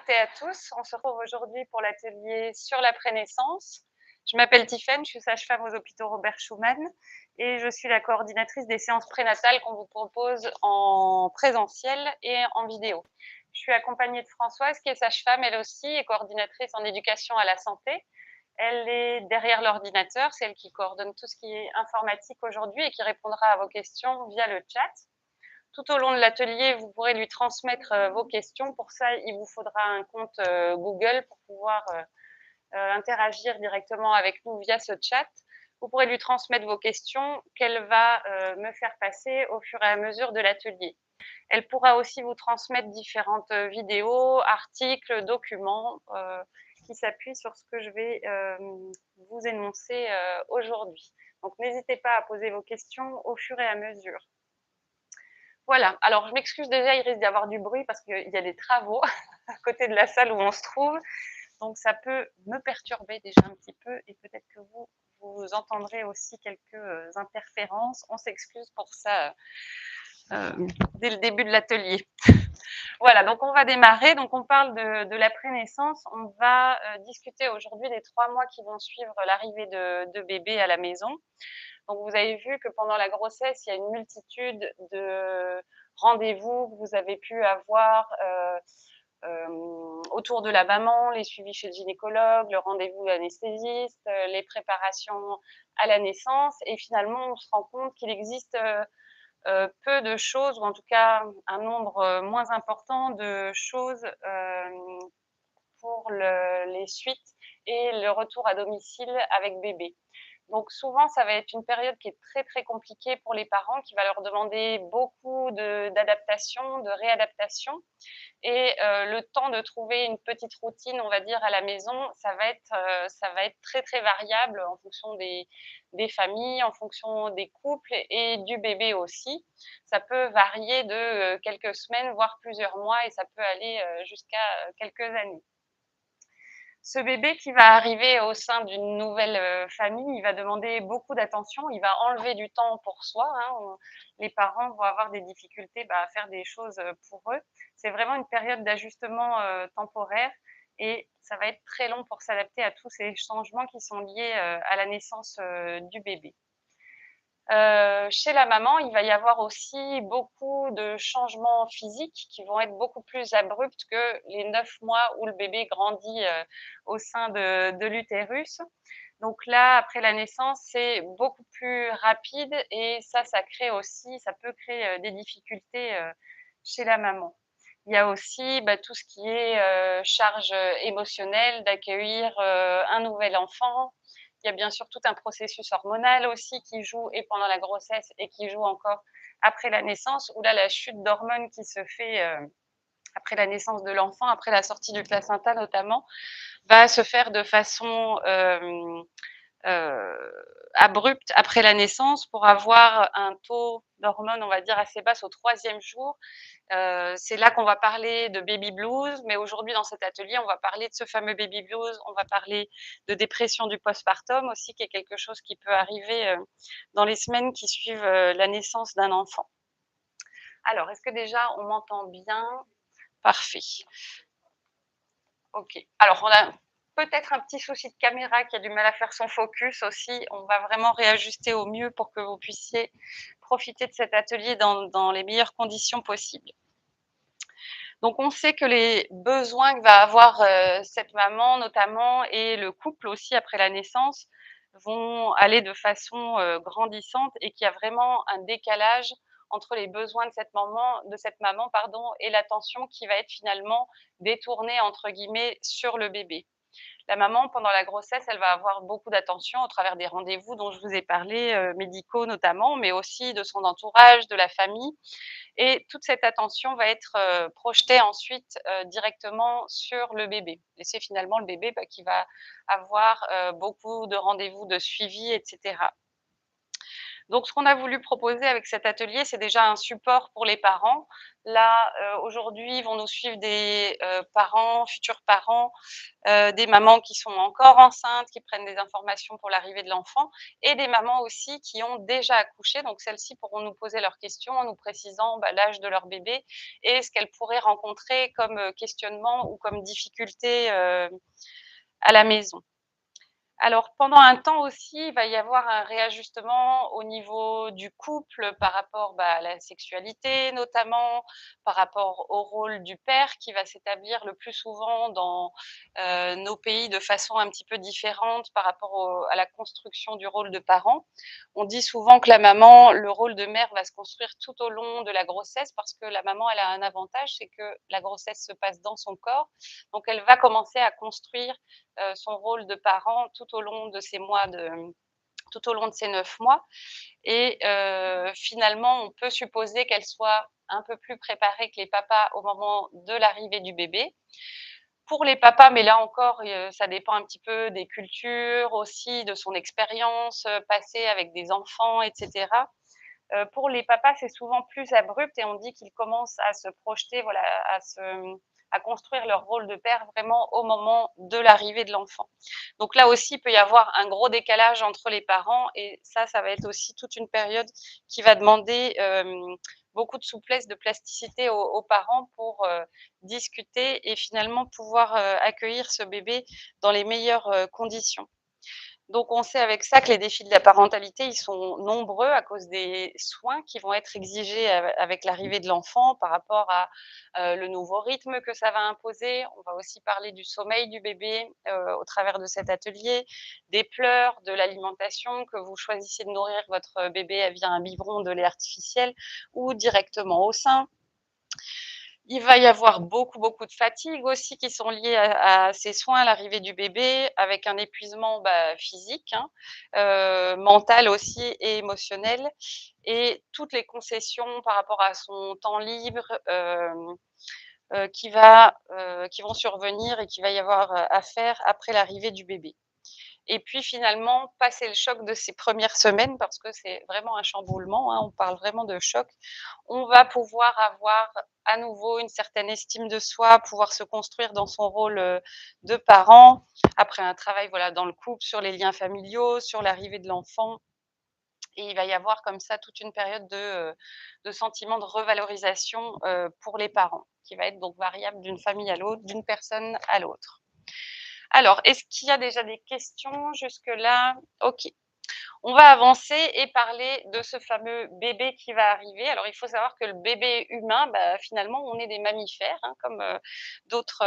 toutes et à tous. On se retrouve aujourd'hui pour l'atelier sur la prénaissance. Je m'appelle Tiffaine, je suis sage-femme aux hôpitaux Robert Schuman et je suis la coordinatrice des séances prénatales qu'on vous propose en présentiel et en vidéo. Je suis accompagnée de Françoise qui est sage-femme elle aussi et coordinatrice en éducation à la santé. Elle est derrière l'ordinateur, c'est elle qui coordonne tout ce qui est informatique aujourd'hui et qui répondra à vos questions via le chat. Tout au long de l'atelier, vous pourrez lui transmettre vos questions. Pour ça, il vous faudra un compte Google pour pouvoir interagir directement avec nous via ce chat. Vous pourrez lui transmettre vos questions qu'elle va me faire passer au fur et à mesure de l'atelier. Elle pourra aussi vous transmettre différentes vidéos, articles, documents qui s'appuient sur ce que je vais vous énoncer aujourd'hui. Donc n'hésitez pas à poser vos questions au fur et à mesure. Voilà, alors je m'excuse déjà, il risque d'y avoir du bruit parce qu'il y a des travaux à côté de la salle où on se trouve. Donc ça peut me perturber déjà un petit peu et peut-être que vous entendrez aussi quelques interférences. On s'excuse pour ça dès le début de l'atelier. Voilà, donc on va démarrer. Donc on parle de la prénaissance. On va discuter aujourd'hui des 3 mois qui vont suivre l'arrivée de bébé à la maison. Donc, vous avez vu que pendant la grossesse, il y a une multitude de rendez-vous que vous avez pu avoir autour de la maman, les suivis chez le gynécologue, le rendez-vous anesthésiste, les préparations à la naissance. Et finalement, on se rend compte qu'il existe peu de choses, ou en tout cas un nombre moins important de choses pour les suites et le retour à domicile avec bébé. Donc souvent, ça va être une période qui est très, très compliquée pour les parents, qui va leur demander beaucoup d'adaptation, de réadaptation. Et le temps de trouver une petite routine, on va dire, à la maison, ça va être très, très variable en fonction des familles, en fonction des couples et du bébé aussi. Ça peut varier de quelques semaines, voire plusieurs mois, et ça peut aller jusqu'à quelques années. Ce bébé qui va arriver au sein d'une nouvelle famille, il va demander beaucoup d'attention, il va enlever du temps pour soi. Les parents vont avoir des difficultés à faire des choses pour eux. C'est vraiment une période d'ajustement temporaire et ça va être très long pour s'adapter à tous ces changements qui sont liés à la naissance du bébé. Chez la maman, il va y avoir aussi beaucoup de changements physiques qui vont être beaucoup plus abrupts que les 9 mois où le bébé grandit au sein de l'utérus. Donc là, après la naissance, c'est beaucoup plus rapide et ça peut créer des difficultés chez la maman. Il y a aussi tout ce qui est charge émotionnelle d'accueillir un nouvel enfant. Il y a bien sûr tout un processus hormonal aussi qui joue et pendant la grossesse et qui joue encore après la naissance, où là, la chute d'hormones qui se fait après la naissance de l'enfant, après la sortie du placenta notamment, va se faire de façon abrupte après la naissance pour avoir un taux d'hormones, on va dire, assez basse au 3e jour. C'est là qu'on va parler de baby blues, mais aujourd'hui dans cet atelier, on va parler de ce fameux baby blues, on va parler de dépression du postpartum aussi, qui est quelque chose qui peut arriver dans les semaines qui suivent la naissance d'un enfant. Alors, est-ce que déjà on m'entend bien? Parfait. Ok. Alors, on a peut-être un petit souci de caméra qui a du mal à faire son focus aussi. On va vraiment réajuster au mieux pour que vous puissiez profiter de cet atelier dans les meilleures conditions possibles. Donc on sait que les besoins que va avoir cette maman notamment et le couple aussi après la naissance vont aller de façon grandissante et qu'il y a vraiment un décalage entre les besoins de cette maman et l'attention qui va être finalement détournée entre guillemets sur le bébé. La maman, pendant la grossesse, elle va avoir beaucoup d'attention au travers des rendez-vous dont je vous ai parlé, médicaux notamment, mais aussi de son entourage, de la famille. Et toute cette attention va être projetée ensuite directement sur le bébé. Et c'est finalement le bébé qui va avoir beaucoup de rendez-vous de suivi, etc. Donc ce qu'on a voulu proposer avec cet atelier, c'est déjà un support pour les parents. Là, aujourd'hui, vont nous suivre des, parents, futurs parents, des mamans qui sont encore enceintes, qui prennent des informations pour l'arrivée de l'enfant et des mamans aussi qui ont déjà accouché. Donc celles-ci pourront nous poser leurs questions en nous précisant, bah, l'âge de leur bébé et ce qu'elles pourraient rencontrer comme, questionnement ou comme difficulté, à la maison. Alors pendant un temps aussi, il va y avoir un réajustement au niveau du couple par rapport, bah, à la sexualité notamment, par rapport au rôle du père qui va s'établir le plus souvent dans, nos pays de façon un petit peu différente par rapport à la construction du rôle de parent. On dit souvent que la maman, le rôle de mère va se construire tout au long de la grossesse parce que la maman, elle a un avantage, c'est que la grossesse se passe dans son corps. Donc elle va commencer à construire son rôle de parent tout au long de tout au long de ces 9 mois et finalement, on peut supposer qu'elle soit un peu plus préparée que les papas au moment de l'arrivée du bébé. Pour les papas, mais là encore, ça dépend un petit peu des cultures aussi, de son expérience, passée avec des enfants et cetera. Pour les papas, c'est souvent plus abrupt et on dit qu'ils commencent à se projeter, voilà, à construire leur rôle de père vraiment au moment de l'arrivée de l'enfant. Donc là aussi, il peut y avoir un gros décalage entre les parents et ça va être aussi toute une période qui va demander, beaucoup de souplesse, de plasticité aux parents pour, discuter et finalement pouvoir, accueillir ce bébé dans les meilleures, conditions. Donc on sait avec ça que les défis de la parentalité, ils sont nombreux à cause des soins qui vont être exigés avec l'arrivée de l'enfant par rapport à, le nouveau rythme que ça va imposer. On va aussi parler du sommeil du bébé, au travers de cet atelier, des pleurs, de l'alimentation, que vous choisissiez de nourrir votre bébé via un biberon de lait artificiel ou directement au sein. Il va y avoir beaucoup, beaucoup de fatigue aussi qui sont liées à ces soins, à l'arrivée du bébé, avec un épuisement, bah, physique, hein, mental aussi et émotionnel et toutes les concessions par rapport à son temps libre, qui vont survenir et qu'il va y avoir, à faire après l'arrivée du bébé. Et puis finalement, passer le choc de ces premières semaines, parce que c'est vraiment un chamboulement, hein, on parle vraiment de choc, on va pouvoir avoir à nouveau une certaine estime de soi, pouvoir se construire dans son rôle, de parent, après un travail, voilà, dans le couple, sur les liens familiaux, sur l'arrivée de l'enfant et il va y avoir comme ça toute une période de sentiment de revalorisation, pour les parents, qui va être donc variable d'une famille à l'autre, d'une personne à l'autre. Alors, est-ce qu'il y a déjà des questions jusque-là? OK. On va avancer et parler de ce fameux bébé qui va arriver. Alors, il faut savoir que le bébé humain, bah, finalement, on est des mammifères, hein, comme, d'autres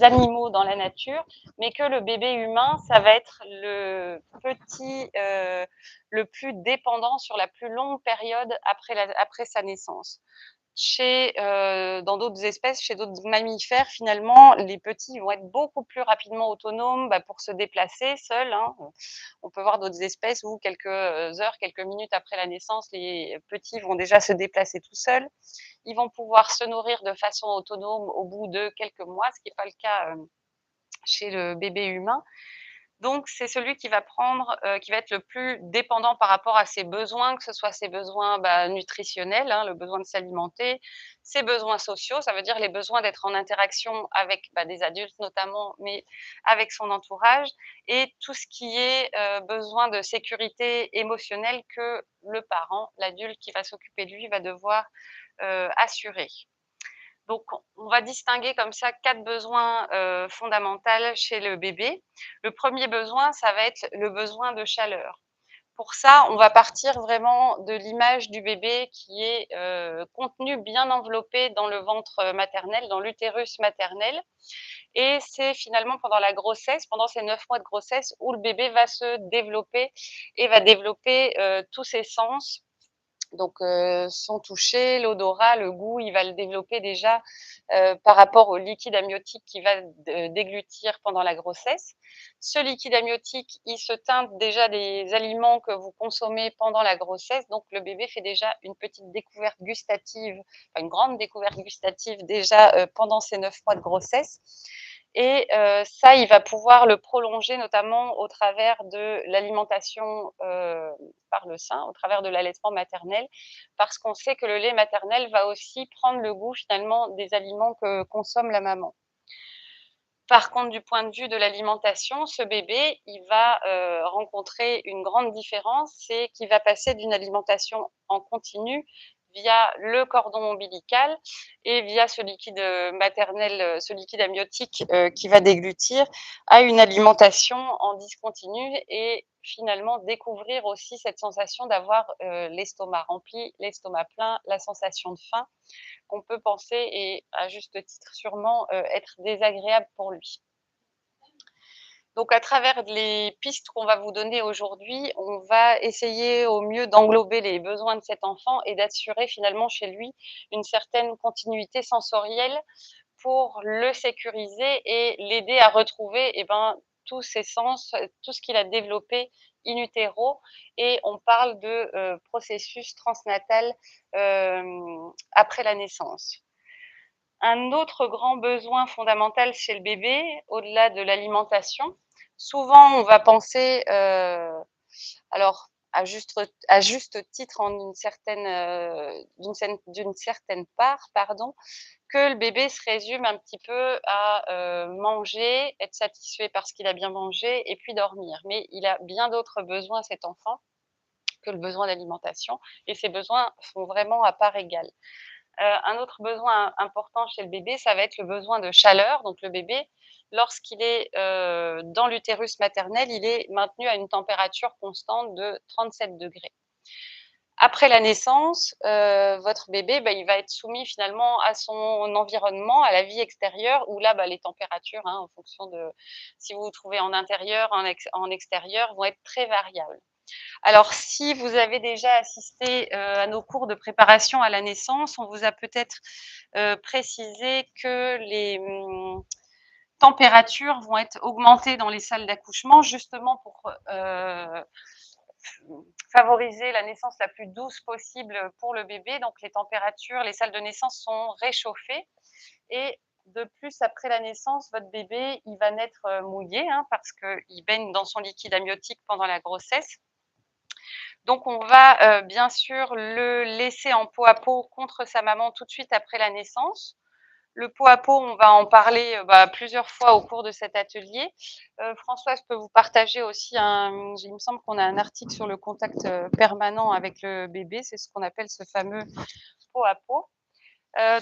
animaux dans la nature, mais que le bébé humain, ça va être le petit, le plus dépendant sur la plus longue période après sa naissance. Dans d'autres espèces, chez d'autres mammifères, finalement, les petits vont être beaucoup plus rapidement autonomes, bah, pour se déplacer seuls, hein. On peut voir d'autres espèces où quelques, heures, quelques minutes après la naissance, les petits vont déjà se déplacer tout seuls. Ils vont pouvoir se nourrir de façon autonome au bout de quelques mois, ce qui est pas le cas, chez le bébé humain. Donc c'est celui qui va prendre, qui va être le plus dépendant par rapport à ses besoins, que ce soit ses besoins, bah, nutritionnels, hein, le besoin de s'alimenter, ses besoins sociaux, ça veut dire les besoins d'être en interaction avec, bah, des adultes notamment, mais avec son entourage et tout ce qui est, besoin de sécurité émotionnelle que le parent, l'adulte qui va s'occuper de lui va devoir, assurer. Donc, on va distinguer comme ça 4 besoins, fondamentaux chez le bébé. Le premier besoin, ça va être le besoin de chaleur. Pour ça, on va partir vraiment de l'image du bébé qui est, contenu, bien enveloppé dans le ventre, maternel, dans l'utérus maternel et c'est finalement pendant la grossesse, pendant ces 9 mois de grossesse où le bébé va se développer et va développer, tous ses sens donc son toucher, l'odorat, le goût, il va le développer déjà, par rapport au liquide amniotique qu'il va déglutir pendant la grossesse. Ce liquide amniotique, il se teinte déjà des aliments que vous consommez pendant la grossesse, donc le bébé fait déjà une petite découverte gustative, enfin une grande découverte gustative déjà, pendant ces 9 mois de grossesse Et ça, il va pouvoir le prolonger notamment au travers de l'alimentation par le sein, au travers de l'allaitement maternel, parce qu'on sait que le lait maternel va aussi prendre le goût finalement des aliments que consomme la maman. Par contre, du point de vue de l'alimentation, ce bébé, il va rencontrer une grande différence, c'est qu'il va passer d'une alimentation en continu via le cordon ombilical et via ce liquide maternel, ce liquide amniotique qui va déglutir, à une alimentation en discontinu et finalement découvrir aussi cette sensation d'avoir l'estomac rempli, l'estomac plein, la sensation de faim qu'on peut penser, et à juste titre sûrement, être désagréable pour lui. Donc à travers les pistes qu'on va vous donner aujourd'hui, on va essayer au mieux d'englober les besoins de cet enfant et d'assurer finalement chez lui une certaine continuité sensorielle pour le sécuriser et l'aider à retrouver tous ses sens, tout ce qu'il a développé in utero, et on parle de processus transnatal après la naissance. Un autre grand besoin fondamental chez le bébé, au-delà de l'alimentation, souvent on va penser, alors à juste titre en d'une certaine part, pardon, que le bébé se résume un petit peu à manger, être satisfait parce qu'il a bien mangé et puis dormir. Mais il a bien d'autres besoins, cet enfant, que le besoin d'alimentation, et ses besoins sont vraiment à part égale. Un autre besoin important chez le bébé, ça va être le besoin de chaleur. Donc le bébé, lorsqu'il est dans l'utérus maternel, il est maintenu à une température constante de 37 degrés. Après la naissance, votre bébé, il va être soumis finalement à son environnement, à la vie extérieure, où là, les températures, en fonction de si vous vous trouvez en intérieur, en extérieur, vont être très variables. Alors, si vous avez déjà assisté à nos cours de préparation à la naissance, on vous a peut-être précisé que les températures vont être augmentées dans les salles d'accouchement, justement pour favoriser la naissance la plus douce possible pour le bébé. Donc, les températures, les salles de naissance sont réchauffées, et de plus, après la naissance, votre bébé, il va naître mouillé, parce qu'il baigne dans son liquide amniotique pendant la grossesse. Donc on va bien sûr le laisser en peau à peau contre sa maman tout de suite après la naissance. Le pot à pot, on va en parler plusieurs fois au cours de cet atelier. Françoise peut vous partager aussi il me semble qu'on a un article sur le contact permanent avec le bébé, c'est ce qu'on appelle ce fameux pot à pot.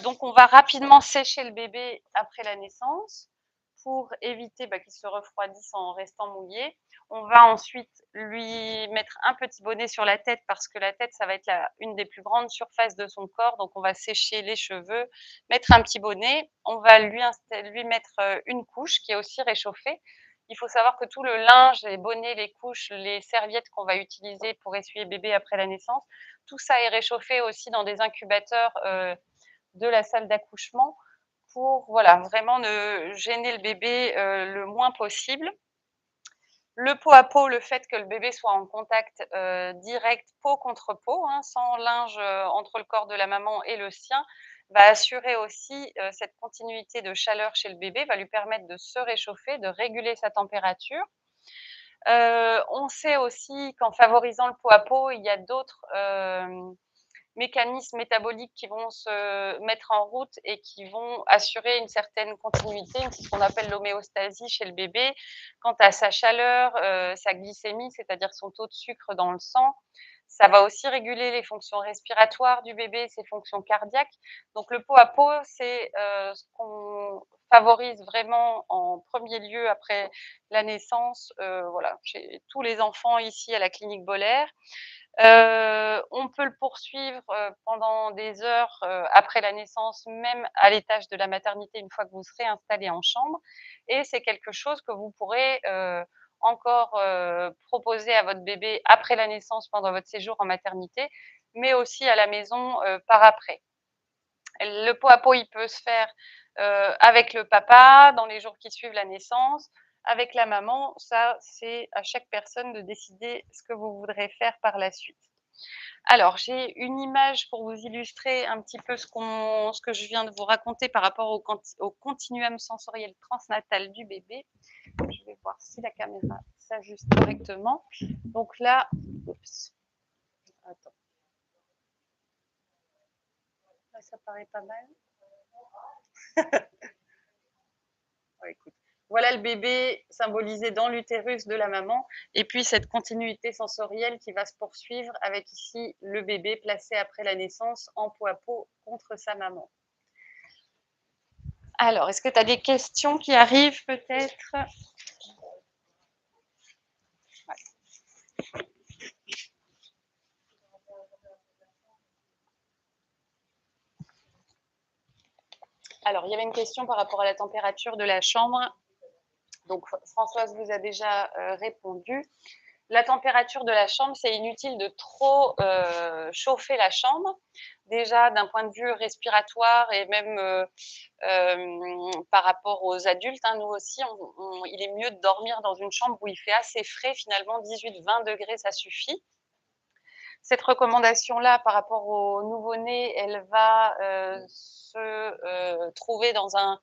Donc on va rapidement sécher le bébé après la naissance pour éviter qu'il se refroidisse en restant mouillé. On va ensuite lui mettre un petit bonnet sur la tête, parce que la tête, ça va être une des plus grandes surfaces de son corps. Donc on va sécher les cheveux, mettre un petit bonnet. On va lui mettre une couche qui est aussi réchauffée. Il faut savoir que tout le linge, les bonnets, les couches, les serviettes qu'on va utiliser pour essuyer bébé après la naissance, tout ça est réchauffé aussi dans des incubateurs de la salle d'accouchement, pour vraiment ne gêner le bébé le moins possible. Le pot à pot, le fait que le bébé soit en contact direct, peau contre peau, sans linge entre le corps de la maman et le sien, va assurer aussi cette continuité de chaleur chez le bébé, va lui permettre de se réchauffer, de réguler sa température. On sait aussi qu'en favorisant le pot à pot, il y a d'autres mécanismes métaboliques qui vont se mettre en route et qui vont assurer une certaine continuité, ce qu'on appelle l'homéostasie chez le bébé, quant à sa chaleur, sa glycémie, c'est-à-dire son taux de sucre dans le sang. Ça va aussi réguler les fonctions respiratoires du bébé, ses fonctions cardiaques. Donc le pot à pot, c'est ce qu'on favorise vraiment en premier lieu après la naissance, chez tous les enfants ici à la clinique Boller. On peut le poursuivre pendant des heures après la naissance, même à l'étage de la maternité, une fois que vous serez installé en chambre, et c'est quelque chose que vous pourrez encore proposer à votre bébé après la naissance, pendant votre séjour en maternité, mais aussi à la maison par après. Le pot à pot, il peut se faire avec le papa dans les jours qui suivent la naissance, avec la maman. Ça, c'est à chaque personne de décider ce que vous voudrez faire par la suite. Alors, j'ai une image pour vous illustrer un petit peu ce que je viens de vous raconter par rapport au continuum sensoriel transnatal du bébé. Je vais voir si la caméra s'ajuste correctement. Donc là, oups, attends, là, ça paraît pas mal. Ouais, écoute. Voilà le bébé symbolisé dans l'utérus de la maman, et puis cette continuité sensorielle qui va se poursuivre avec ici le bébé placé après la naissance en peau à peau contre sa maman. Alors, est-ce que tu as des questions qui arrivent peut-être? Ouais. Alors, il y avait une question par rapport à la température de la chambre. Donc, Françoise vous a déjà répondu. La température de la chambre, c'est inutile de trop chauffer la chambre. Déjà, d'un point de vue respiratoire et même par rapport aux adultes, hein, nous aussi, il est mieux de dormir dans une chambre où il fait assez frais. Finalement, 18-20 degrés, ça suffit. Cette recommandation-là, par rapport au nouveau-né, elle va se trouver dans un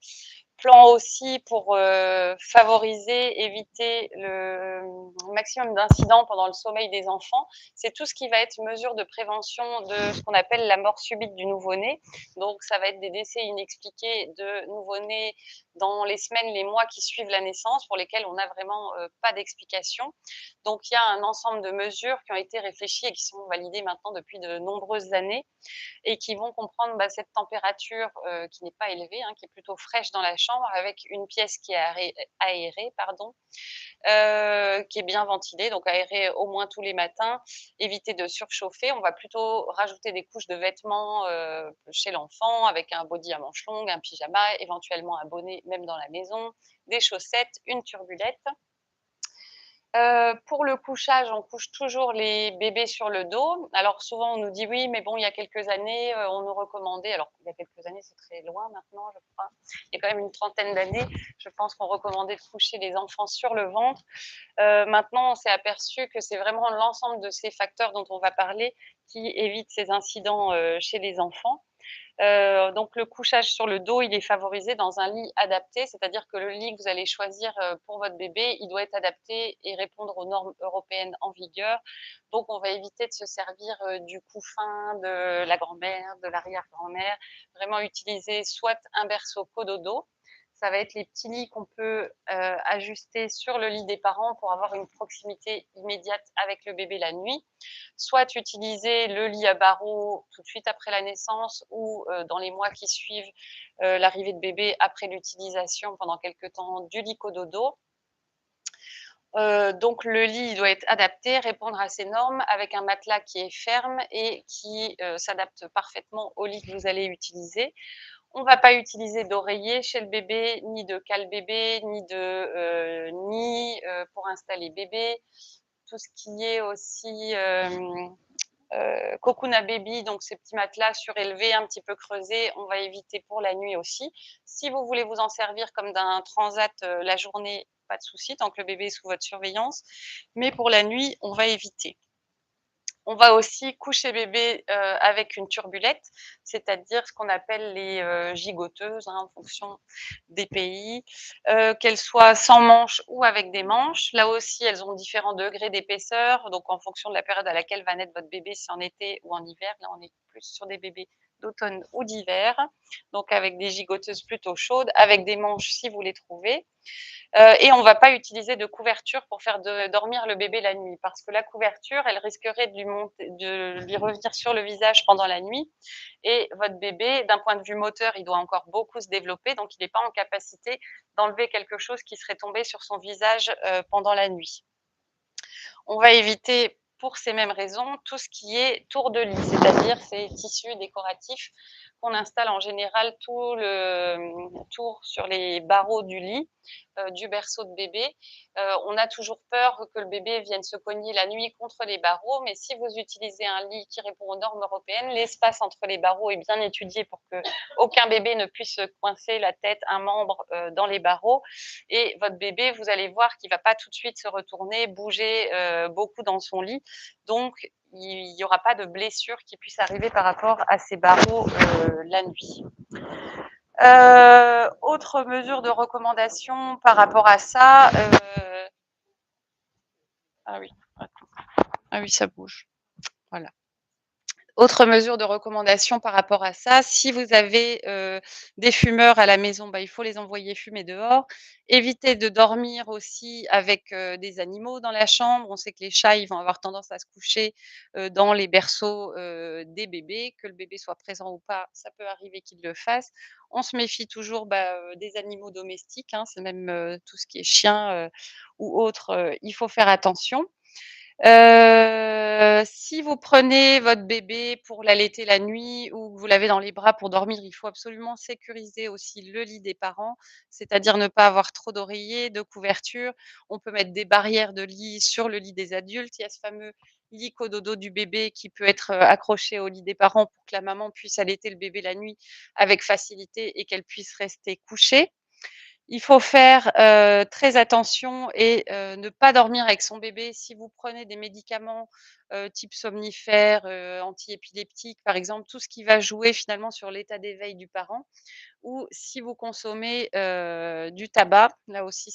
plan aussi pour favoriser, éviter le maximum d'incidents pendant le sommeil des enfants. C'est tout ce qui va être mesure de prévention de ce qu'on appelle la mort subite du nouveau-né. Donc, ça va être des décès inexpliqués de nouveau-nés dans les semaines, les mois qui suivent la naissance, pour lesquels on n'a vraiment pas d'explication. Donc, il y a un ensemble de mesures qui ont été réfléchies et qui sont validées maintenant depuis de nombreuses années, et qui vont comprendre cette température qui n'est pas élevée, hein, qui est plutôt fraîche dans la chambre, avec une pièce qui est aérée, qui est bien ventilée, donc aérée au moins tous les matins, éviter de surchauffer. On va plutôt rajouter des couches de vêtements chez l'enfant, avec un body à manches longues, un pyjama, éventuellement un bonnet même dans la maison, des chaussettes, une turbulette. Pour le couchage, on couche toujours les bébés sur le dos. Alors souvent, on nous dit: «Oui, mais bon, il y a quelques années, on nous recommandait», alors il y a quelques années, c'est très loin maintenant, je crois. Il y a quand même une trentaine d'années, je pense qu'on recommandait de coucher les enfants sur le ventre. Maintenant, on s'est aperçu que c'est vraiment l'ensemble de ces facteurs dont on va parler qui évitent ces incidents, chez les enfants. Donc le couchage sur le dos, il est favorisé dans un lit adapté, c'est-à-dire que le lit que vous allez choisir pour votre bébé, il doit être adapté et répondre aux normes européennes en vigueur. Donc on va éviter de se servir du couffin de la grand-mère, de l'arrière-grand-mère, vraiment utiliser soit un berceau cododo. Ça va être les petits lits qu'on peut ajuster sur le lit des parents pour avoir une proximité immédiate avec le bébé la nuit. Soit utiliser le lit à barreaux tout de suite après la naissance, ou dans les mois qui suivent l'arrivée de bébé, après l'utilisation pendant quelque temps du lit cododo. Donc le lit, il doit être adapté, répondre à ces normes, avec un matelas qui est ferme et qui s'adapte parfaitement au lit que vous allez utiliser. On ne va pas utiliser d'oreiller chez le bébé, ni de cale-bébé, ni de nid pour installer bébé. Tout ce qui est aussi cocoon à baby, donc ces petits matelas surélevés, un petit peu creusés, on va éviter pour la nuit aussi. Si vous voulez vous en servir comme d'un transat la journée, pas de souci, tant que le bébé est sous votre surveillance. Mais pour la nuit, on va éviter. On va aussi coucher bébé avec une turbulette, c'est-à-dire ce qu'on appelle les gigoteuses, hein, en fonction des pays, qu'elles soient sans manches ou avec des manches. Là aussi, elles ont différents degrés d'épaisseur, donc en fonction de la période à laquelle va naître votre bébé, si en été ou en hiver. Là, on est plus sur des bébés d'automne ou d'hiver, donc avec des gigoteuses plutôt chaudes, avec des manches si vous les trouvez. Et on ne va pas utiliser de couverture pour faire dormir le bébé la nuit, parce que la couverture, elle risquerait de lui revenir sur le visage pendant la nuit, et votre bébé, d'un point de vue moteur, il doit encore beaucoup se développer, donc il n'est pas en capacité d'enlever quelque chose qui serait tombé sur son visage pendant la nuit. On va éviter, pour ces mêmes raisons, tout ce qui est tour de lit, c'est-à-dire ces tissus décoratifs qu'on installe en général tout le tour sur les barreaux du lit, du berceau de bébé. On a toujours peur que le bébé vienne se cogner la nuit contre les barreaux, mais si vous utilisez un lit qui répond aux normes européennes, l'espace entre les barreaux est bien étudié pour que aucun bébé ne puisse coincer la tête, un membre dans les barreaux, et votre bébé, vous allez voir qu'il ne va pas tout de suite se retourner, bouger beaucoup dans son lit. Donc il y aura pas de blessure qui puisse arriver par rapport à ces barreaux, la nuit. Autre mesure de recommandation par rapport à ça, ah oui, ah oui, ça bouge. Voilà. Autre mesure de recommandation par rapport à ça, si vous avez, des fumeurs à la maison, bah, il faut les envoyer fumer dehors. Évitez de dormir aussi avec, des animaux dans la chambre. On sait que les chats, ils vont avoir tendance à se coucher, dans les berceaux, des bébés. Que le bébé soit présent ou pas, ça peut arriver qu'il le fasse. On se méfie toujours, bah, des animaux domestiques, hein, c'est même, tout ce qui est chien, ou autre, il faut faire attention. Si vous prenez votre bébé pour l'allaiter la nuit ou que vous l'avez dans les bras pour dormir, il faut absolument sécuriser aussi le lit des parents, c'est-à-dire ne pas avoir trop d'oreillers, de couvertures. On peut mettre des barrières de lit sur le lit des adultes. Il y a ce fameux lit cododo du bébé qui peut être, accroché au lit des parents pour que la maman puisse allaiter le bébé la nuit avec facilité et qu'elle puisse rester couchée. Il faut faire, très attention et ne pas dormir avec son bébé. Si vous prenez des médicaments, type somnifères, antiépileptiques, par exemple, tout ce qui va jouer finalement sur l'état d'éveil du parent ou si vous consommez, du tabac, là aussi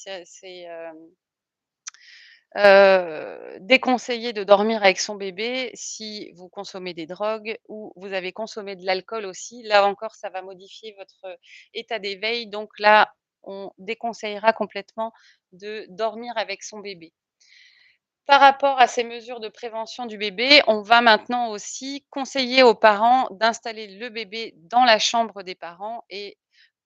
déconseillé de dormir avec son bébé. Si vous consommez des drogues ou vous avez consommé de l'alcool aussi, là encore, ça va modifier votre, état d'éveil. Donc là, on déconseillera complètement de dormir avec son bébé. Par rapport à ces mesures de prévention du bébé, on va maintenant aussi conseiller aux parents d'installer le bébé dans la chambre des parents et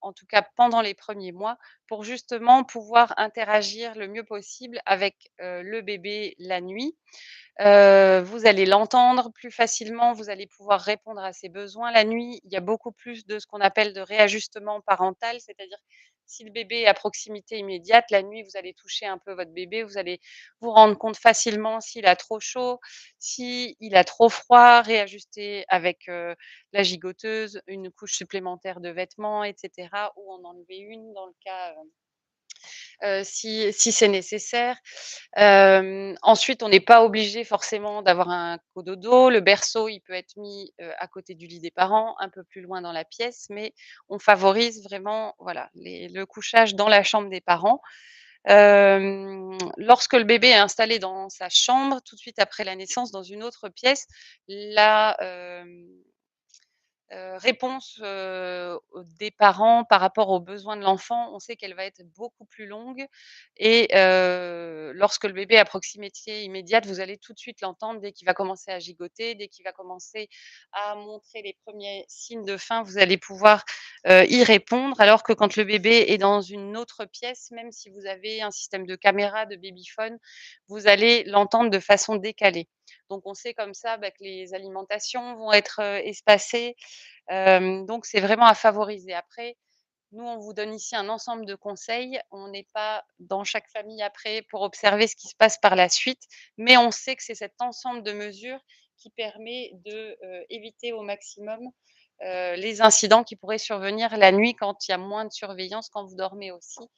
en tout cas pendant les premiers mois, pour justement pouvoir interagir le mieux possible avec, le bébé la nuit. Vous allez l'entendre plus facilement, vous allez pouvoir répondre à ses besoins la nuit. Il y a beaucoup plus de ce qu'on appelle de réajustement parental, c'est-à-dire si le bébé est à proximité immédiate, la nuit, vous allez toucher un peu votre bébé, vous allez vous rendre compte facilement s'il a trop chaud, s'il a trop froid, réajuster avec, la gigoteuse, une couche supplémentaire de vêtements et cetera ou en enlever une dans le cas, si c'est nécessaire. Ensuite, on n'est pas obligé forcément d'avoir un cododo. Le berceau, il peut être mis, à côté du lit des parents, un peu plus loin dans la pièce, mais on favorise vraiment, voilà, le couchage dans la chambre des parents. Lorsque le bébé est installé dans sa chambre, tout de suite après la naissance, dans une autre pièce, la, réponse, des parents par rapport aux besoins de l'enfant, on sait qu'elle va être beaucoup plus longue et lorsque le bébé est à proximité immédiate, vous allez tout de suite l'entendre dès qu'il va commencer à gigoter, dès qu'il va commencer à montrer les premiers signes de faim, vous allez pouvoir, y répondre. Alors que quand le bébé est dans une autre pièce, même si vous avez un système de caméra, de babyphone, vous allez l'entendre de façon décalée. Donc on sait comme ça, bah, que les alimentations vont être, espacées, donc c'est vraiment à favoriser. Après, nous, on vous donne ici un ensemble de conseils. On n'est pas dans chaque famille après pour observer ce qui se passe par la suite, mais on sait que c'est cet ensemble de mesures qui permet de, éviter au maximum, les incidents qui pourraient survenir la nuit quand il y a moins de surveillance, quand vous dormez aussi,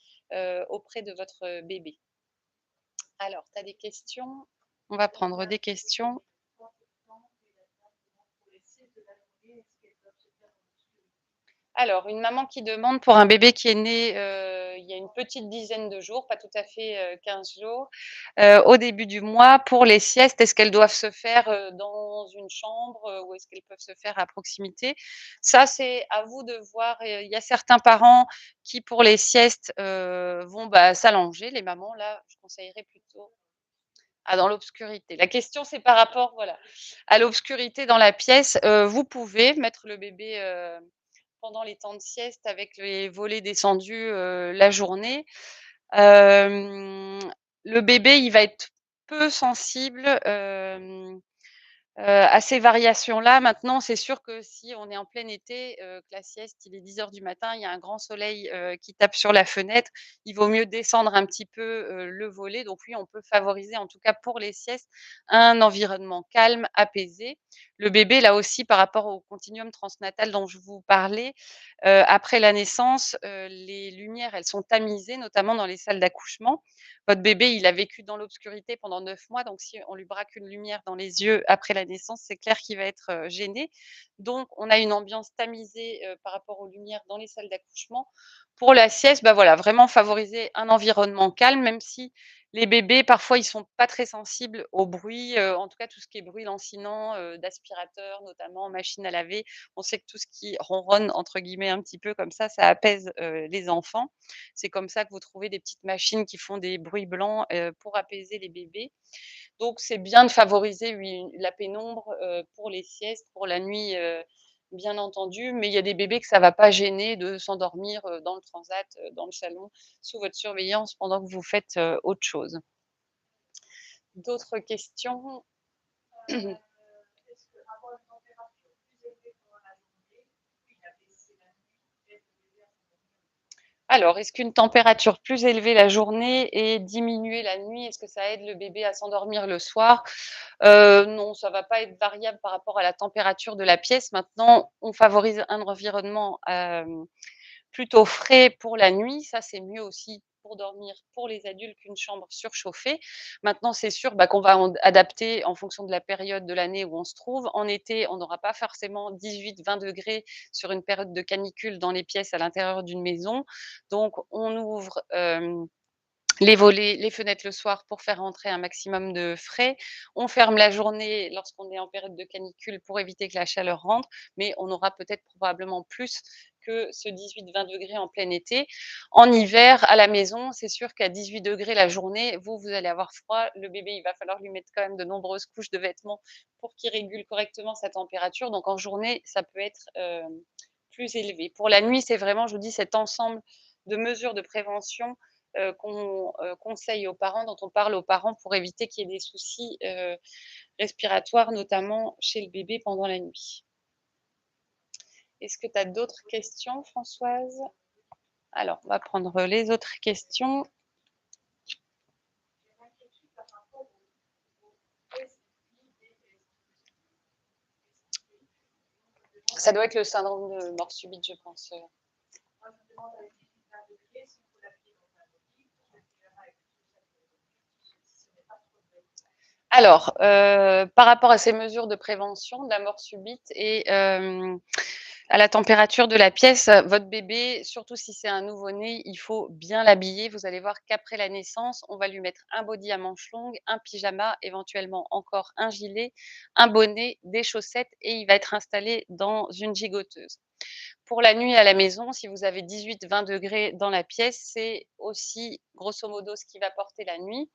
auprès de votre, bébé. Alors, tu as des questions? On va prendre des questions. Alors, une maman qui demande pour un bébé qui est né, il y a une petite dizaine de jours, pas tout à fait, 15 jours, au début du mois, pour les siestes, est-ce qu'elles doivent se faire, dans une chambre, ou est-ce qu'elles peuvent se faire à proximité? Ça, c'est à vous de voir, il y a certains parents qui, pour les siestes, vont, bah, s'allonger. Les mamans, là, je conseillerais plutôt dans l'obscurité. La question, c'est par rapport, voilà, à l'obscurité dans la pièce. Vous pouvez mettre le bébé, pendant les temps de sieste avec les volets descendus, la journée. Hem, le bébé, il va être peu sensible, À ces variations-là, maintenant, c'est sûr que si on est en plein été, que la sieste, il est 10 heures du matin, il y a un grand soleil, qui tape sur la fenêtre, il vaut mieux descendre un petit peu, le volet. Donc oui, on peut favoriser, en tout cas pour les siestes, un environnement calme, apaisé. Le bébé, là aussi, par rapport au continuum transnatal dont je vous parlais, après la naissance, les lumières, elles sont tamisées, notamment dans les salles d'accouchement. Votre bébé, il a vécu dans l'obscurité pendant 9 mois, donc si on lui braque une lumière dans les yeux après la naissance, c'est clair qu'il va être, gêné. Donc on a une ambiance tamisée, par rapport aux lumières dans les salles d'accouchement. Pour la sieste, bah, voilà, vraiment favoriser un environnement calme, même si les bébés, parfois, ils sont pas très sensibles au bruit, en tout cas tout ce qui est bruit lancinant, d'aspirateur notamment, machine à laver. On sait que tout ce qui «ronronne» entre guillemets un petit peu comme ça apaise, les enfants. C'est comme ça que vous trouvez des petites machines qui font des bruits blancs, pour apaiser les bébés. Donc c'est bien de favoriser, oui, la pénombre, pour les siestes, pour la nuit, bien entendu, mais il y a des bébés que ça va pas gêner de s'endormir, dans le transat, dans le salon, sous votre surveillance pendant que vous faites, autre chose. D'autres questions? Alors, est-ce qu'une température plus élevée la journée et diminuée la nuit, est-ce que ça aide le bébé à s'endormir le soir? Non, ça va pas être variable par rapport à la température de la pièce. Maintenant, on favorise un environnement, plutôt frais pour la nuit, ça c'est mieux aussi pour dormir pour les adultes qu'une chambre surchauffée. Maintenant, c'est sûr, bah, qu'on va adapter en fonction de la période de l'année où on se trouve. En été, on n'aura pas forcément 18-20 degrés sur une période de canicule dans les pièces à l'intérieur d'une maison. Donc on ouvre, les volets, les fenêtres le soir pour faire rentrer un maximum de frais. On ferme la journée lorsqu'on est en période de canicule pour éviter que la chaleur rentre, mais on aura peut-être probablement plus que ce 18-20 degrés en plein été. En hiver, à la maison, c'est sûr qu'à 18 degrés la journée, vous allez avoir froid. Le bébé, il va falloir lui mettre quand même de nombreuses couches de vêtements pour qu'il régule correctement sa température. Donc en journée, ça peut être, plus élevé. Pour la nuit, c'est vraiment, je vous dis, cet ensemble de mesures de prévention qu'on, conseille aux parents, dont on parle aux parents pour éviter qu'il y ait des soucis, respiratoires, notamment chez le bébé pendant la nuit. Est-ce que tu as d'autres questions, Françoise? Alors, on va prendre les autres questions. Ça doit être le syndrome de mort subite, je pense. Alors, par rapport à ces mesures de prévention de la mort subite et à la température de la pièce, votre bébé, surtout si c'est un nouveau-né, il faut bien l'habiller. Vous allez voir qu'après la naissance, on va lui mettre un body à manches longues, un pyjama, éventuellement encore un gilet, un bonnet, des chaussettes et il va être installé dans une gigoteuse. Pour la nuit à la maison, si vous avez 18-20 degrés dans la pièce, c'est aussi grosso modo ce qui va porter la nuit.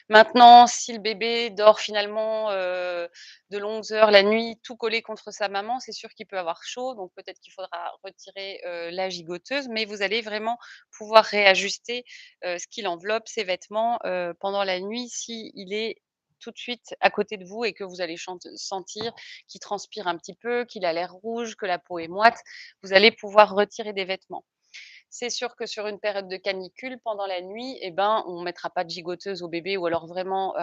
Maintenant, si le bébé dort finalement, de longues heures la nuit, tout collé contre sa maman, c'est sûr qu'il peut avoir chaud, donc peut-être qu'il faudra retirer, la gigoteuse, mais vous allez vraiment pouvoir réajuster, ce qui l'enveloppe, ses vêtements, pendant la nuit s'il est tout de suite à côté de vous et que vous allez sentir qu'il transpire un petit peu, qu'il a l'air rouge, que la peau est moite, vous allez pouvoir retirer des vêtements. C'est sûr que sur une période de canicule, pendant la nuit, eh ben, on mettra pas de gigoteuse au bébé ou alors vraiment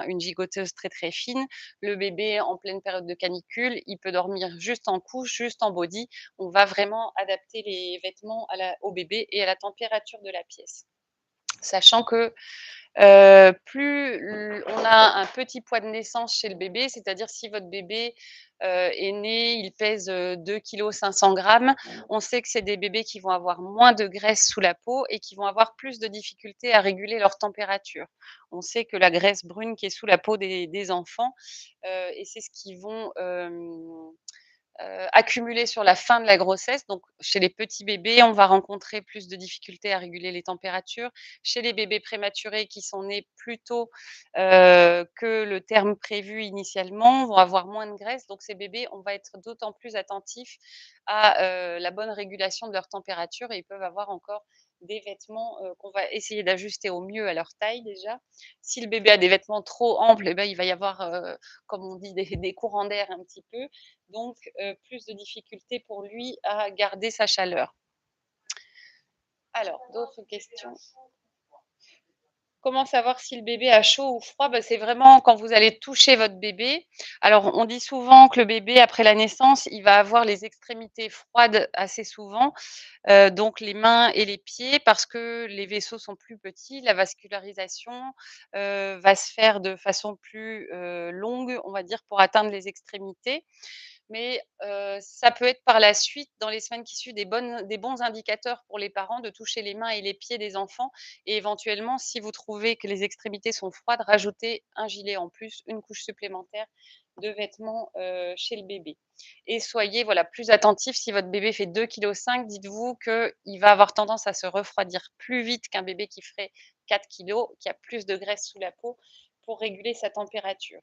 une gigoteuse très, très fine. Le bébé, en pleine période de canicule, il peut dormir juste en couche, juste en body. On va vraiment adapter les vêtements au bébé et à la température de la pièce. Sachant que plus on a un petit poids de naissance chez le bébé, c'est-à-dire si votre bébé, est né, il pèse, 2 kg 500 grammes, on sait que c'est des bébés qui vont avoir moins de graisse sous la peau et qui vont avoir plus de difficultés à réguler leur température. On sait que la graisse brune qui est sous la peau des enfants, et c'est ce qu'ils vont, accumulé sur la fin de la grossesse. Donc chez les petits bébés, on va rencontrer plus de difficultés à réguler les températures. Chez les bébés prématurés qui sont nés plus tôt, que le terme prévu initialement, vont avoir moins de graisse. Donc ces bébés, on va être d'autant plus attentifs à, la bonne régulation de leur température et ils peuvent avoir encore des vêtements, qu'on va essayer d'ajuster au mieux à leur taille déjà. Si le bébé a des vêtements trop amples et ben, il va y avoir, comme on dit des courants d'air un petit peu, donc plus de difficultés pour lui à garder sa chaleur. Alors, d'autres questions? Comment savoir si le bébé a chaud ou froid? Bah, c'est vraiment quand vous allez toucher votre bébé. Alors, on dit souvent que le bébé, après la naissance, il va avoir les extrémités froides assez souvent, donc les mains et les pieds parce que les vaisseaux sont plus petits, la vascularisation, va se faire de façon plus, longue, on va dire, pour atteindre les extrémités. Mais, ça peut être par la suite, dans les semaines qui suivent, des bons indicateurs pour les parents de toucher les mains et les pieds des enfants et éventuellement, si vous trouvez que les extrémités sont froides, rajouter un gilet en plus, une couche supplémentaire de vêtements, chez le bébé et soyez, voilà, plus attentifs. Si votre bébé fait 2,5 kg, dites-vous qu'il va avoir tendance à se refroidir plus vite qu'un bébé qui ferait 4 kilos, qui a plus de graisse sous la peau pour réguler sa température.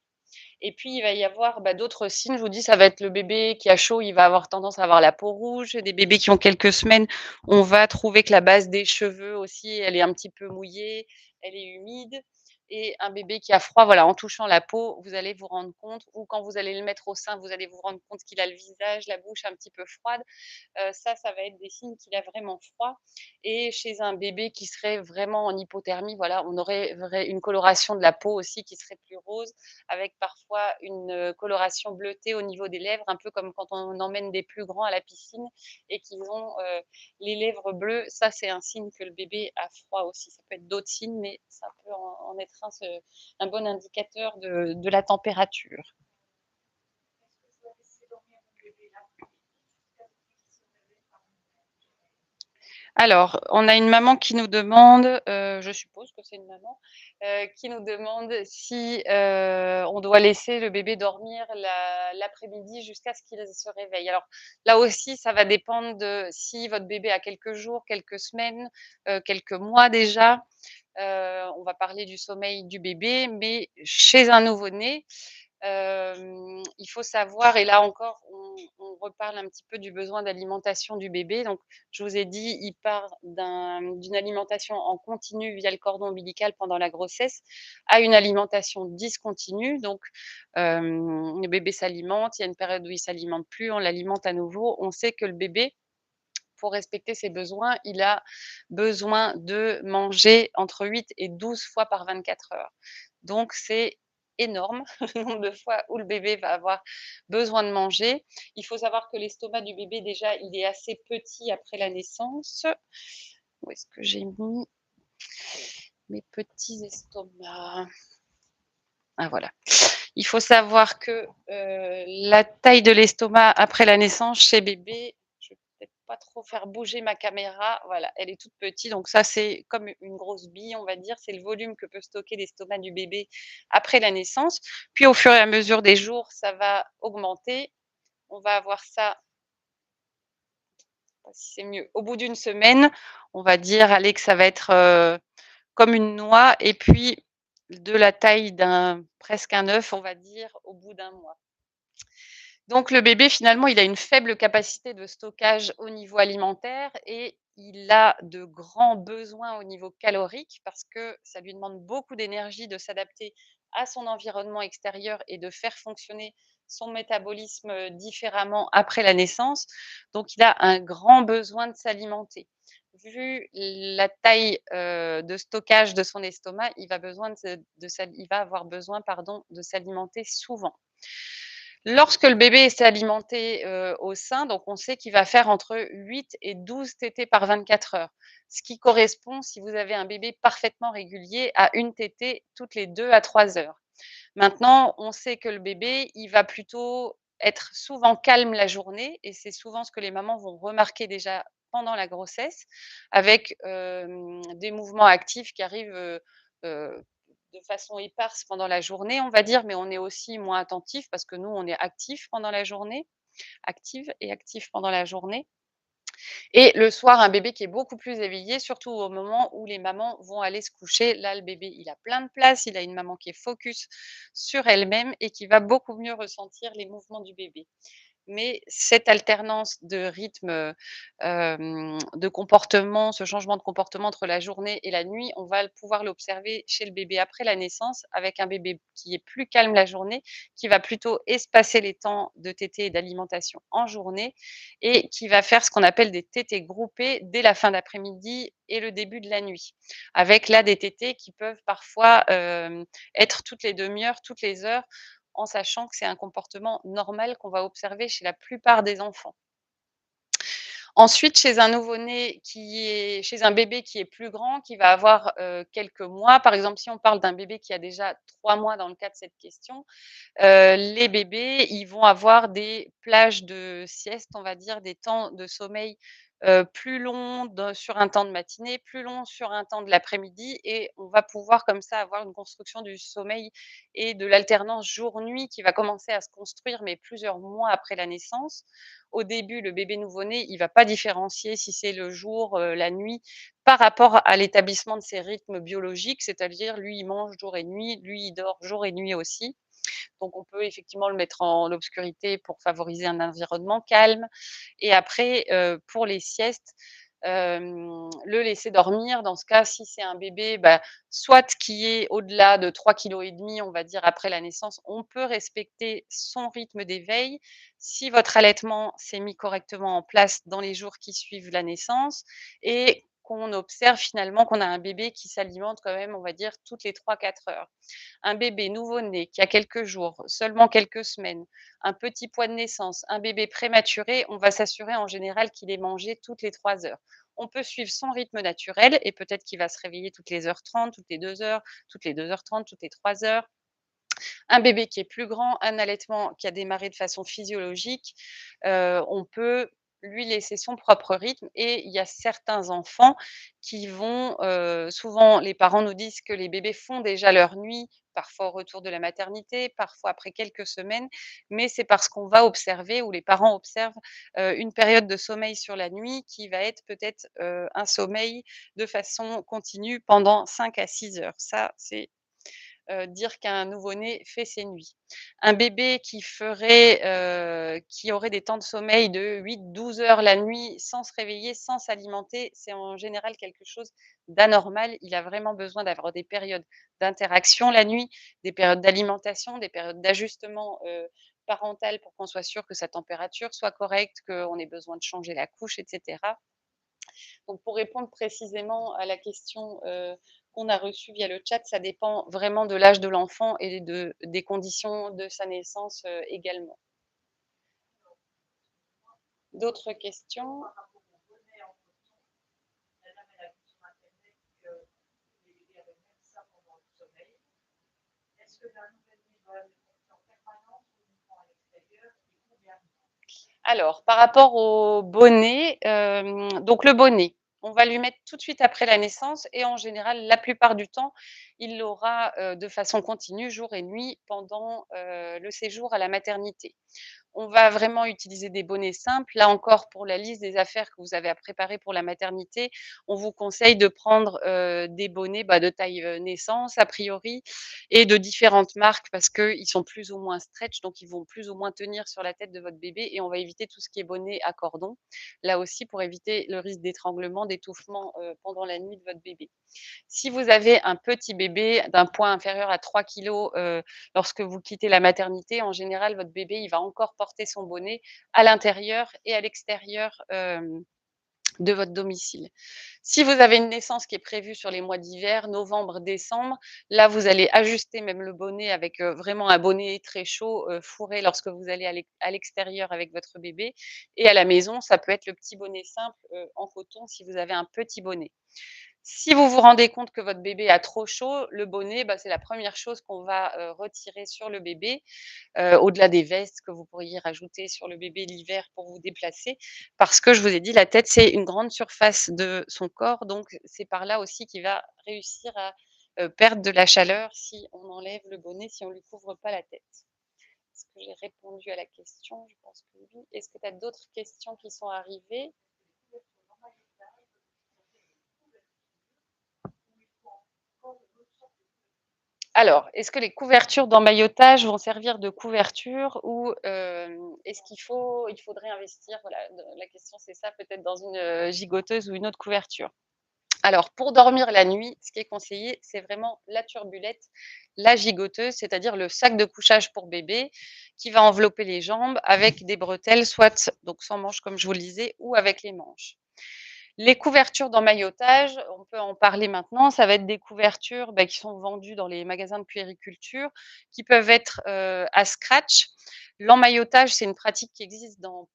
Et puis, il va y avoir, bah, d'autres signes. Je vous dis, ça va être le bébé qui a chaud, il va avoir tendance à avoir la peau rouge. Des bébés qui ont quelques semaines, on va trouver que la base des cheveux aussi, elle est un petit peu mouillée, elle est humide. Et un bébé qui a froid, voilà, en touchant la peau, vous allez vous rendre compte, ou quand vous allez le mettre au sein, vous allez vous rendre compte qu'il a le visage, la bouche un petit peu froide. Ça va être des signes qu'il a vraiment froid. Et chez un bébé qui serait vraiment en hypothermie, voilà, on aurait une coloration de la peau aussi qui serait plus rose, avec parfois une coloration bleutée au niveau des lèvres, un peu comme quand on emmène des plus grands à la piscine et qu'ils ont les lèvres bleues. Ça, c'est un signe que le bébé a froid aussi. Ça peut être d'autres signes, mais ça peut en être un bon indicateur de la température. Alors, on a une maman qui nous demande, je suppose que c'est une maman, qui nous demande si, on doit laisser le bébé dormir l'après-midi jusqu'à ce qu'il se réveille. Alors là aussi, ça va dépendre de si votre bébé a quelques jours, quelques semaines, quelques mois déjà. On va parler du sommeil du bébé, mais chez un nouveau-né, il faut savoir, et là encore, on reparle un petit peu du besoin d'alimentation du bébé. Donc, je vous ai dit, il part d'une alimentation en continu via le cordon ombilical pendant la grossesse à une alimentation discontinue. Donc, le bébé s'alimente, il y a une période où il s'alimente plus, on l'alimente à nouveau. On sait que le bébé, pour respecter ses besoins, il a besoin de manger entre 8 et 12 fois par 24 heures. Donc c'est énorme le nombre de fois où le bébé va avoir besoin de manger. Il faut savoir que l'estomac du bébé déjà, il est assez petit après la naissance. Où est-ce que j'ai mis mes petits estomacs? Ah voilà. Il faut savoir que, la taille de l'estomac après la naissance chez bébé, je vais peut-être pas trop faire bouger ma caméra, voilà, elle est toute petite, donc ça, c'est comme une grosse bille, on va dire. C'est le volume que peut stocker l'estomac du bébé après la naissance. Puis au fur et à mesure des jours, ça va augmenter. On va avoir ça, si c'est mieux, au bout d'une semaine, on va dire, allez, que ça va être, comme une noix et puis de la taille d'un presque un œuf, on va dire, au bout d'un mois. Donc le bébé, finalement, il a une faible capacité de stockage au niveau alimentaire et il a de grands besoins au niveau calorique parce que ça lui demande beaucoup d'énergie de s'adapter à son environnement extérieur et de faire fonctionner son métabolisme différemment après la naissance. Donc il a un grand besoin de s'alimenter. Vu la taille de stockage de son estomac, il va avoir besoin, pardon, de s'alimenter souvent. Lorsque le bébé s'est alimenté, au sein, donc on sait qu'il va faire entre 8 et 12 tétées par 24 heures. Ce qui correspond, si vous avez un bébé parfaitement régulier, à une tétée toutes les 2 à 3 heures. Maintenant, on sait que le bébé, il va plutôt être souvent calme la journée et c'est souvent ce que les mamans vont remarquer déjà pendant la grossesse avec, des mouvements actifs qui arrivent, heu, de façon éparse pendant la journée, on va dire, mais on est aussi moins attentif parce que nous, on est actifs pendant la journée, actives et actifs pendant la journée. Et le soir, un bébé qui est beaucoup plus éveillé, surtout au moment où les mamans vont aller se coucher. Là, le bébé, il a plein de place, il a une maman qui est focus sur elle-même et qui va beaucoup mieux ressentir les mouvements du bébé. mais cette alternance de rythme, de comportement, ce changement de comportement entre la journée et la nuit, on va pouvoir l'observer chez le bébé après la naissance, avec un bébé qui est plus calme la journée, qui va plutôt espacer les temps de tétée et d'alimentation en journée et qui va faire ce qu'on appelle des tétées groupées dès la fin d'après-midi et le début de la nuit. Avec là des tétées qui peuvent parfois, être toutes les demi-heures, toutes les heures, en sachant que c'est un comportement normal qu'on va observer chez la plupart des enfants. Ensuite, chez un bébé qui est plus grand, qui va avoir, quelques mois, par exemple, si on parle d'un bébé qui a déjà 3 mois dans le cas de cette question, les bébés, ils vont avoir des plages de sieste, on va dire, des temps de sommeil, plus longs sur un temps de matinée, plus longs sur un temps de l'après-midi et on va pouvoir comme ça avoir une construction du sommeil et de l'alternance jour-nuit qui va commencer à se construire, mais plusieurs mois après la naissance. Au début, le bébé nouveau-né, il va pas différencier si c'est le jour, la nuit, par rapport à l'établissement de ses rythmes biologiques, c'est-à-dire lui, il mange jour et nuit, lui, il dort jour et nuit aussi. Donc on peut effectivement le mettre en obscurité pour favoriser un environnement calme et après, pour les siestes, le laisser dormir. Dans ce cas, si c'est un bébé, bah, soit qui est au-delà de 3,5 kg, on va dire après la naissance, on peut respecter son rythme d'éveil. Si votre allaitement s'est mis correctement en place dans les jours qui suivent la naissance et qu'on observe finalement qu'on a un bébé qui s'alimente quand même, on va dire, toutes les 3 4 heures. Un bébé nouveau-né qui a quelques jours, seulement quelques semaines, un petit poids de naissance, un bébé prématuré, on va s'assurer en général qu'il est mangé toutes les 3 heures. On peut suivre son rythme naturel et peut-être qu'il va se réveiller toutes les heures 30, toutes les 2 heures, toutes les 2h30, toutes les 3 heures. Un bébé qui est plus grand, un allaitement qui a démarré de façon physiologique, on peut lui laisser son propre rythme et il y a certains enfants qui vont, souvent les parents nous disent que les bébés font déjà leur nuit, parfois au retour de la maternité, parfois après quelques semaines, mais c'est parce qu'on va observer ou les parents observent, une période de sommeil sur la nuit qui va être peut-être, un sommeil de façon continue pendant 5 à 6 heures. Ça, c'est dire qu'un nouveau-né fait ses nuits. Un bébé qui aurait des temps de sommeil de 8-12 heures la nuit sans se réveiller, sans s'alimenter, c'est en général quelque chose d'anormal. Il a vraiment besoin d'avoir des périodes d'interaction la nuit, des périodes d'alimentation, des périodes d'ajustement, parental pour qu'on soit sûr que sa température soit correcte, qu'on ait besoin de changer la couche et cetera. Donc pour répondre précisément à la question, qu'on a reçue via le chat, ça dépend vraiment de l'âge de l'enfant et des conditions de sa naissance, également. D'autres questions? Alors, par rapport au bonnet, donc le bonnet, on va lui mettre tout de suite après la naissance et en général, la plupart du temps, il l'aura, de façon continue, jour et nuit, pendant, le séjour à la maternité. On va vraiment utiliser des bonnets simples. Là encore, pour la liste des affaires que vous avez à préparer pour la maternité, on vous conseille de prendre, des bonnets, bah, de taille, naissance a priori et de différentes marques parce qu'ils sont plus ou moins stretch, donc ils vont plus ou moins tenir sur la tête de votre bébé et on va éviter tout ce qui est bonnet à cordon. Là aussi pour éviter le risque d'étranglement, d'étouffement, pendant la nuit de votre bébé. Si vous avez un petit bébé d'un poids inférieur à 3 kilogrammes, lorsque vous quittez la maternité, en général, votre bébé, il va encore porter son bonnet à l'intérieur et à l'extérieur, de votre domicile. Si vous avez une naissance qui est prévue sur les mois d'hiver, novembre, décembre, là, vous allez ajuster même le bonnet avec, vraiment un bonnet très chaud, fourré lorsque vous allez à l'extérieur avec votre bébé et à la maison, ça peut être le petit bonnet simple, en coton si vous avez un petit bonnet. Si vous vous rendez compte que votre bébé a trop chaud, le bonnet, bah, c'est la première chose qu'on va, retirer sur le bébé, au-delà des vestes que vous pourriez rajouter sur le bébé l'hiver pour vous déplacer. Parce que je vous ai dit, la tête, c'est une grande surface de son corps, donc c'est par là aussi qu'il va réussir à, perdre de la chaleur si on enlève le bonnet, si on ne lui couvre pas la tête. Est-ce que j'ai répondu à la question? Je pense que oui. Est-ce que tu as d'autres questions qui sont arrivées? Alors, est-ce que les couvertures d'emmaillotage vont servir de couverture ou, est-ce il faudrait investir? Voilà, la question c'est ça, peut-être dans une, gigoteuse ou une autre couverture. Alors, pour dormir la nuit, ce qui est conseillé, c'est vraiment la turbulette, la gigoteuse, c'est-à-dire le sac de couchage pour bébé qui va envelopper les jambes avec des bretelles, soit donc sans manches comme je vous le disais, ou avec les manches. Les couvertures d'emmaillotage, on peut en parler maintenant, ça va être des couvertures, qui sont vendues dans les magasins de puériculture, qui peuvent être, à scratch. L'emmaillotage, c'est une pratique qui existe dans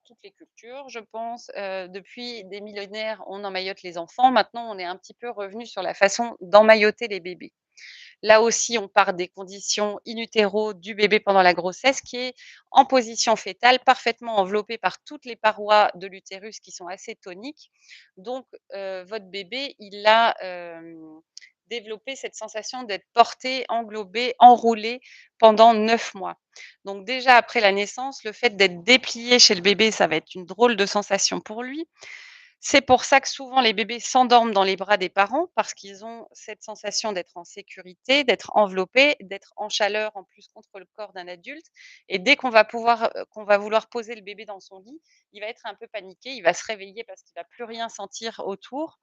toutes les cultures, je pense. Depuis des millénaires, on emmaillote les enfants. Maintenant, on est un petit peu revenu sur la façon d'emmailloter les bébés. Là aussi, on part des conditions in utero du bébé pendant la grossesse qui est en position fœtale, parfaitement enveloppé par toutes les parois de l'utérus qui sont assez toniques. Donc, votre bébé, il a, développé cette sensation d'être porté, englobé, enroulé pendant 9 mois. Donc déjà après la naissance, le fait d'être déplié chez le bébé, ça va être une drôle de sensation pour lui. C'est pour ça que souvent les bébés s'endorment dans les bras des parents parce qu'ils ont cette sensation d'être en sécurité, d'être enveloppés, d'être en chaleur en plus contre le corps d'un adulte et dès qu'on va vouloir poser le bébé dans son lit, il va être un peu paniqué, il va se réveiller parce qu'il va plus rien sentir autour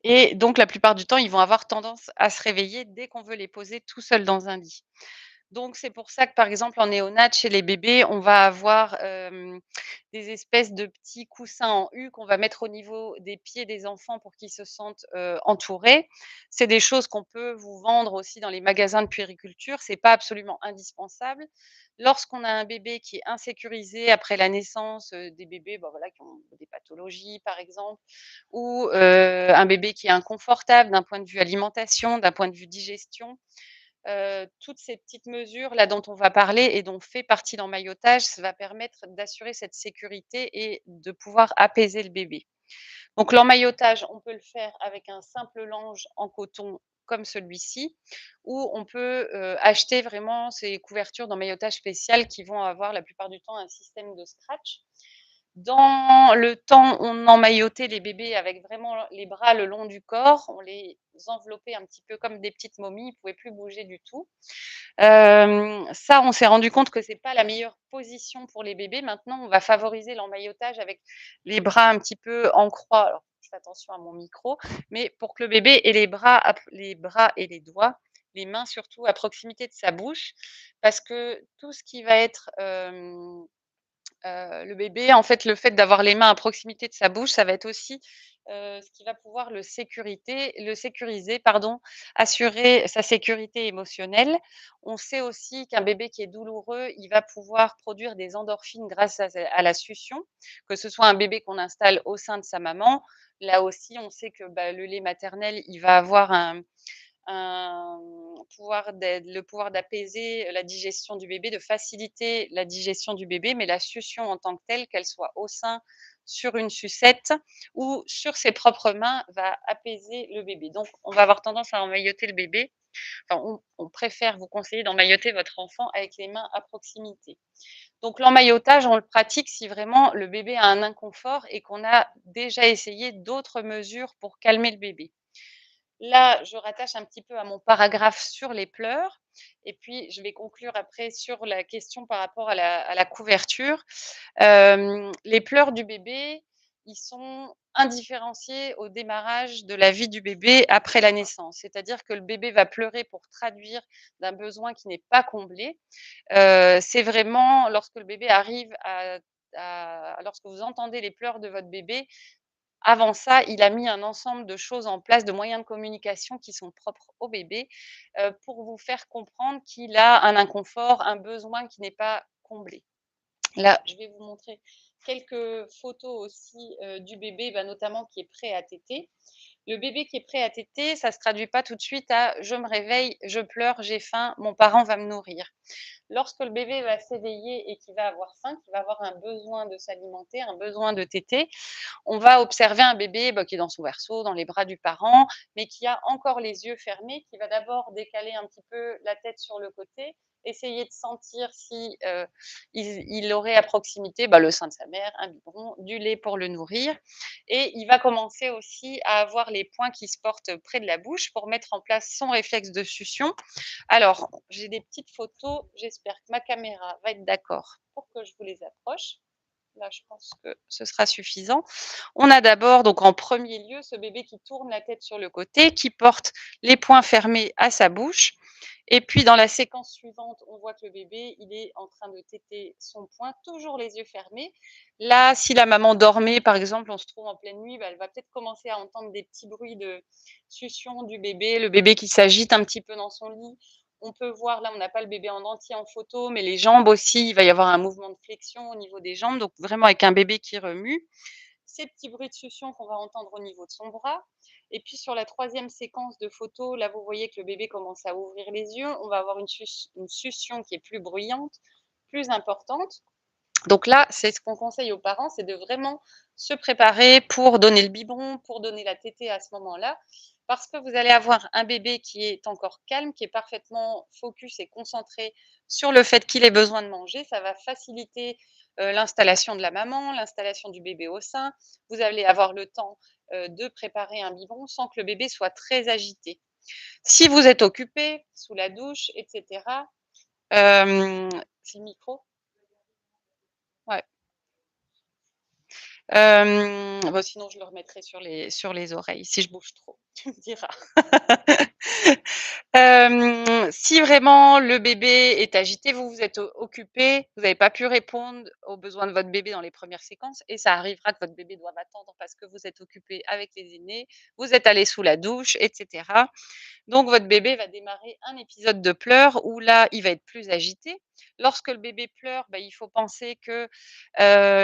et donc la plupart du temps, ils vont avoir tendance à se réveiller dès qu'on veut les poser tout seuls dans un lit. Donc c'est pour ça que, par exemple, en néonat, chez les bébés, on va avoir, des espèces de petits coussins en U qu'on va mettre au niveau des pieds des enfants pour qu'ils se sentent, entourés. C'est des choses qu'on peut vous vendre aussi dans les magasins de puériculture, c'est pas absolument indispensable. Lorsqu'on a un bébé qui est insécurisé après la naissance, des bébés, voilà, qui ont des pathologies, par exemple, ou, un bébé qui est inconfortable d'un point de vue alimentation, d'un point de vue digestion, toutes ces petites mesures là dont on va parler et dont fait partie l'emmaillotage, ça va permettre d'assurer cette sécurité et de pouvoir apaiser le bébé. Donc l'emmaillotage, on peut le faire avec un simple lange en coton comme celui-ci ou on peut, acheter vraiment ces couvertures d'emmaillotage spéciales qui vont avoir la plupart du temps un système de scratch. Dans le temps, on emmaillotait les bébés avec vraiment les bras le long du corps. On les enveloppait un petit peu comme des petites momies, ils ne pouvaient plus bouger du tout. Ça, on s'est rendu compte que c'est pas la meilleure position pour les bébés. Maintenant, on va favoriser l'emmaillotage avec les bras un petit peu en croix. Alors, je fais attention à mon micro, mais pour que le bébé ait les bras et les doigts, les mains surtout à proximité de sa bouche, parce que tout ce qui va être, le bébé, en fait, le fait d'avoir les mains à proximité de sa bouche, ça va être aussi, ce qui va pouvoir le sécuriser, pardon, assurer sa sécurité émotionnelle. On sait aussi qu'un bébé qui est douloureux, il va pouvoir produire des endorphines grâce à la succion, que ce soit un bébé qu'on installe au sein de sa maman. Là aussi, on sait que, le lait maternel, il va avoir un le pouvoir d'apaiser la digestion du bébé, de faciliter la digestion du bébé, mais la succion en tant que telle, qu'elle soit au sein, sur une sucette ou sur ses propres mains, va apaiser le bébé. Donc on va avoir tendance à emmailloter le bébé, enfin on préfère vous conseiller d'emmailloter votre enfant avec les mains à proximité. Donc l'emmaillotage, on le pratique si vraiment le bébé a un inconfort et qu'on a déjà essayé d'autres mesures pour calmer le bébé. Là, je rattache un petit peu à mon paragraphe sur les pleurs et puis je vais conclure après sur la question par rapport à la couverture. Les pleurs du bébé, ils sont indifférenciés au démarrage de la vie du bébé après la naissance. C'est-à-dire que le bébé va pleurer pour traduire d'un besoin qui n'est pas comblé. C'est vraiment lorsque le bébé arrive lorsque vous entendez les pleurs de votre bébé, avant ça, il a mis un ensemble de choses en place, de moyens de communication qui sont propres au bébé, pour vous faire comprendre qu'il a un inconfort, un besoin qui n'est pas comblé. Là, je vais vous montrer quelques photos aussi, du bébé, notamment qui est prêt à téter. Le bébé qui est prêt à téter, ça ne se traduit pas tout de suite à: «Je me réveille, je pleure, j'ai faim, mon parent va me nourrir». Lorsque le bébé va s'éveiller et qu'il va avoir faim, qu'il va avoir un besoin de s'alimenter, un besoin de téter, on va observer un bébé, qui est dans son berceau, dans les bras du parent, mais qui a encore les yeux fermés, qui va d'abord décaler un petit peu la tête sur le côté essayer de sentir si, il aurait à proximité, bah, le sein de sa mère, un biberon, du lait pour le nourrir et il va commencer aussi à avoir les poings qui se portent près de la bouche pour mettre en place son réflexe de succion. Alors, j'ai des petites photos, j'espère que ma caméra va être d'accord pour que je vous les approche. Là, je pense que ce sera suffisant. On a d'abord, donc en premier lieu, ce bébé qui tourne la tête sur le côté, qui porte les poings fermés à sa bouche. Et puis dans la séquence suivante, on voit que le bébé, il est en train de téter son poing, toujours les yeux fermés. Là, si la maman dormait, par exemple, on se trouve en pleine nuit, bah, elle va peut-être commencer à entendre des petits bruits de succion du bébé, le bébé qui s'agite un petit peu dans son lit. On peut voir, là, on n'a pas le bébé en entier en photo, mais les jambes aussi, il va y avoir un mouvement de flexion au niveau des jambes, donc vraiment avec un bébé qui remue. Ces petits bruits de succion qu'on va entendre au niveau de son bras. Et puis sur la troisième séquence de photos, là, vous voyez que le bébé commence à ouvrir les yeux. On va avoir une succion qui est plus bruyante, plus importante. Donc là, c'est ce qu'on conseille aux parents, c'est de vraiment se préparer pour donner le biberon, pour donner la tétée à ce moment-là, parce que vous allez avoir un bébé qui est encore calme, qui est parfaitement focus et concentré sur le fait qu'il ait besoin de manger. Ça va faciliter l'installation de la maman, l'installation du bébé au sein. Vous allez avoir le temps de préparer un biberon sans que le bébé soit très agité. Si vous êtes occupé, sous la douche, etc., c'est le micro. Ouais. Bah, sinon je le remettrai sur les oreilles si je bouge trop, tu me diras. Si vraiment le bébé est agité, vous, vous êtes occupé, vous n'avez pas pu répondre aux besoins de votre bébé dans les premières séquences et ça arrivera que votre bébé doive attendre parce que vous êtes occupé avec les aînés, vous êtes allé sous la douche et cetera. Donc votre bébé va démarrer un épisode de pleurs où là, il va être plus agité. Lorsque le bébé pleure, bah, il faut penser que,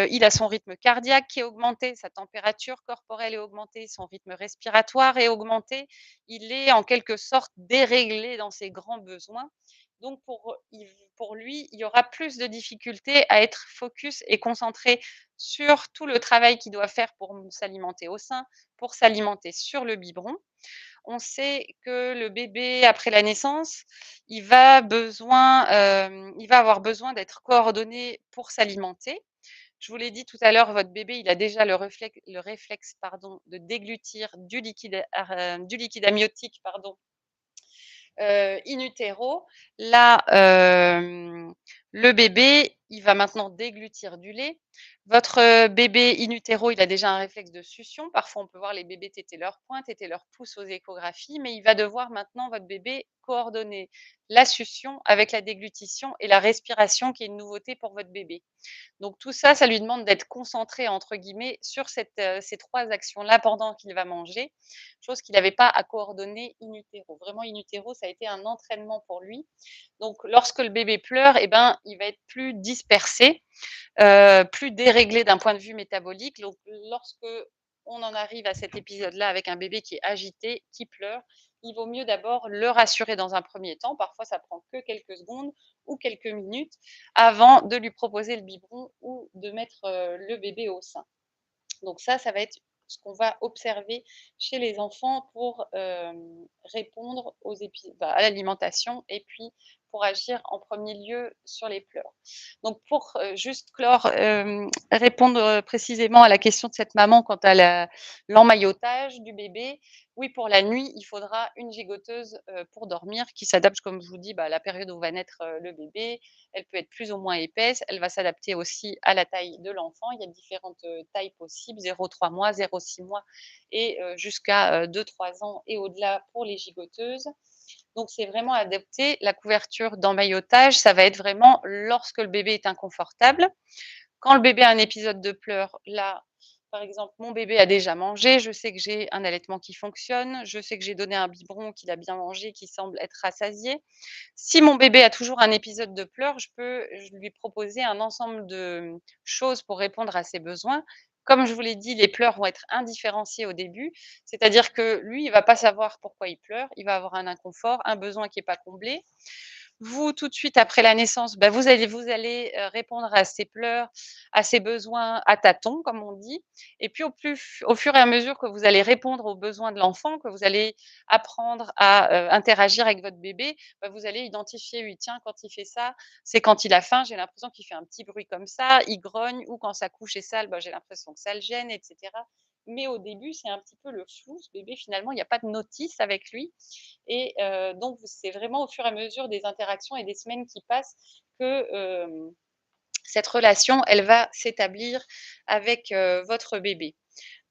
il a son rythme cardiaque qui est augmenté, sa température corporelle est augmentée, son rythme respiratoire est augmenté. Il est en quelque sorte déréglé dans ses grands besoins. Donc pour lui, il y aura plus de difficultés à être focus et concentré sur tout le travail qu'il doit faire pour s'alimenter au sein, pour s'alimenter sur le biberon. On sait que le bébé, après la naissance, il va avoir besoin d'être coordonné pour s'alimenter. Je vous l'ai dit tout à l'heure, votre bébé, il a déjà le réflexe, pardon, de déglutir du liquide amniotique, pardon, in utero. Là, le bébé, il va maintenant déglutir du lait. Votre bébé in utero, il a déjà un réflexe de succion. Parfois, on peut voir les bébés téter leur poing, téter leur pouce aux échographies, mais il va devoir maintenant, votre bébé, coordonner la succion avec la déglutition et la respiration, qui est une nouveauté pour votre bébé. Donc tout ça, ça lui demande d'être «concentré» entre guillemets sur ces 3 actions-là pendant qu'il va manger, chose qu'il n'avait pas à coordonner in utero. Vraiment in utero, ça a été un entraînement pour lui. Donc lorsque le bébé pleure et ben, il va être plus dispersé, plus déréglé d'un point de vue métabolique. Donc lorsque on en arrive à cet épisode-là avec un bébé qui est agité, qui pleure, il vaut mieux d'abord le rassurer dans un premier temps. Parfois, ça prend que quelques secondes ou quelques minutes avant de lui proposer le biberon ou de mettre, le bébé au sein. Donc ça va être ce qu'on va observer chez les enfants pour, répondre à l'alimentation et puis pour agir en premier lieu sur les pleurs. Donc pour, juste clore, répondre, précisément à la question de cette maman quant à l'emmaillotage du bébé. Oui, pour la nuit, il faudra une gigoteuse, pour dormir qui s'adapte, comme je vous dis, bah, à la période où va naître, le bébé. Elle peut être plus ou moins épaisse, elle va s'adapter aussi à la taille de l'enfant. Il y a différentes, tailles possibles, 0,3 mois, 0,6 mois et jusqu'à, 2-3 ans et au-delà pour les gigoteuses. Donc c'est vraiment adapté. La couverture d'emmaillotage, ça va être vraiment lorsque le bébé est inconfortable. Quand le bébé a un épisode de pleurs, là, par exemple, mon bébé a déjà mangé, je sais que j'ai un allaitement qui fonctionne, je sais que j'ai donné un biberon, qu'il a bien mangé, qui semble être rassasié. Si mon bébé a toujours un épisode de pleurs, je peux lui proposer un ensemble de choses pour répondre à ses besoins. Comme je vous l'ai dit, les pleurs vont être indifférenciés au début, c'est-à-dire que lui, il va pas savoir pourquoi il pleure, il va avoir un inconfort, un besoin qui est pas comblé. Vous, tout de suite après la naissance, bah, vous allez répondre à ses pleurs, à ses besoins à tâtons, comme on dit. Et puis au fur et à mesure que vous allez répondre aux besoins de l'enfant, que vous allez apprendre à, interagir avec votre bébé, bah, vous allez identifier: «Oui, tiens, quand il fait ça, c'est quand il a faim, j'ai l'impression qu'il fait un petit bruit comme ça, il grogne ou quand sa couche est sale, bah, j'ai l'impression que ça le gêne» et cetera. Mais au début, c'est un petit peu le flou. Ce bébé, finalement, il n'y a pas de notice avec lui et donc c'est vraiment au fur et à mesure des interactions et des semaines qui passent que, cette relation, elle va s'établir avec, votre bébé.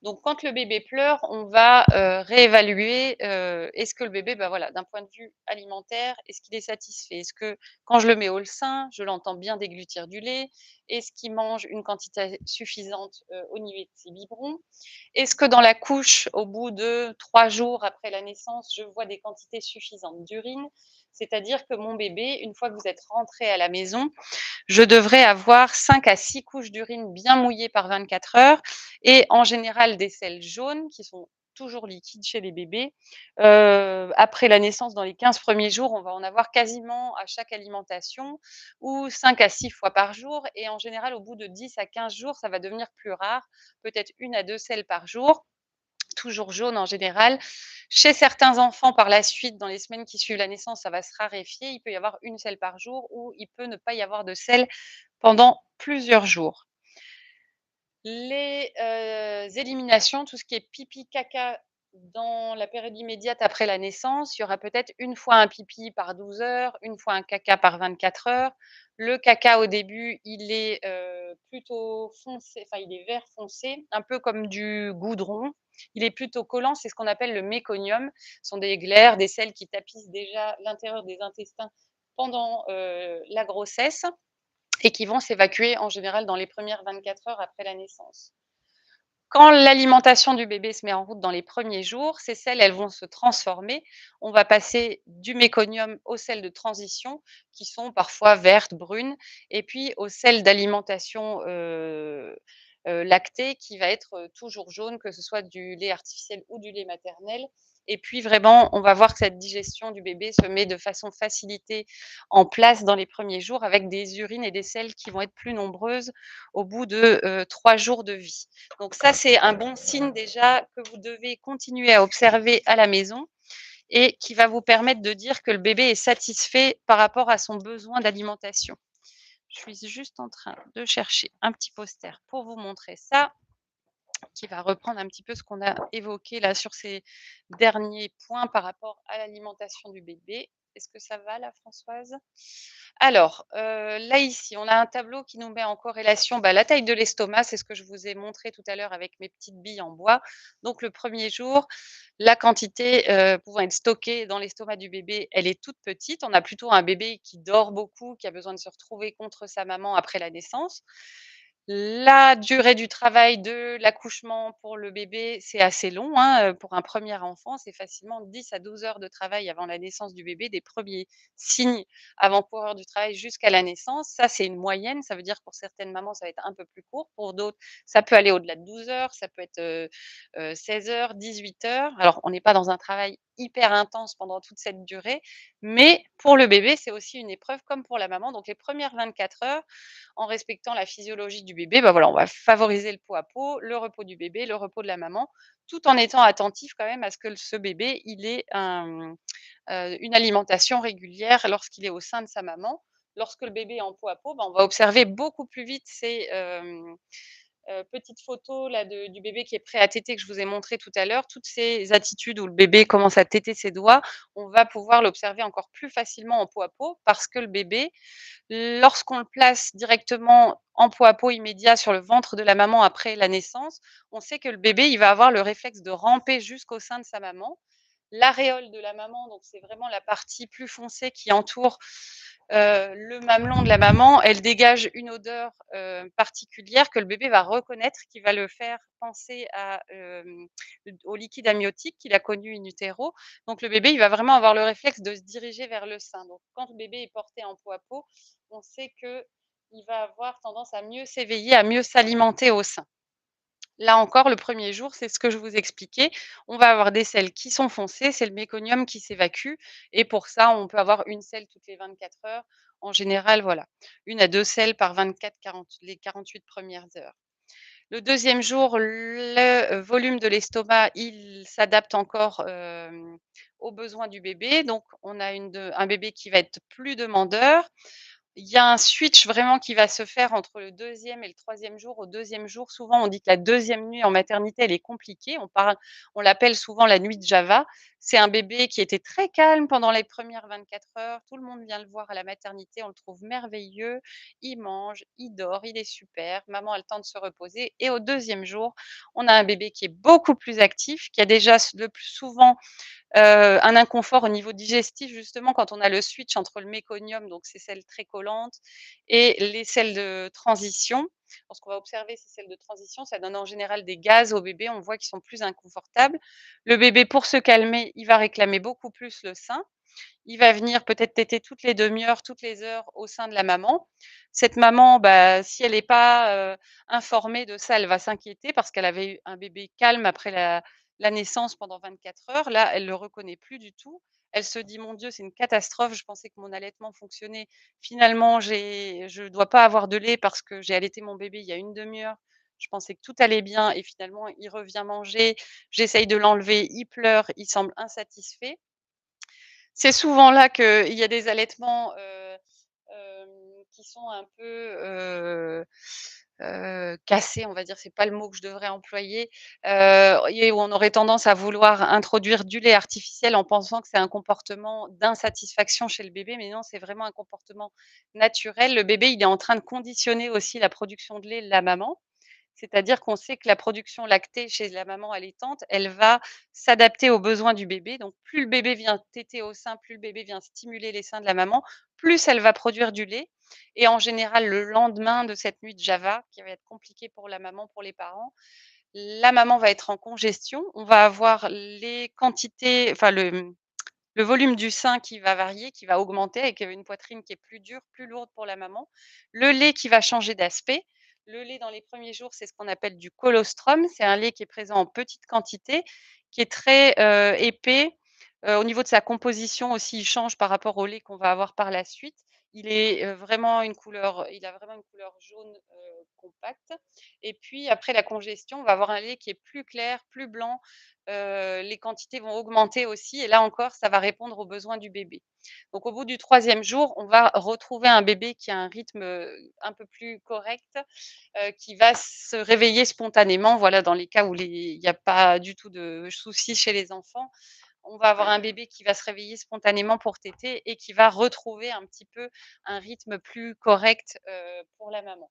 Donc quand le bébé pleure, on va, réévaluer, est-ce que le bébé, bah, voilà, d'un point de vue alimentaire, est-ce qu'il est satisfait? Est-ce que quand je le mets au sein, je l'entends bien déglutir du lait? Est-ce qu'il mange une quantité suffisante, au niveau de ses biberons? Est-ce que dans la couche, au bout de 3 jours après la naissance, je vois des quantités suffisantes d'urine? C'est-à-dire que mon bébé, une fois que vous êtes rentré à la maison, je devrais avoir 5 à 6 couches d'urine bien mouillées par 24 heures et en général des selles jaunes qui sont toujours liquides chez les bébés. Après la naissance, dans les 15 premiers jours, on va en avoir quasiment à chaque alimentation ou 5 à 6 fois par jour et en général, au bout de 10 à 15 jours, ça va devenir plus rare, peut-être 1 à 2 selles par jour, toujours jaunes en général. Chez certains enfants, par la suite, dans les semaines qui suivent la naissance, ça va se raréfier. Il peut y avoir 1 selle par jour ou il peut ne pas y avoir de sel pendant plusieurs jours. Les, éliminations, tout ce qui est pipi, caca dans la période immédiate après la naissance, il y aura peut-être une fois un pipi par 12 heures, une fois un caca par 24 heures. Le caca au début, il est, plutôt foncé, enfin il est vert foncé, un peu comme du goudron. Il est plutôt collant, c'est ce qu'on appelle le méconium. Ce sont des glaires, des selles qui tapissent déjà l'intérieur des intestins pendant, la grossesse et qui vont s'évacuer en général dans les premières 24 heures après la naissance. Quand l'alimentation du bébé se met en route dans les premiers jours, ces selles, elles vont se transformer. On va passer du méconium aux selles de transition qui sont parfois vertes, brunes et puis aux selles d'alimentation, lactée qui va être, toujours jaune, que ce soit du lait artificiel ou du lait maternel et puis vraiment, on va voir que cette digestion du bébé se met de façon facilitée en place dans les premiers jours avec des urines et des selles qui vont être plus nombreuses au bout de, 3 jours de vie. Donc ça, c'est un bon signe déjà que vous devez continuer à observer à la maison et qui va vous permettre de dire que le bébé est satisfait par rapport à son besoin d'alimentation. Je suis juste en train de chercher un petit poster pour vous montrer ça, qui va reprendre un petit peu ce qu'on a évoqué là sur ces derniers points par rapport à l'alimentation du bébé. Est-ce que ça va là, Françoise? Alors, là, ici, on a un tableau qui nous met en corrélation, bah, la taille de l'estomac, c'est ce que je vous ai montré tout à l'heure avec mes petites billes en bois. Donc le premier jour, la quantité, pouvant être stockée dans l'estomac du bébé, elle est toute petite. On a plutôt un bébé qui dort beaucoup, qui a besoin de se retrouver contre sa maman après la naissance. La durée du travail de l'accouchement pour le bébé, c'est assez long, hein, pour un premier enfant, c'est facilement 10 à 12 heures de travail avant la naissance du bébé, des premiers signes avant-coureur du travail jusqu'à la naissance. Ça, c'est une moyenne, ça veut dire pour certaines mamans, ça va être un peu plus court, pour d'autres, ça peut aller au-delà de 12 heures, ça peut être, 16 heures, 18 heures. Alors, on n'est pas dans un travail hyper intense pendant toute cette durée, mais pour le bébé, c'est aussi une épreuve comme pour la maman. Donc les premières 24 heures, en respectant la physiologie du bébé, bah, voilà, on va favoriser le pot à pot, le repos du bébé, le repos de la maman, tout en étant attentif quand même à ce que ce bébé, il ait une alimentation régulière lorsqu'il est au sein de sa maman. Lorsque le bébé est en pot à pot, bah, on va observer beaucoup plus vite ces, petite photo là du bébé qui est prêt à téter que je vous ai montré tout à l'heure, toutes ces attitudes où le bébé commence à téter ses doigts, on va pouvoir l'observer encore plus facilement en pot à pot parce que le bébé, lorsqu'on le place directement en pot à pot immédiat sur le ventre de la maman après la naissance, on sait que le bébé, il va avoir le réflexe de ramper jusqu'au sein de sa maman. L'aréole de la maman, donc c'est vraiment la partie plus foncée qui entoure, le mamelon de la maman, elle dégage une odeur, particulière que le bébé va reconnaître, qui va le faire penser au liquide amniotique qu'il a connu in utero. Donc le bébé, il va vraiment avoir le réflexe de se diriger vers le sein. Donc quand le bébé est porté en pot à pot, on sait qu'il va avoir tendance à mieux s'éveiller, à mieux s'alimenter au sein. Là encore, le premier jour, c'est ce que je vous expliquais. On va avoir des selles qui sont foncées, c'est le méconium qui s'évacue et pour ça, on peut avoir une selle toutes les 24 heures. En général, voilà, 1 à 2 selles par 24-40 les 48 premières heures. Le deuxième jour, le volume de l'estomac, il s'adapte encore, aux besoins du bébé. Donc on a un bébé qui va être plus demandeur. Il y a un switch vraiment qui va se faire entre le deuxième et le troisième jour. Au deuxième jour, souvent, on dit que la deuxième nuit en maternité, elle est compliquée. On l'appelle souvent la nuit de Java. C'est un bébé qui était très calme pendant les premières 24 heures. Tout le monde vient le voir à la maternité, on le trouve merveilleux. Il mange, il dort, il est super. Maman a le temps de se reposer et au deuxième jour, on a un bébé qui est beaucoup plus actif, qui a déjà le plus souvent un inconfort au niveau digestif justement quand on a le switch entre le méconium, donc ces selles très collantes et les selles de transition. Lorsqu'on va observer ces selles de transition, ça donne en général des gaz au bébé, on voit qu'ils sont plus inconfortables. Le bébé pour se calmer, il va réclamer beaucoup plus le sein. Il va venir peut-être téter toutes les demi-heures, toutes les heures au sein de la maman. Cette maman, bah, si elle n'est pas, informée de ça, elle va s'inquiéter parce qu'elle avait eu un bébé calme après la naissance pendant 24 heures. Là, elle le reconnaît plus du tout. Elle se dit: «Mon Dieu, c'est une catastrophe, je pensais que mon allaitement fonctionnait. Finalement, je ne dois pas avoir de lait parce que j'ai allaité mon bébé il y a une demi heure. Je pensais que tout allait bien et finalement, il revient manger. J'essaye de l'enlever, il pleure, il semble insatisfait». C'est souvent là qu'il y a des allaitements, hem, qui sont un peu, cassés, on va dire, c'est pas le mot que je devrais employer, et où on aurait tendance à vouloir introduire du lait artificiel en pensant que c'est un comportement d'insatisfaction chez le bébé, mais non, c'est vraiment un comportement naturel. Le bébé, il est en train de conditionner aussi la production de lait de la maman. C'est-à-dire qu'on sait que la production lactée chez la maman allaitante, elle va s'adapter aux besoins du bébé. Donc plus le bébé vient téter au sein, plus le bébé vient stimuler les seins de la maman, plus elle va produire du lait et en général, le lendemain de cette nuit de Java, qui va être compliquée pour la maman, pour les parents, la maman va être en congestion. On va avoir les quantités, enfin le volume du sein qui va varier, qui va augmenter avec une poitrine qui est plus dure, plus lourde pour la maman. Le lait qui va changer d'aspect. Le lait dans les premiers jours, c'est ce qu'on appelle du colostrum. C'est un lait qui est présent en petite quantité, qui est très, épais. Au niveau de sa composition aussi, il change par rapport au lait qu'on va avoir par la suite. Il a vraiment une couleur jaune, compacte et puis après la congestion, on va avoir un lait qui est plus clair, plus blanc, les quantités vont augmenter aussi et là encore, ça va répondre aux besoins du bébé. Donc au bout du troisième jour, on va retrouver un bébé qui a un rythme, un peu plus correct, qui va se réveiller spontanément. Voilà, dans les cas où il n'y a pas du tout de soucis chez les enfants, on va avoir un bébé qui va se réveiller spontanément pour téter et qui va retrouver un petit peu un rythme plus correct, pour la maman.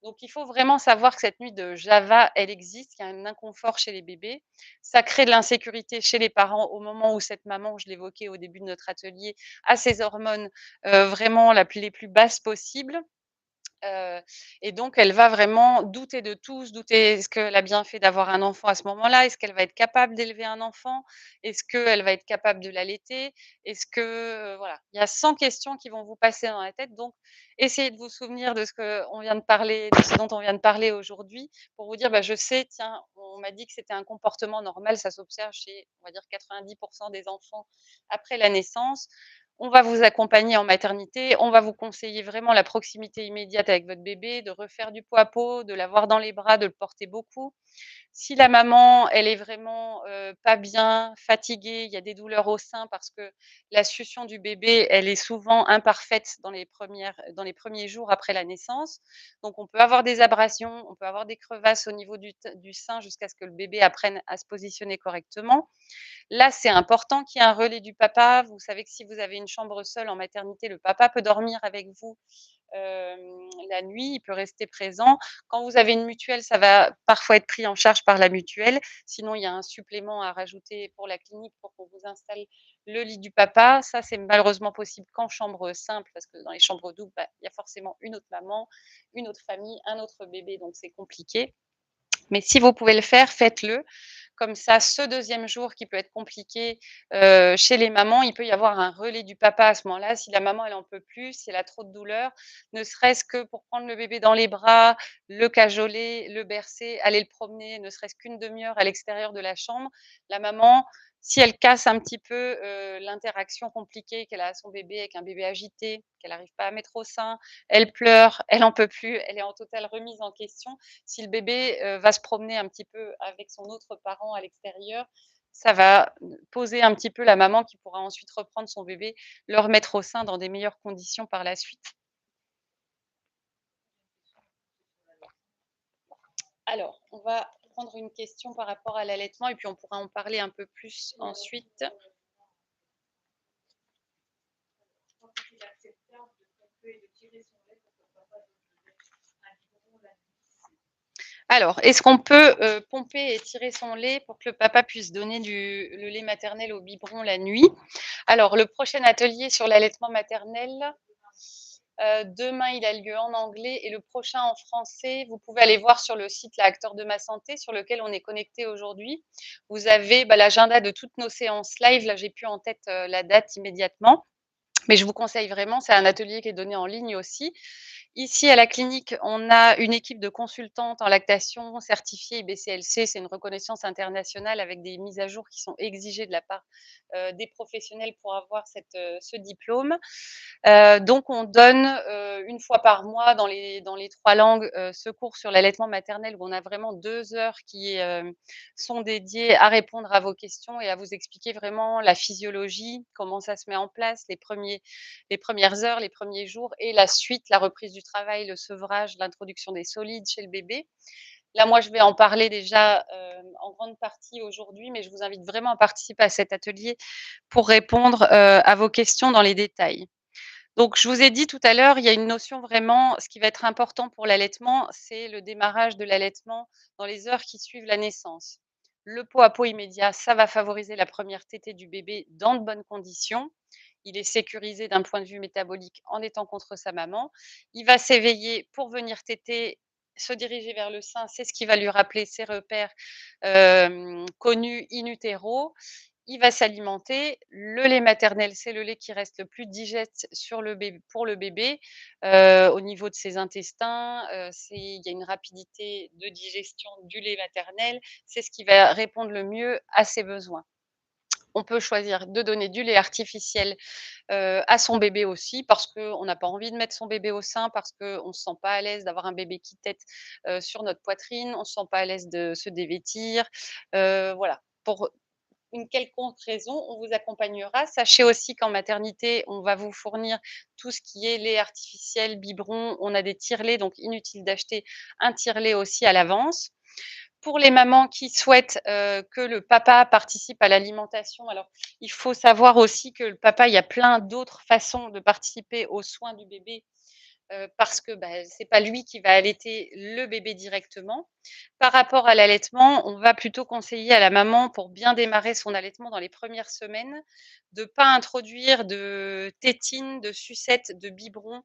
Donc il faut vraiment savoir que cette nuit de Java, elle existe, il y a un inconfort chez les bébés. Ça crée de l'insécurité chez les parents au moment où cette maman, je l'évoquais au début de notre atelier, a ses hormones, vraiment les plus basses possibles. Heu et donc elle va vraiment douter de tout, se douter: «Est-ce qu'elle a bien fait d'avoir un enfant à ce moment-là? Est-ce qu'elle va être capable d'élever un enfant? Est-ce qu'elle va être capable de l'allaiter? Est-ce que» voilà, il y a 100 questions qui vont vous passer dans la tête, donc essayez de vous souvenir de ce dont on vient de parler aujourd'hui pour vous dire: «Bah, je sais, tiens, on m'a dit que c'était un comportement normal, ça s'observe chez, on va dire 90 des enfants après la naissance». On va vous accompagner en maternité, on va vous conseiller vraiment la proximité immédiate avec votre bébé, de refaire du pot à pot, de l'avoir dans les bras, de le porter beaucoup. Si la maman, elle est vraiment, pas bien, fatiguée, il y a des douleurs au sein parce que la succion du bébé, elle est souvent imparfaite dans les premiers jours après la naissance. Donc on peut avoir des abrasions, on peut avoir des crevasses au niveau du sein jusqu'à ce que le bébé apprenne à se positionner correctement. Là, c'est important qu'il y ait un relais du papa. Vous savez que si vous avez une chambre seule en maternité, le papa peut dormir avec vous, la nuit, il peut rester présent. Quand vous avez une mutuelle, ça va parfois être pris en charge par la mutuelle. Sinon, il y a un supplément à rajouter pour la clinique pour qu'on vous installe le lit du papa. Ça, c'est malheureusement possible qu'en chambre simple parce que dans les chambres doubles, bah, il y a forcément une autre maman, une autre famille, un autre bébé, donc c'est compliqué. Mais si vous pouvez le faire, faites-le. Comme ça, ce 2e jour qui peut être compliqué, chez les mamans, il peut y avoir un relais du papa à ce moment-là. Si la maman, elle en peut plus, si elle a trop de douleur, ne serait-ce que pour prendre le bébé dans les bras, le cajoler, le bercer, aller le promener, ne serait-ce qu'une demi-heure à l'extérieur de la chambre. La maman, si elle casse un petit peu, l'interaction compliquée qu'elle a à son bébé, avec un bébé agité, qu'elle n'arrive pas à mettre au sein, elle pleure, elle en peut plus, elle est en totale remise en question. Si le bébé, va se promener un petit peu avec son autre parent à l'extérieur, ça va poser un petit peu la maman qui pourra ensuite reprendre son bébé, le remettre au sein dans des meilleures conditions par la suite. Alors, on va prendre une question par rapport à l'allaitement et puis on pourra en parler un peu plus ensuite. Alors, est-ce qu'on peut, pomper et tirer son lait pour que le papa puisse donner le lait maternel au biberon la nuit? Alors, le prochain atelier sur l'allaitement maternel, demain, il a lieu en anglais et le prochain en français. Vous pouvez aller voir sur le site, là, Acteurs de ma santé, sur lequel on est connecté aujourd'hui. Vous avez, l'agenda de toutes nos séances live. Là, j'ai plus en tête, la date immédiatement, mais je vous conseille vraiment, c'est un atelier qui est donné en ligne aussi. Ici, à la clinique, on a une équipe de consultantes en lactation certifiées IBCLC. C'est une reconnaissance internationale avec des mises à jour qui sont exigées de la part, des professionnels pour avoir ce diplôme. Donc on donne, 1 fois par mois dans les 3 langues, ce cours sur l'allaitement maternel où on a vraiment 2 heures qui, sont dédiées à répondre à vos questions et à vous expliquer vraiment la physiologie, comment ça se met en place, les premières heures, les premiers jours et la suite, la reprise du travail, le sevrage, l'introduction des solides chez le bébé. Là, moi, je vais en parler déjà, en grande partie aujourd'hui, mais je vous invite vraiment à participer à cet atelier pour répondre, à vos questions dans les détails. Donc, je vous ai dit tout à l'heure, il y a une notion vraiment, ce qui va être important pour l'allaitement, c'est le démarrage de l'allaitement dans les heures qui suivent la naissance. Le pot à pot immédiat, ça va favoriser la première tétée du bébé dans de bonnes conditions. Il est sécurisé d'un point de vue métabolique en étant contre sa maman. Il va s'éveiller pour venir téter, se diriger vers le sein, c'est ce qui va lui rappeler ses repères connus in utero. Il va s'alimenter. Le lait maternel, c'est le lait qui reste le plus digeste sur le bébé pour le bébé, au niveau de ses intestins, il y a une rapidité de digestion du lait maternel. C'est ce qui va répondre le mieux à ses besoins. On peut choisir de donner du lait artificiel, à son bébé aussi parce qu'on n'a pas envie de mettre son bébé au sein, parce qu'on ne se sent pas à l'aise d'avoir un bébé qui tète, sur notre poitrine, on ne se sent pas à l'aise de se dévêtir, voilà. Pour une quelconque raison, on vous accompagnera. Sachez aussi qu'en maternité, on va vous fournir tout ce qui est lait artificiel, biberon. On a des tire-laits, donc inutile d'acheter un tire-lait aussi à l'avance. Pour les mamans qui souhaitent, que le papa participe à l'alimentation, alors il faut savoir aussi que le papa, il y a plein d'autres façons de participer aux soins du bébé, parce que, c'est pas lui qui va allaiter le bébé directement. Par rapport à l'allaitement, on va plutôt conseiller à la maman, pour bien démarrer son allaitement dans les premières semaines, de pas introduire de tétine, de sucette, de biberon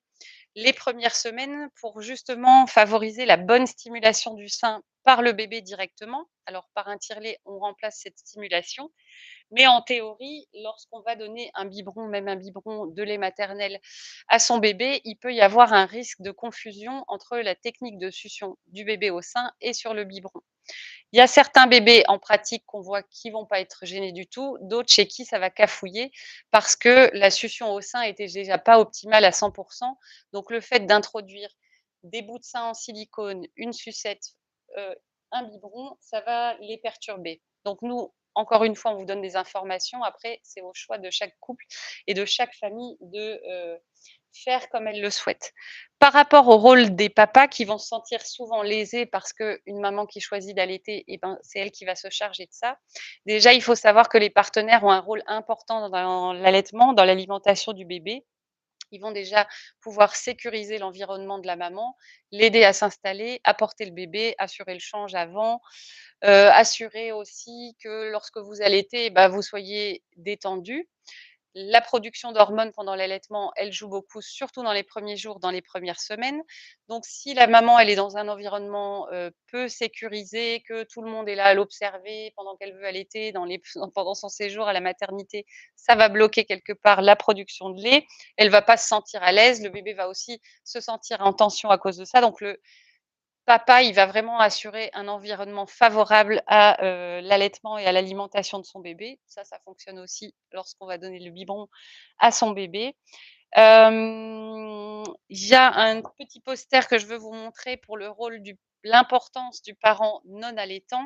les premières semaines pour justement favoriser la bonne stimulation du sein par le bébé directement. Alors par un tire-lait, on remplace cette stimulation, mais en théorie, lorsqu'on va donner un biberon, même un biberon de lait maternel à son bébé, il peut y avoir un risque de confusion entre la technique de succion du bébé au sein et sur le biberon. Il y a certains bébés en pratique qu'on voit qui vont pas être gênés du tout, d'autres chez qui ça va cafouiller parce que la succion au sein était déjà pas optimale à 100. Donc le fait d'introduire des bouts de sein en silicone, une sucette, heu, un biberon, ça va les perturber. Donc nous, encore une fois, on vous donne des informations. Après, c'est au choix de chaque couple et de chaque famille de, faire comme elle le souhaite. Par rapport au rôle des papas qui vont se sentir souvent lésés parce qu'une maman qui choisit d'allaiter et ben, c'est elle qui va se charger de ça. Déjà, il faut savoir que les partenaires ont un rôle important dans l'allaitement, dans l'alimentation du bébé. Ils vont déjà pouvoir sécuriser l'environnement de la maman, l'aider à s'installer, apporter le bébé, assurer le change avant, assurer aussi que lorsque vous allaitez, vous soyez détendu. La production d'hormones pendant l'allaitement, elle joue beaucoup, surtout dans les premiers jours, dans les premières semaines. Donc si la maman, elle est dans un environnement, peu sécurisé, que tout le monde est là à l'observer pendant qu'elle veut allaiter, pendant son séjour à la maternité, ça va bloquer quelque part la production de lait. Elle va pas se sentir à l'aise, le bébé va aussi se sentir en tension à cause de ça. Donc le papa, il va vraiment assurer un environnement favorable à, l'allaitement et à l'alimentation de son bébé. Ça fonctionne aussi lorsqu'on va donner le biberon à son bébé. Il y a un petit poster que je veux vous montrer pour l'importance du parent non allaitant.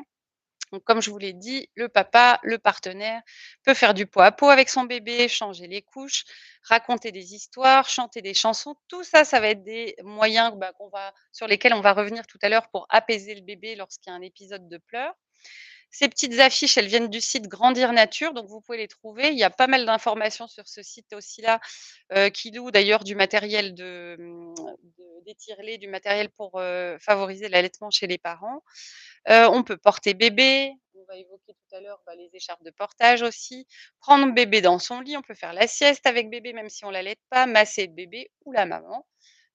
Donc comme je vous l'ai dit, le papa, le partenaire peut faire du pot à pot avec son bébé, changer les couches, raconter des histoires, chanter des chansons. Tout ça, ça va être des moyens, sur lesquels on va revenir tout à l'heure pour apaiser le bébé lorsqu'il y a un épisode de pleurs. Ces petites affiches, elles viennent du site Grandir Nature, donc vous pouvez les trouver. Il y a pas mal d'informations sur ce site aussi là, qui loue d'ailleurs du matériel des tire-laits, du matériel pour, favoriser l'allaitement chez les parents. On peut porter bébé, on va évoquer tout à l'heure, les écharpes de portage aussi. Prendre bébé dans son lit, on peut faire la sieste avec bébé même si on l'allaite pas, masser le bébé ou la maman,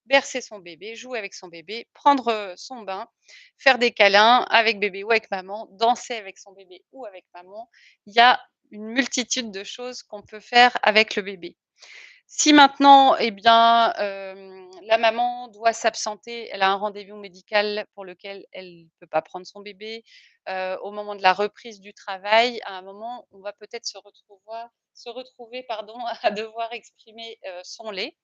bercer son bébé, jouer avec son bébé, prendre, son bain, faire des câlins avec bébé ou avec maman, danser avec son bébé ou avec maman. Il y a une multitude de choses qu'on peut faire avec le bébé. Si maintenant, eh bien, la maman doit s'absenter, elle a un rendez-vous médical pour lequel elle ne peut pas prendre son bébé, au moment de la reprise du travail, à un moment, on va peut-être se retrouver pardon, à devoir exprimer, son lait.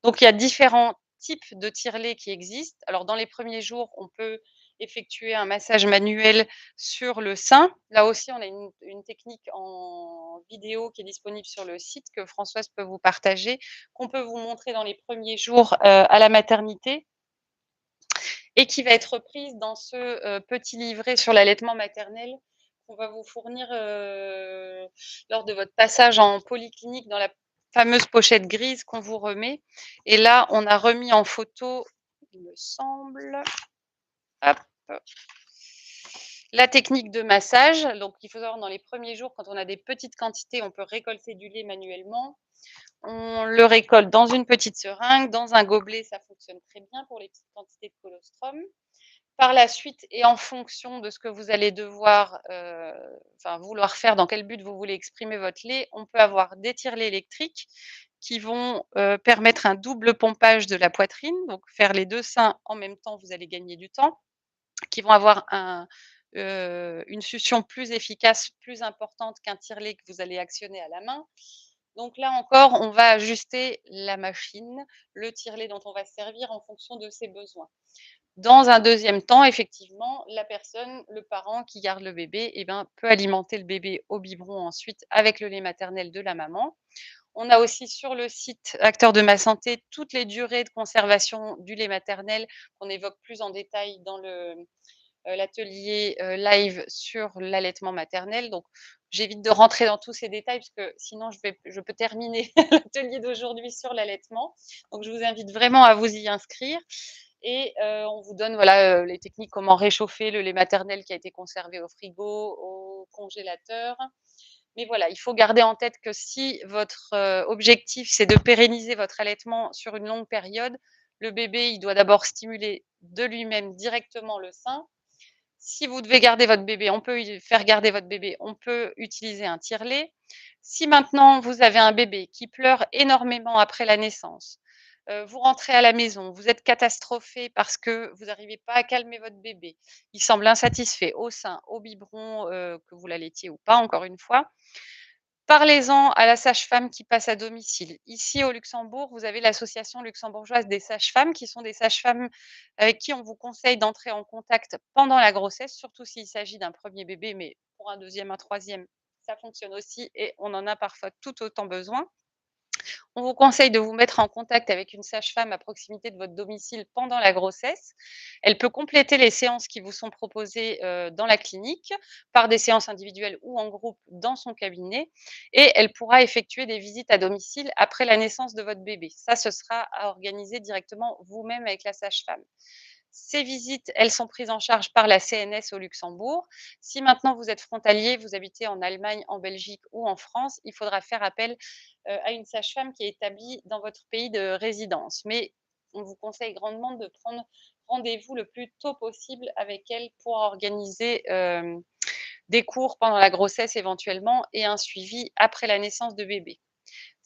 Donc il y a différents types de tire-lait qui existent. Alors dans les premiers jours, on peut effectuer un massage manuel sur le sein. Là aussi, on a une technique en vidéo qui est disponible sur le site que Françoise peut vous partager, qu'on peut vous montrer dans les premiers jours, à la maternité et qui va être reprise dans ce, petit livret sur l'allaitement maternel qu'on va vous fournir, lors de votre passage en polyclinique dans la fameuse pochette grise qu'on vous remet et là, on a remis en photo, il me semble, hop, la technique de massage. Donc il faut savoir dans les premiers jours, quand on a des petites quantités, on peut récolter du lait manuellement. On le récolte dans une petite seringue, dans un gobelet, ça fonctionne très bien pour les petites quantités de colostrum. Par la suite et en fonction de ce que vous allez devoir, vouloir faire, dans quel but vous voulez exprimer votre lait, on peut avoir des tire-laits électriques qui vont, permettre un double pompage de la poitrine, donc faire les 2 seins en même temps, vous allez gagner du temps, qui vont avoir une succion plus efficace, plus importante qu'un tire-lait que vous allez actionner à la main. Donc là encore, on va ajuster la machine, le tire-lait dont on va se servir en fonction de ses besoins. Dans un deuxième temps, effectivement, la personne, le parent qui garde le bébé, peut alimenter le bébé au biberon ensuite avec le lait maternel de la maman. On a aussi sur le site Acteurs de ma santé toutes les durées de conservation du lait maternel qu'on évoque plus en détail dans l'atelier, live sur l'allaitement maternel. Donc j'évite de rentrer dans tous ces détails parce que sinon je peux terminer l'atelier d'aujourd'hui sur l'allaitement. Donc je vous invite vraiment à vous y inscrire et on vous donne voilà, les techniques, comment réchauffer le lait maternel qui a été conservé au frigo, au congélateur. Mais voilà, il faut garder en tête que si votre, objectif, c'est de pérenniser votre allaitement sur une longue période, le bébé, il doit d'abord stimuler de lui-même directement le sein. Si vous devez garder votre bébé, on peut faire garder votre bébé, on peut utiliser un tire-lait. Si maintenant vous avez un bébé qui pleure énormément après la naissance, vous rentrez à la maison, vous êtes catastrophé parce que vous n'arrivez pas à calmer votre bébé, il semble insatisfait au sein, au biberon, que vous l'allaitiez ou pas encore une fois, parlez-en à la sage-femme qui passe à domicile. Ici, au Luxembourg, vous avez l'association luxembourgeoise des sages-femmes, qui sont des sages-femmes avec qui on vous conseille d'entrer en contact pendant la grossesse, surtout s'il s'agit d'un premier bébé, mais pour un deuxième, un troisième, ça fonctionne aussi et on en a parfois tout autant besoin. On vous conseille de vous mettre en contact avec une sage-femme à proximité de votre domicile pendant la grossesse. Elle peut compléter les séances qui vous sont proposées, dans la clinique, par des séances individuelles ou en groupe dans son cabinet et elle pourra effectuer des visites à domicile après la naissance de votre bébé. Ça, ce sera à organiser directement vous-même avec la sage-femme. Ces visites, elles sont prises en charge par la CNS au Luxembourg. Si maintenant vous êtes frontalier, vous habitez en Allemagne, en Belgique ou en France, il faudra faire appel, à une sage-femme qui est établie dans votre pays de résidence. Mais on vous conseille grandement de prendre rendez-vous le plus tôt possible avec elle pour organiser, des cours pendant la grossesse éventuellement et un suivi après la naissance de bébé.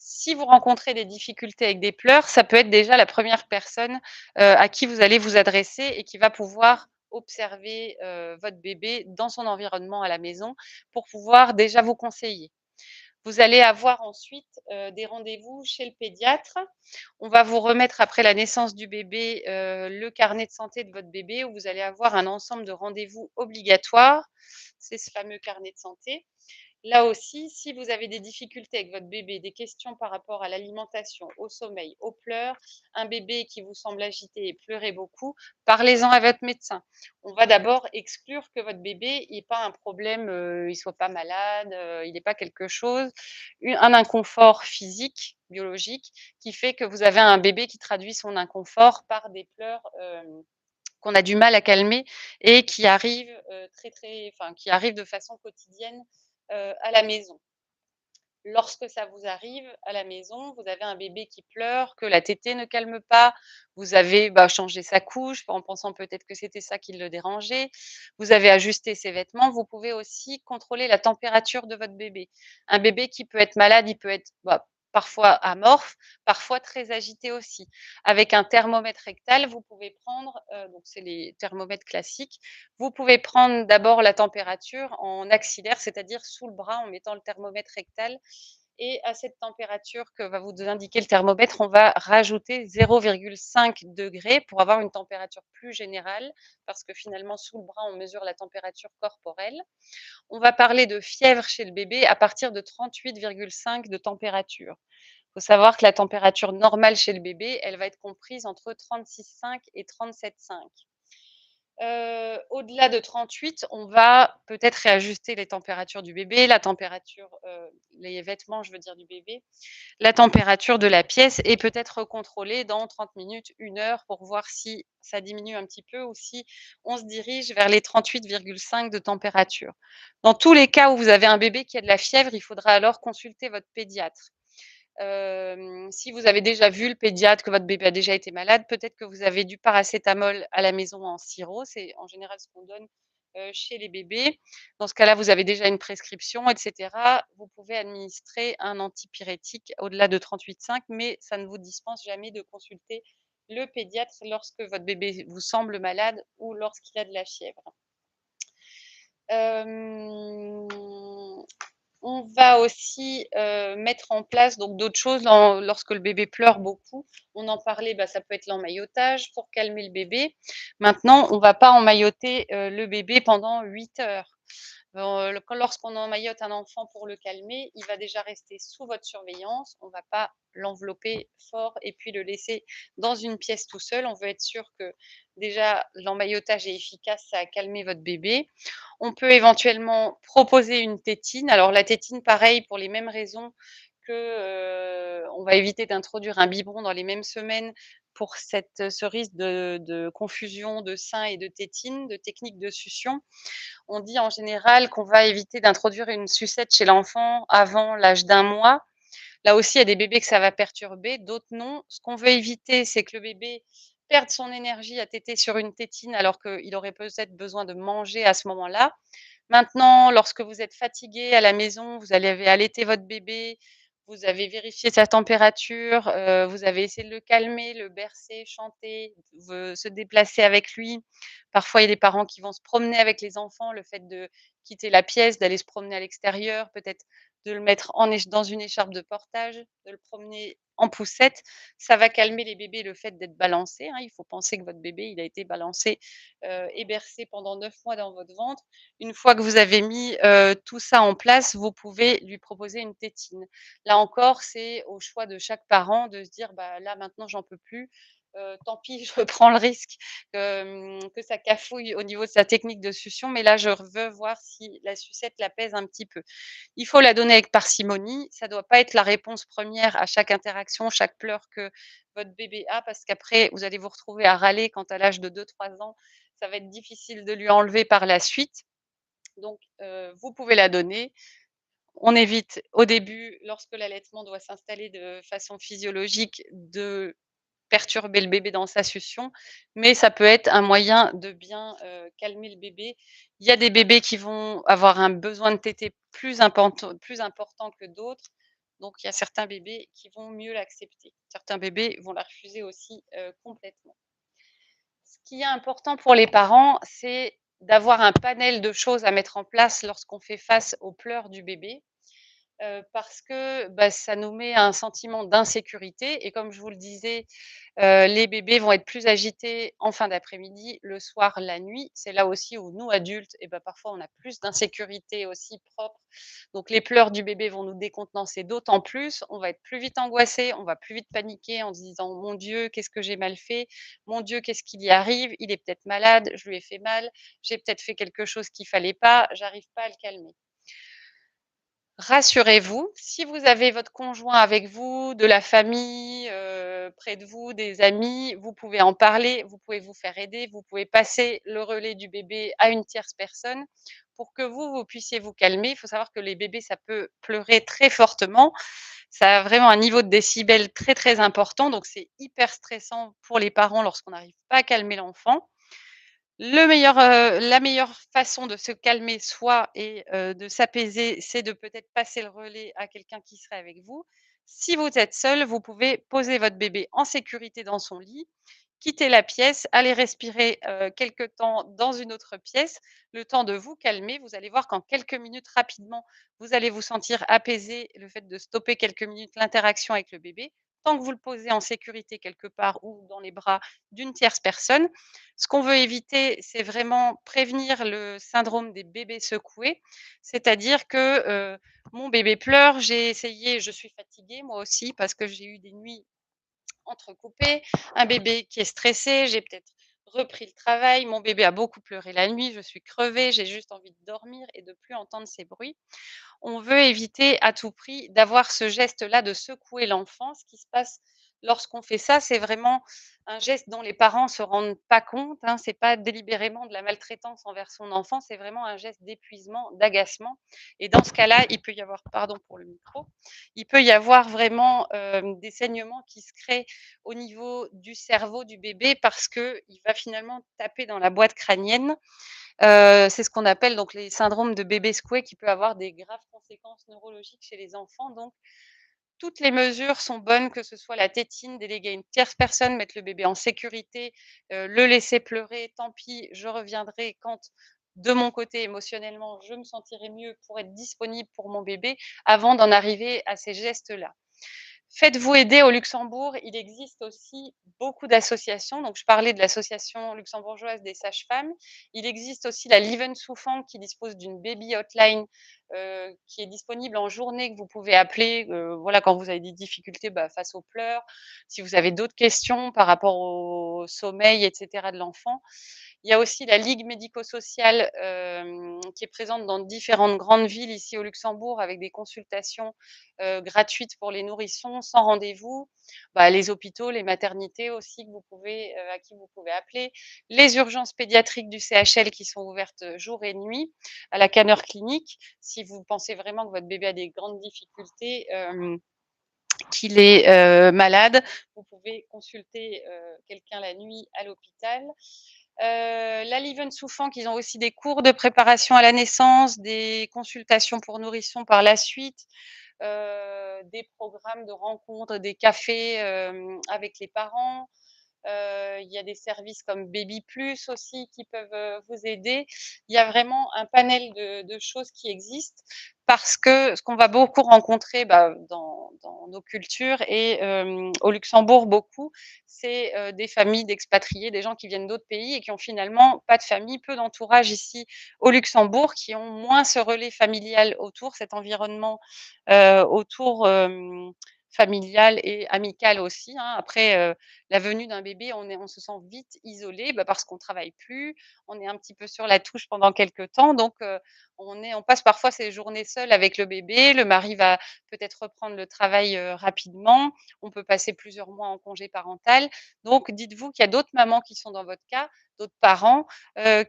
Si vous rencontrez des difficultés avec des pleurs, ça peut être déjà la première personne, à qui vous allez vous adresser et qui va pouvoir observer, votre bébé dans son environnement à la maison pour pouvoir déjà vous conseiller. Vous allez avoir ensuite, des rendez-vous chez le pédiatre. On va vous remettre après la naissance du bébé, le carnet de santé de votre bébé où vous allez avoir un ensemble de rendez-vous obligatoires. C'est ce fameux carnet de santé. Là aussi, si vous avez des difficultés avec votre bébé, des questions par rapport à l'alimentation, au sommeil, aux pleurs, un bébé qui vous semble agité et pleurer beaucoup, parlez-en à votre médecin. On va d'abord exclure que votre bébé n'ait pas un problème, il soit pas malade, il n'ait pas quelque chose, un inconfort physique, biologique, qui fait que vous avez un bébé qui traduit son inconfort par des pleurs, qu'on a du mal à calmer et qui arrivent, qui arrivent de façon quotidienne, à la maison. Lorsque ça vous arrive à la maison, vous avez un bébé qui pleure, que la tétée ne calme pas, vous avez, changé sa couche en pensant peut-être que c'était ça qui le dérangeait, vous avez ajusté ses vêtements, vous pouvez aussi contrôler la température de votre bébé. Un bébé qui peut être malade, il peut être, parfois amorphe, parfois très agité aussi. Avec un thermomètre rectal, vous pouvez prendre, donc c'est les thermomètres classiques, vous pouvez prendre d'abord la température en axillaire, c'est-à-dire sous le bras en mettant le thermomètre rectal et à cette température que va vous indiquer le thermomètre, on va rajouter 0,5 degrés pour avoir une température plus générale, parce que finalement, sous le bras, on mesure la température corporelle. On va parler de fièvre chez le bébé à partir de 38,5 de température. Il faut savoir que la température normale chez le bébé, elle va être comprise entre 36,5 et 37,5. Au-delà de 38, on va peut-être réajuster les températures du bébé, la température, les vêtements, je veux dire, du bébé, la température de la pièce et peut-être contrôler dans 30 minutes, 1 heure pour voir si ça diminue un petit peu ou si on se dirige vers les 38,5 de température. Dans tous les cas où vous avez un bébé qui a de la fièvre, il faudra alors consulter votre pédiatre. Si vous avez déjà vu le pédiatre, que votre bébé a déjà été malade, peut-être que vous avez du paracétamol à la maison en sirop. C'est en général ce qu'on donne, chez les bébés. Dans ce cas-là, vous avez déjà une prescription et cetera. Vous pouvez administrer un antipyrétique au-delà de 38,5, mais ça ne vous dispense jamais de consulter le pédiatre lorsque votre bébé vous semble malade ou lorsqu'il a de la fièvre. Hem On va aussi, mettre en place donc d'autres choses lorsque le bébé pleure beaucoup. On en parlait, ça peut être l'emmaillotage pour calmer le bébé. Maintenant, on ne va pas emmailloter, le bébé pendant 8 heures. Lorsqu'on emmaillote un enfant pour le calmer, il va déjà rester sous votre surveillance. On ne va pas l'envelopper fort et puis le laisser dans une pièce tout seul. On veut être sûr que déjà l'emmaillotage est efficace à calmer votre bébé. On peut éventuellement proposer une tétine. Alors la tétine, pareil, pour les mêmes raisons que, on va éviter d'introduire un biberon dans les mêmes semaines pour ce risque de confusion de sein et de tétine, de technique de succion. On dit en général qu'on va éviter d'introduire une sucette chez l'enfant avant l'âge d'1 mois. Là aussi, il y a des bébés que ça va perturber, d'autres non. Ce qu'on veut éviter, c'est que le bébé perde son énergie à téter sur une tétine alors qu'il aurait peut-être besoin de manger à ce moment-là. Maintenant, lorsque vous êtes fatigué à la maison, vous allez allaiter votre bébé, vous avez vérifié sa température, vous avez essayé de le calmer, le bercer, chanter, se déplacer avec lui. Parfois, il y a des parents qui vont se promener avec les enfants, le fait de quitter la pièce, d'aller se promener à l'extérieur, peut-être de le mettre dans une écharpe de portage, de le promener en poussette, ça va calmer les bébés, le fait d'être balancé, hein. Il faut penser que votre bébé, il a été balancé, et bercé pendant 9 mois dans votre ventre. Une fois que vous avez mis, tout ça en place, vous pouvez lui proposer une tétine. Là encore, c'est au choix de chaque parent de se dire: «Là, maintenant, j'en peux plus. tant pis, je prends le risque que ça cafouille au niveau de sa technique de succion, mais là, je veux voir si la sucette la pèse un petit peu. Il faut la donner avec parcimonie, ça doit pas être la réponse première à chaque interaction, chaque pleur que votre bébé a, parce qu'après, vous allez vous retrouver à râler quand à l'âge de 2, 3 ans, ça va être difficile de lui enlever par la suite. Donc, vous pouvez la donner. On évite au début, lorsque l'allaitement doit s'installer de façon physiologique, de perturber le bébé dans sa succion, mais ça peut être un moyen de bien, calmer le bébé. Il y a des bébés qui vont avoir un besoin de tétée plus important que d'autres, donc il y a certains bébés qui vont mieux l'accepter. Certains bébés vont la refuser aussi, complètement. Ce qui est important pour les parents, c'est d'avoir un panel de choses à mettre en place lorsqu'on fait face aux pleurs du bébé. Parce que, bah, ça nous met un sentiment d'insécurité et comme je vous le disais, les bébés vont être plus agités en fin d'après-midi, le soir, la nuit. C'est là aussi où nous, adultes et bah, parfois on a plus d'insécurité aussi propre. Donc les pleurs du bébé vont nous décontenancer d'autant plus. On va être plus vite angoissé, on va plus vite paniquer en se disant: «Mon Dieu, qu'est-ce que j'ai mal fait? Mon Dieu, qu'est-ce qui lui arrive? Il est peut-être malade, je lui ai fait mal, j'ai peut-être fait quelque chose qu'il fallait pas, j'arrive pas à le calmer». Rassurez-vous, si vous avez votre conjoint avec vous, de la famille, près de vous, des amis, vous pouvez en parler, vous pouvez vous faire aider, vous pouvez passer le relais du bébé à une tierce personne pour que vous puissiez vous calmer. Il faut savoir que les bébés, ça peut pleurer très fortement. Ça a vraiment un niveau de décibels très, très important, donc c'est hyper stressant pour les parents lorsqu'on n'arrive pas à calmer l'enfant. La meilleure façon de se calmer soi et de s'apaiser, c'est de peut-être passer le relais à quelqu'un qui serait avec vous. Si vous êtes seul, vous pouvez poser votre bébé en sécurité dans son lit, quitter la pièce, aller respirer, quelque temps dans une autre pièce, le temps de vous calmer. Vous allez voir qu'en quelques minutes, rapidement, vous allez vous sentir apaisé. Le fait de stopper quelques minutes l'interaction avec le bébé, tant que vous le posez en sécurité quelque part ou dans les bras d'une tierce personne. Ce qu'on veut éviter, c'est vraiment prévenir le syndrome des bébés secoués, c'est-à-dire que, mon bébé pleure, j'ai essayé, je suis fatiguée moi aussi parce que j'ai eu des nuits entrecoupées, un bébé qui est stressé, j'ai peut-être repris le travail, mon bébé a beaucoup pleuré la nuit, je suis crevée, j'ai juste envie de dormir et de plus entendre ces bruits. On veut éviter à tout prix d'avoir ce geste-là de secouer l'enfant. Ce qui se passe lorsqu'on fait ça, c'est vraiment un geste dont les parents ne se rendent pas compte, hein. C'est pas délibérément de la maltraitance envers son enfant, c'est vraiment un geste d'épuisement, d'agacement et dans ce cas-là, il peut y avoir pardon pour le micro, il peut y avoir vraiment, des saignements qui se créent au niveau du cerveau du bébé parce qu'il va finalement taper dans la boîte crânienne. C'est ce qu'on appelle donc les syndromes de bébé secoué qui peut avoir des graves conséquences neurologiques chez les enfants. Donc toutes les mesures sont bonnes, que ce soit la tétine, déléguer à une tierce personne, mettre le bébé en sécurité, le laisser pleurer, tant pis, je reviendrai quand de mon côté émotionnellement, je me sentirai mieux pour être disponible pour mon bébé, avant d'en arriver à ces gestes-là. Faites-vous aider au Luxembourg, il existe aussi beaucoup d'associations. Donc je parlais de l'association luxembourgeoise des sages-femmes. Il existe aussi la Lieven Souffrant qui dispose d'une baby hotline, qui est disponible en journée que vous pouvez appeler, voilà, quand vous avez des difficultés, bah, face aux pleurs, si vous avez d'autres questions par rapport au sommeil et cetera de l'enfant. Il y a aussi la Ligue médico-sociale, qui est présente dans différentes grandes villes ici au Luxembourg avec des consultations, gratuites pour les nourrissons sans rendez-vous. Bah, les hôpitaux, les maternités aussi que vous pouvez, à qui vous pouvez appeler. Les urgences pédiatriques du CHL qui sont ouvertes, jour et nuit, à la Canner Clinic. Si vous pensez vraiment que votre bébé a des grandes difficultés, qu'il est, malade, vous pouvez consulter, quelqu'un la nuit à l'hôpital. La Lieven Souffrant, ils ont aussi des cours de préparation à la naissance, des consultations pour nourrissons par la suite, des programmes de rencontres, des cafés, avec les parents. Il y a des services comme Baby Plus aussi qui peuvent, vous aider. Il y a vraiment un panel de choses qui existent parce que ce qu'on va beaucoup rencontrer, bah, dans nos cultures et au Luxembourg beaucoup, c'est, des familles d'expatriés, des gens qui viennent d'autres pays et qui ont finalement pas de famille, peu d'entourage ici au Luxembourg, qui ont moins ce relais familial autour, cet environnement, autour, familiale et amicale aussi, hein. Après, la venue d'un bébé, on se sent vite isolé, bah, parce qu'on travaille plus, on est un petit peu sur la touche pendant quelque temps, donc on passe parfois ses journées seuls avec le bébé. Le mari va peut-être reprendre le travail, rapidement. On peut passer plusieurs mois en congé parental. Donc dites-vous qu'il y a d'autres mamans qui sont dans votre cas, d'autres parents,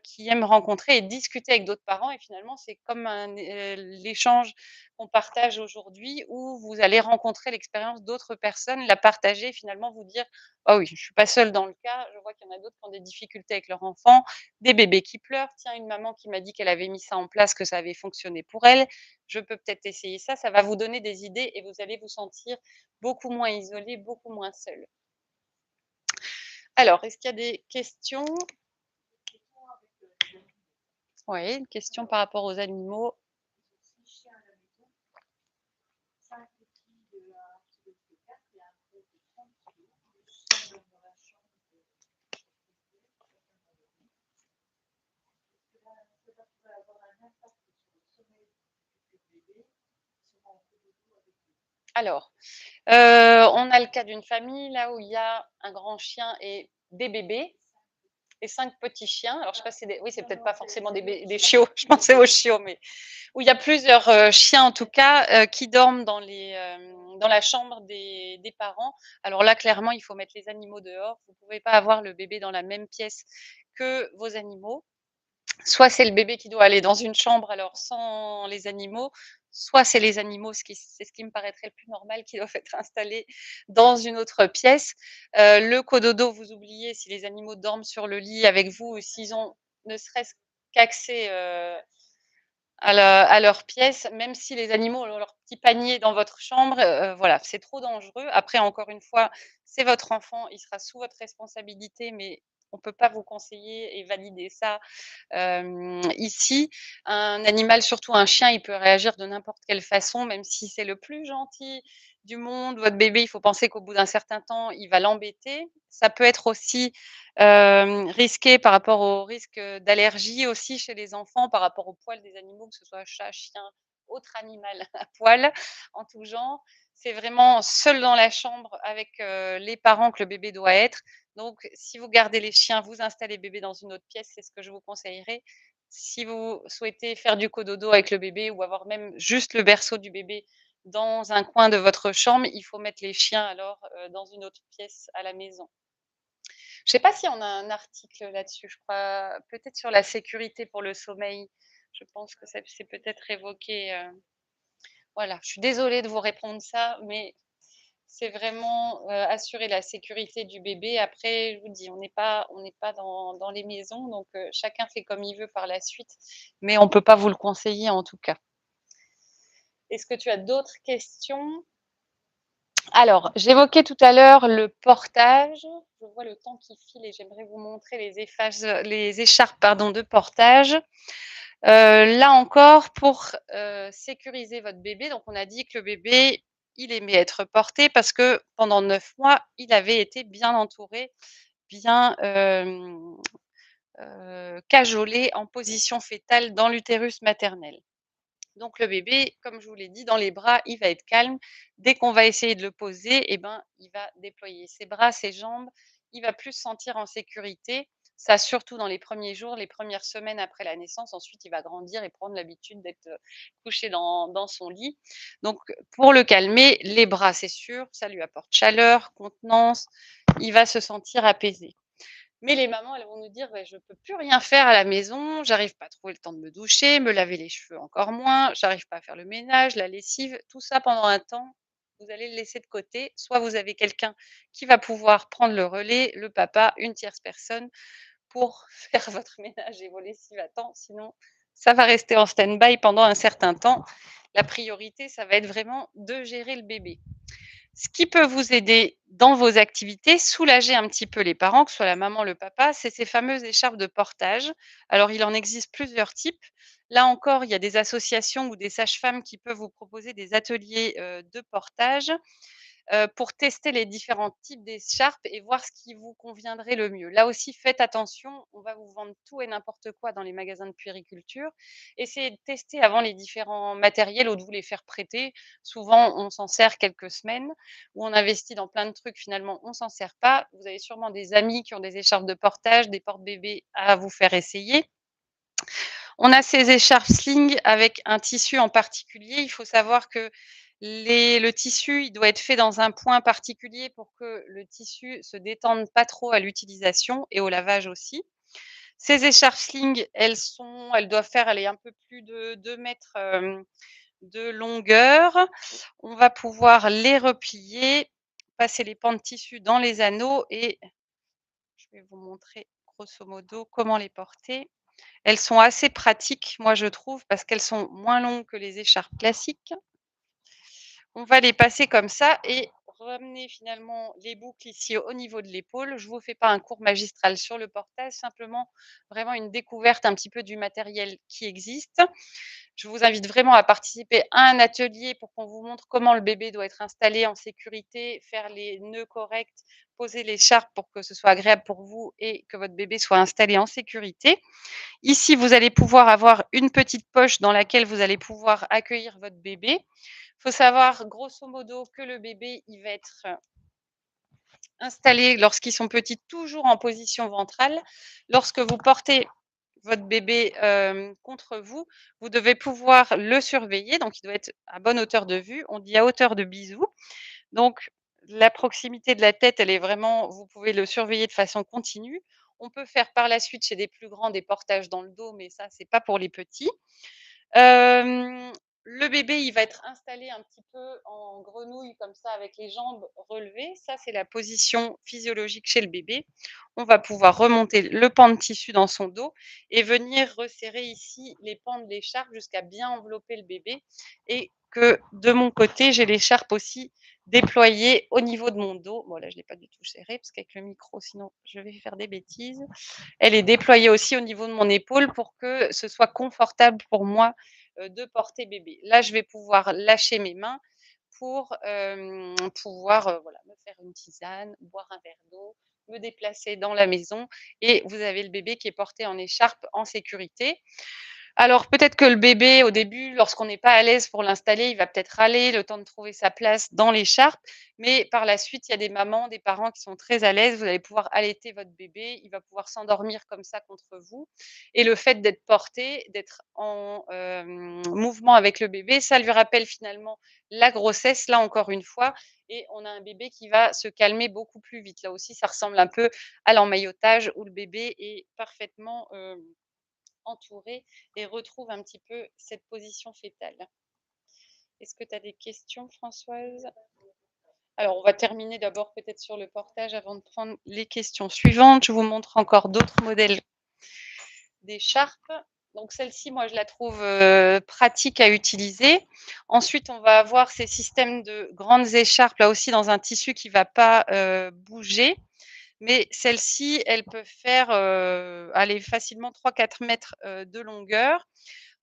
qui aiment rencontrer et discuter avec d'autres parents et finalement c'est comme l'échange qu'on partage aujourd'hui où vous allez rencontrer l'expérience d'autres personnes, la partager et finalement vous dire: «Ah oui, je suis pas seule dans le cas, je vois qu'il y en a d'autres qui ont des difficultés avec leur enfant, des bébés qui pleurent. Tiens, une maman qui m'a dit qu'elle avait mis ça en place, que ça avait fonctionné pour elle. Je peux peut-être essayer ça». Ça va vous donner des idées et vous allez vous sentir beaucoup moins isolé, beaucoup moins seul. Alors, est-ce qu'il y a des questions? Oui, une question par rapport aux animaux. Alors, on a le cas d'une famille là où il y a un grand chien et des bébés et 5 petits chiens. Alors je sais pas si c'est des oui, c'est peut-être pas forcément des chiots, je pensais aux chiots, mais où il y a plusieurs, chiens en tout cas, qui dorment dans la chambre des parents. Alors là, clairement, il faut mettre les animaux dehors. Vous pouvez pas avoir le bébé dans la même pièce que vos animaux. Soit c'est le bébé qui doit aller dans une chambre alors sans les animaux, soit c'est les animaux, c'est ce qui me paraîtrait le plus normal, qui doivent être installés dans une autre pièce. Le cododo, vous oubliez si les animaux dorment sur le lit avec vous ou s'ils ont ne serait-ce qu'accès, à leur pièce, même si les animaux ont leur petit panier dans votre chambre, voilà, c'est trop dangereux. Après encore une fois, c'est votre enfant, il sera sous votre responsabilité, mais on peut pas vous conseiller et valider ça ici. Un animal, surtout un chien, il peut réagir de n'importe quelle façon, même si c'est le plus gentil du monde. Votre bébé, il faut penser qu'au bout d'un certain temps, il va l'embêter. Ça peut être aussi risqué par rapport au risque d'allergie aussi chez les enfants, par rapport aux poils des animaux, que ce soit chat, chien, autre animal à poil en tout genre. C'est vraiment seul dans la chambre avec les parents que le bébé doit être. Donc, si vous gardez les chiens, vous installez bébé dans une autre pièce, c'est ce que je vous conseillerais. Si vous souhaitez faire du cododo avec le bébé ou avoir même juste le berceau du bébé dans un coin de votre chambre, il faut mettre les chiens alors dans une autre pièce à la maison. Je ne sais pas si on a un article là-dessus, je crois peut-être sur la sécurité pour le sommeil. Je pense que c'est peut-être évoqué, voilà. Je suis désolée de vous répondre ça, mais c'est vraiment, assurer la sécurité du bébé. Après, je vous dis, on n'est pas dans les maisons, donc chacun fait comme il veut par la suite, mais on ne peut pas vous le conseiller en tout cas. Est-ce que tu as d'autres questions? Alors, j'évoquais tout à l'heure le portage. Je vois le temps qui file et j'aimerais vous montrer les écharpes, pardon, de portage. Là encore, pour, sécuriser votre bébé, donc on a dit que le bébé, il aimait être porté parce que pendant 9 mois, il avait été bien entouré, bien, cajolé en position fœtale dans l'utérus maternel. Donc le bébé, comme je vous l'ai dit, dans les bras, il va être calme. Dès qu'on va essayer de le poser, eh ben, il va déployer ses bras, ses jambes. Il va plus se sentir en sécurité. Ça, surtout dans les premiers jours, les premières semaines après la naissance. Ensuite, il va grandir et prendre l'habitude d'être couché dans son lit. Donc, pour le calmer, les bras, c'est sûr, ça lui apporte chaleur, contenance. Il va se sentir apaisé. Mais les mamans, elles vont nous dire: «Beh, je peux plus rien faire à la maison, j'arrive pas à trouver le temps de me doucher, me laver les cheveux encore moins, j'arrive pas à faire le ménage, la lessive». Tout ça pendant un temps, vous allez le laisser de côté. Soit vous avez quelqu'un qui va pouvoir prendre le relais, le papa, une tierce personne pour faire votre ménage et vos lessives à temps, sinon ça va rester en stand-by pendant un certain temps. La priorité, ça va être vraiment de gérer le bébé. Ce qui peut vous aider dans vos activités, soulager un petit peu les parents, que ce soit la maman, le papa, c'est ces fameuses écharpes de portage. Alors, il en existe plusieurs types. Là encore, il y a des associations ou des sages-femmes qui peuvent vous proposer des ateliers, de portage. pour tester les différents types d'écharpes et voir ce qui vous conviendrait le mieux. Là aussi, faites attention, on va vous vendre tout et n'importe quoi dans les magasins de puériculture. Essayez de tester avant les différents matériels ou de vous les faire prêter. Souvent, on s'en sert quelques semaines ou on investit dans plein de trucs, finalement, on s'en sert pas. Vous avez sûrement des amis qui ont des écharpes de portage, des porte-bébés à vous faire essayer. On a ces écharpes sling avec un tissu en particulier. Il faut savoir que le tissu, il doit être fait dans un point particulier pour que le tissu se détende pas trop à l'utilisation et au lavage aussi. Ces écharpes sling, elles doivent faire, allez, un peu plus de 2 mètres de longueur. On va pouvoir les replier, passer les pans de tissu dans les anneaux et je vais vous montrer grosso modo comment les porter. Elles sont assez pratiques, moi je trouve, parce qu'elles sont moins longues que les écharpes classiques. On va les passer comme ça et ramener finalement les boucles ici au niveau de l'épaule. Je ne vous fais pas un cours magistral sur le portage, simplement vraiment une découverte un petit peu du matériel qui existe. Je vous invite vraiment à participer à un atelier pour qu'on vous montre comment le bébé doit être installé en sécurité, faire les nœuds corrects, poser l'écharpe pour que ce soit agréable pour vous et que votre bébé soit installé en sécurité. Ici, vous allez pouvoir avoir une petite poche dans laquelle vous allez pouvoir accueillir votre bébé. Il faut savoir grosso modo que le bébé, il va être installé lorsqu'ils sont petits, toujours en position ventrale. Lorsque vous portez votre bébé contre vous, vous devez pouvoir le surveiller. Donc, il doit être à bonne hauteur de vue. On dit à hauteur de bisou. Donc, la proximité de la tête, elle est vraiment, vous pouvez le surveiller de façon continue. On peut faire par la suite chez des plus grands des portages dans le dos, mais ça, c'est pas pour les petits. Hem, le bébé, il va être installé un petit peu en grenouille comme ça avec les jambes relevées. Ça, c'est la position physiologique chez le bébé. On va pouvoir remonter le pan de tissu dans son dos et venir resserrer ici les pans de l'écharpe jusqu'à bien envelopper le bébé et que de mon côté, j'ai l'écharpe aussi déployée au niveau de mon dos. Bon là, je ne l'ai pas du tout serrée parce qu'avec le micro, sinon je vais faire des bêtises. Elle est déployée aussi au niveau de mon épaule pour que ce soit confortable pour moi, de porter bébé. Là, je vais pouvoir lâcher mes mains pour, pouvoir, voilà, me faire une tisane, boire un verre d'eau, me déplacer dans la maison et vous avez le bébé qui est porté en écharpe en sécurité. Alors peut-être que le bébé au début, lorsqu'on n'est pas à l'aise pour l'installer, il va peut-être râler le temps de trouver sa place dans l'écharpe, mais par la suite, il y a des mamans, des parents qui sont très à l'aise. Vous allez pouvoir allaiter votre bébé, il va pouvoir s'endormir comme ça contre vous et le fait d'être porté, d'être en, mouvement avec le bébé, ça lui rappelle finalement la grossesse, là encore une fois et on a un bébé qui va se calmer beaucoup plus vite. Là aussi, ça ressemble un peu à l'emmaillotage où le bébé est parfaitement, entouré et retrouve un petit peu cette position fœtale. Est-ce que tu as des questions, Françoise? Alors, on va terminer d'abord peut-être sur le portage avant de prendre les questions suivantes. Je vous montre encore d'autres modèles d'écharpes. Donc celle-ci, moi, je la trouve pratique à utiliser. Ensuite, on va avoir ces systèmes de grandes écharpes, là aussi dans un tissu qui ne va pas bouger. Mais celle-ci, elle peut faire aller facilement 3-4 mètres de longueur.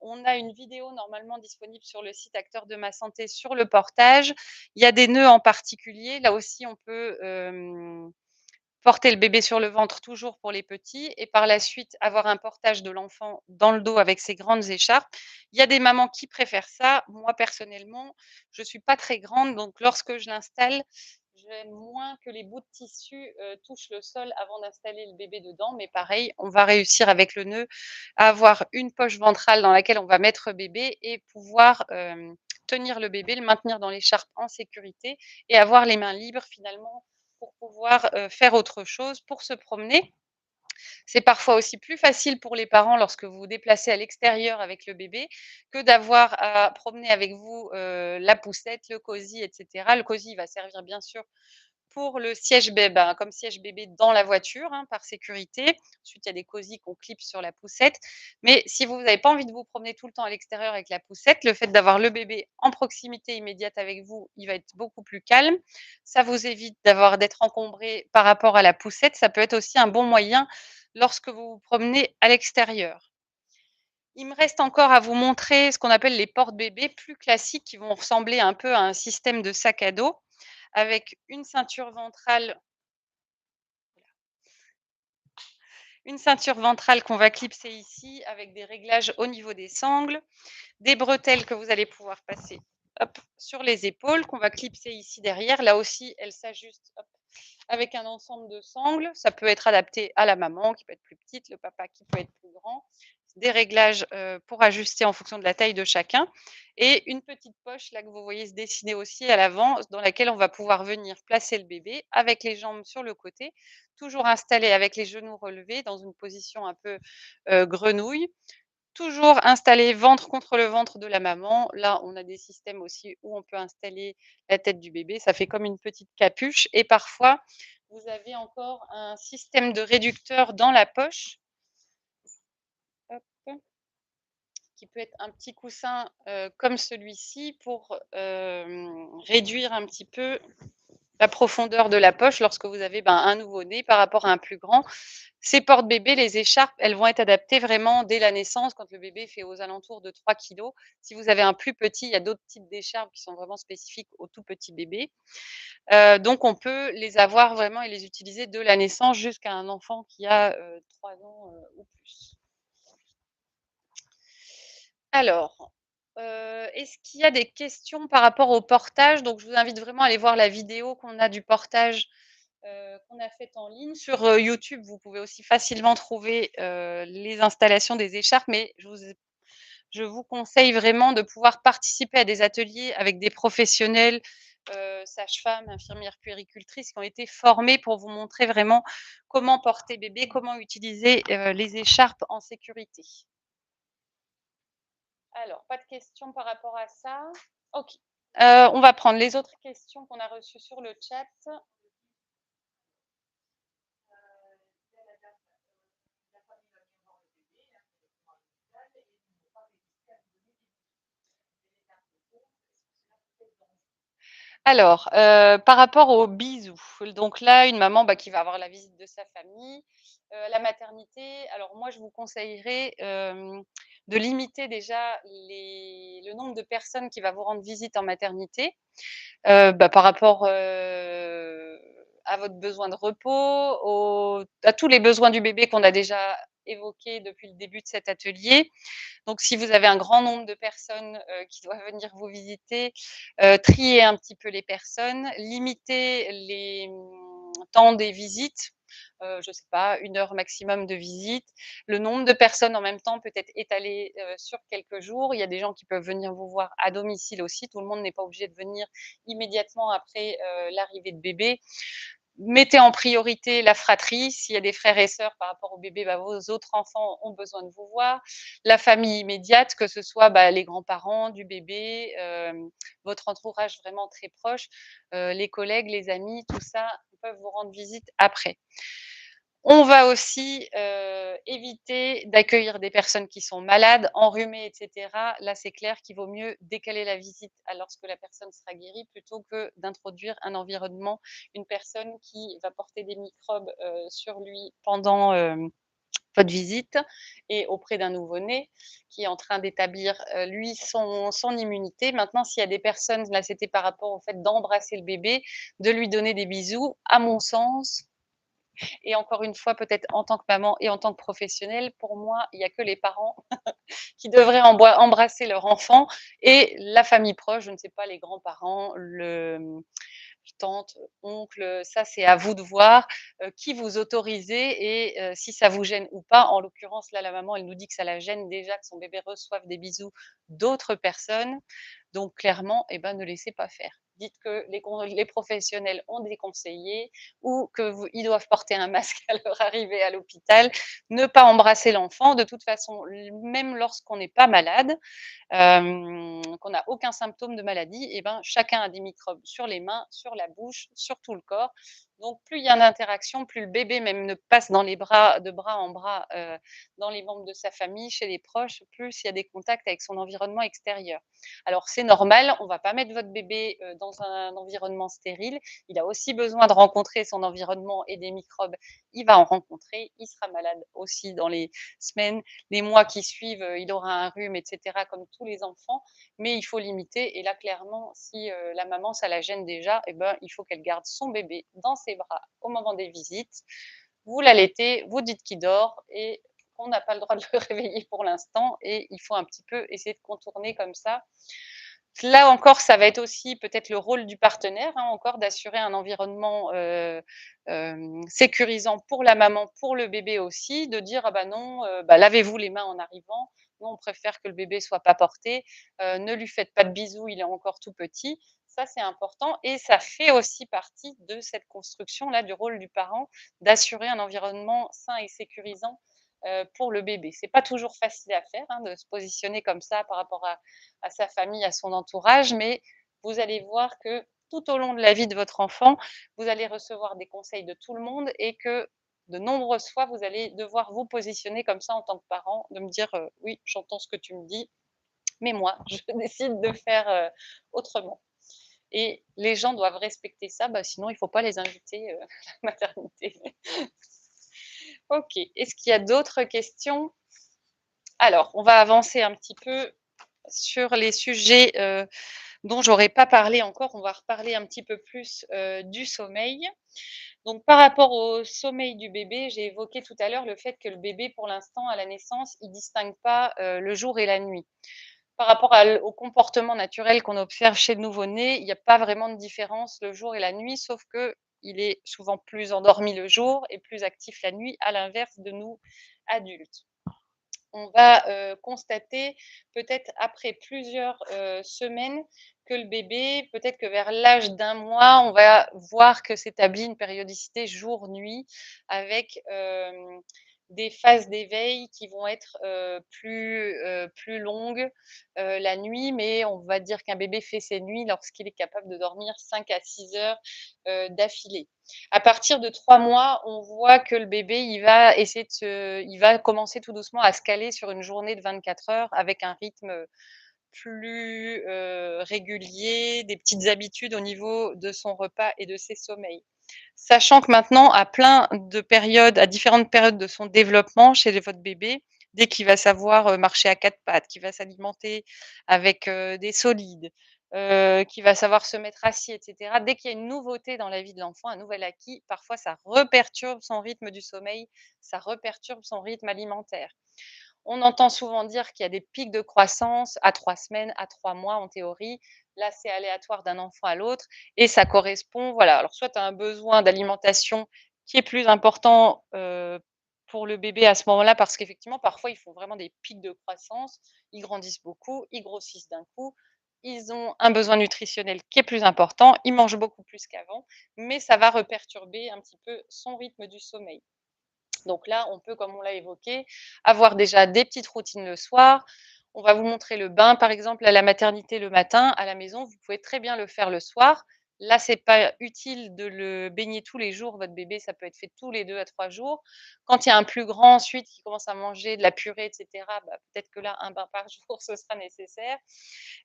On a une vidéo normalement disponible sur le site Acteurs de ma santé sur le portage. Il y a des nœuds en particulier. Là aussi, on peut porter le bébé sur le ventre toujours pour les petits et par la suite avoir un portage de l'enfant dans le dos avec ses grandes écharpes. Il y a des mamans qui préfèrent ça. Moi, personnellement, je ne suis pas très grande, donc lorsque je l'installe, j'aime moins que les bouts de tissu touchent le sol avant d'installer le bébé dedans. Mais pareil, on va réussir avec le nœud à avoir une poche ventrale dans laquelle on va mettre bébé et pouvoir tenir le bébé, le maintenir dans l'écharpe en sécurité et avoir les mains libres finalement pour pouvoir faire autre chose, pour se promener. C'est parfois aussi plus facile pour les parents lorsque vous vous déplacez à l'extérieur avec le bébé que d'avoir à promener avec vous la poussette, le cosy, etc. Le cosy va servir bien sûr pour le siège bébé, comme siège bébé dans la voiture, par sécurité. Ensuite, il y a des cosy qu'on clip sur la poussette. Mais si vous n'avez pas envie de vous promener tout le temps à l'extérieur avec la poussette, le fait d'avoir le bébé en proximité immédiate avec vous, il va être beaucoup plus calme. Ça vous évite d'être encombré par rapport à la poussette. Ça peut être aussi un bon moyen lorsque vous vous promenez à l'extérieur. Il me reste encore à vous montrer ce qu'on appelle les porte-bébés plus classiques qui vont ressembler un peu à un système de sac à dos avec une ceinture ventrale qu'on va clipser ici avec des réglages au niveau des sangles, des bretelles que vous allez pouvoir passer, hop, sur les épaules qu'on va clipser ici derrière. Là aussi, elles s'ajustent, hop, avec un ensemble de sangles. Ça peut être adapté à la maman qui peut être plus petite, le papa qui peut être plus grand. Des réglages, pour ajuster en fonction de la taille de chacun et une petite poche là que vous voyez se dessiner aussi à l'avant, dans laquelle on va pouvoir venir placer le bébé avec les jambes sur le côté, toujours installé avec les genoux relevés dans une position un peu, grenouille. Toujours installé ventre contre le ventre de la maman. Là, on a des systèmes aussi où on peut installer la tête du bébé. Ça fait comme une petite capuche et parfois, vous avez encore un système de réducteur dans la poche. Hop, qui peut être un petit coussin, comme celui-ci pour, réduire un petit peu la profondeur de la poche lorsque vous avez, ben, un nouveau-né par rapport à un plus grand. Ces porte-bébés, les écharpes, elles vont être adaptées vraiment dès la naissance quand le bébé fait aux alentours de 3 kilos. Si vous avez un plus petit, il y a d'autres types d'écharpes qui sont vraiment spécifiques aux tout petits bébés. Donc on peut les avoir vraiment et les utiliser de la naissance jusqu'à un enfant qui a, 3 ans, ou plus. Alors, est-ce qu'il y a des questions par rapport au portage? Donc je vous invite vraiment à aller voir la vidéo qu'on a du portage, qu'on a faite en ligne. Sur, YouTube, vous pouvez aussi facilement trouver, les installations des écharpes, mais je vous conseille vraiment de pouvoir participer à des ateliers avec des professionnels, sages-femmes, infirmières, puéricultrices qui ont été formés pour vous montrer vraiment comment porter bébé, comment utiliser, les écharpes en sécurité. Alors, pas de questions par rapport à ça? OK. On va prendre les autres questions qu'on a reçues sur le chat. Alors, par rapport aux bisous, donc là, une maman, bah, qui va avoir la visite de sa famille, la maternité. Alors moi, je vous conseillerais, de limiter déjà le nombre de personnes qui va vous rendre visite en maternité. Bah, par rapport, à votre besoin de repos, à tous les besoins du bébé qu'on a déjà évoqués depuis le début de cet atelier. Donc si vous avez un grand nombre de personnes, qui doivent venir vous visiter, trier un petit peu les personnes, limiter les, temps des visites, je ne sais pas, 1 heure maximum de visite. Le nombre de personnes en même temps peut être étalé, sur quelques jours. Il y a des gens qui peuvent venir vous voir à domicile aussi. Tout le monde n'est pas obligé de venir immédiatement après, l'arrivée de bébé. Mettez en priorité la fratrie. S'il y a des frères et sœurs par rapport au bébé, bah, vos autres enfants ont besoin de vous voir. La famille immédiate, que ce soit, bah, les grands-parents du bébé, votre entourage vraiment très proche, les collègues, les amis, tout ça, peuvent vous rendre visite après. On va aussi, éviter d'accueillir des personnes qui sont malades, enrhumées et cetera. Là, c'est clair qu'il vaut mieux décaler la visite à lorsque la personne sera guérie, plutôt que d'introduire un environnement, une personne qui va porter des microbes, sur lui pendant, votre visite et auprès d'un nouveau-né qui est en train d'établir, lui, son immunité. Maintenant, s'il y a des personnes, là, c'était par rapport au fait d'embrasser le bébé, de lui donner des bisous, à mon sens, et encore une fois, peut-être en tant que maman et en tant que professionnelle, pour moi, il y a que les parents qui devraient embrasser leur enfant et la famille proche, je ne sais pas, les grands-parents, tante, oncle, ça c'est à vous de voir, qui vous autorisez et si ça vous gêne ou pas. En l'occurrence, là, la maman, elle nous dit que ça la gêne déjà que son bébé reçoive des bisous d'autres personnes. Donc clairement, eh ben, ne laissez pas faire. Dites que les professionnels ont déconseillé ou qu'ils doivent porter un masque à leur arrivée à l'hôpital, ne pas embrasser l'enfant. De toute façon, même lorsqu'on n'est pas malade, qu'on n'a aucun symptôme de maladie, et ben, chacun a des microbes sur les mains, sur la bouche, sur tout le corps. Donc plus il y a d'interaction, plus le bébé même ne passe dans les bras de bras en bras, dans les membres de sa famille, chez les proches, plus il y a des contacts avec son environnement extérieur. Alors c'est normal, on ne va pas mettre votre bébé, dans un environnement stérile. Il a aussi besoin de rencontrer son environnement et des microbes, il va en rencontrer. Il sera malade aussi dans les semaines, les mois qui suivent, il aura un rhume et cetera comme tous les enfants, mais il faut limiter et là clairement si, la maman ça la gêne déjà et ben, il faut qu'elle garde son bébé dans ses bras au moment des visites. Vous l'allaitez, vous dites qu'il dort et qu'on n'a pas le droit de le réveiller pour l'instant et il faut un petit peu essayer de contourner comme ça. Là encore, ça va être aussi peut-être le rôle du partenaire, hein, encore d'assurer un environnement, sécurisant pour la maman, pour le bébé aussi, de dire: «Ah bah non, bah lavez-vous les mains en arrivant. Nous, on préfère que le bébé soit pas porté. Ne lui faites pas de bisous, il est encore tout petit». Ça, c'est important et ça fait aussi partie de cette construction-là du rôle du parent, d'assurer un environnement sain et sécurisant, pour le bébé. C'est pas toujours facile à faire, hein, de se positionner comme ça par rapport à sa famille, à son entourage, mais vous allez voir que tout au long de la vie de votre enfant, vous allez recevoir des conseils de tout le monde et que de nombreuses fois, vous allez devoir vous positionner comme ça en tant que parent, de me dire, «Oui, j'entends ce que tu me dis, mais moi, je décide de faire, autrement» et les gens doivent respecter ça, bah, sinon il ne faut pas les inviter, à la maternité. OK. Est-ce qu'il y a d'autres questions? Alors, on va avancer un petit peu sur les sujets, dont j'aurais pas parlé encore. On va reparler un petit peu plus, du sommeil. Donc par rapport au sommeil du bébé, j'ai évoqué tout à l'heure le fait que le bébé, pour l'instant, à la naissance, il distingue pas, le jour et la nuit. Par rapport au comportement naturel qu'on observe chez le nouveau-né, il n'y a pas vraiment de différence le jour et la nuit, sauf que il est souvent plus endormi le jour et plus actif la nuit, à l'inverse de nous, adultes. On va, constater peut-être après plusieurs, semaines que le bébé, peut-être que vers l'âge d'un mois, on va voir que s'établit une périodicité jour-nuit avec, des phases d'éveil qui vont être, plus longues, la nuit, mais on va dire qu'un bébé fait ses nuits lorsqu'il est capable de dormir 5 à 6 heures, d'affilée. À partir de 3 mois, on voit que le bébé, il va commencer tout doucement à se caler sur une journée de 24 heures avec un rythme, plus, régulier, des petites habitudes au niveau de son repas et de ses sommeils. Sachant que maintenant, à différentes périodes de son développement chez votre bébé, dès qu'il va savoir, marcher à 4 pattes, qu'il va s'alimenter avec, des solides, qu'il va savoir se mettre assis et cetera. Dès qu'il y a une nouveauté dans la vie de l'enfant, un nouvel acquis, parfois ça reperturbe son rythme du sommeil, ça reperturbe son rythme alimentaire. On entend souvent dire qu'il y a des pics de croissance à 3 semaines, à 3 mois en théorie. Là, c'est aléatoire d'un enfant à l'autre et ça correspond voilà, alors soit tu as un besoin d'alimentation qui est plus important, pour le bébé à ce moment-là parce qu'effectivement, parfois, ils font vraiment des pics de croissance. Ils grandissent beaucoup, ils grossissent d'un coup, ils ont un besoin nutritionnel qui est plus important, ils mangent beaucoup plus qu'avant, mais ça va reperturber un petit peu son rythme du sommeil. Donc là, on peut, comme on l'a évoqué, avoir déjà des petites routines le soir. On va vous montrer le bain, par exemple, à la maternité le matin. À la maison, vous pouvez très bien le faire le soir. Là, c'est pas utile de le baigner tous les jours. Votre bébé, ça peut être fait tous les 2 à 3 jours. Quand il y a un plus grand ensuite qui commence à manger de la purée et cetera, bah, peut-être que là, un bain par jour, ce sera nécessaire.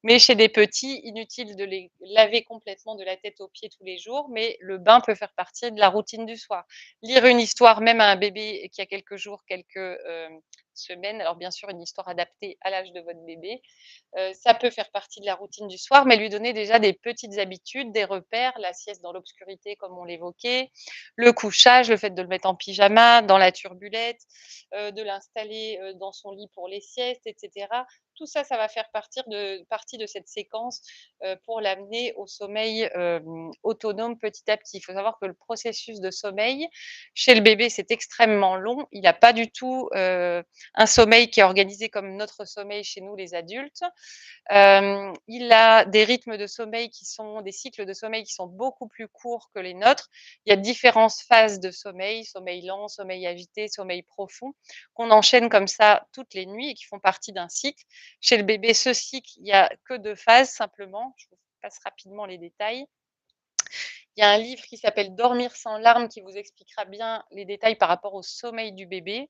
Mais chez des petits, inutile de les laver complètement de la tête aux pieds tous les jours, mais le bain peut faire partie de la routine du soir. Lire une histoire, même à un bébé qui a quelques jours, quelques, semaines, alors bien sûr une histoire adaptée à l'âge de votre bébé, ça peut faire partie de la routine du soir, mais lui donner déjà des petites habitudes, des repères, la sieste dans l'obscurité comme on l'évoquait, le couchage, le fait de le mettre en pyjama, dans la turbulette, de l'installer, dans son lit pour les siestes et cetera. Tout ça, ça va faire partie de cette séquence, pour l'amener au sommeil, autonome petit à petit. Il faut savoir que le processus de sommeil chez le bébé, c'est extrêmement long. Il n'a pas du tout, un sommeil qui est organisé comme notre sommeil chez nous les adultes. Il a des rythmes de sommeil qui sont des cycles de sommeil qui sont beaucoup plus courts que les nôtres. Il y a différentes phases de sommeil, sommeil lent, sommeil agité, sommeil profond, qu'on enchaîne comme ça toutes les nuits et qui font partie d'un cycle. Chez le bébé, ce cycle, il y a que 2 phases simplement. Je vous passe rapidement les détails. Il y a un livre qui s'appelle «Dormir sans larmes» qui vous expliquera bien les détails par rapport au sommeil du bébé,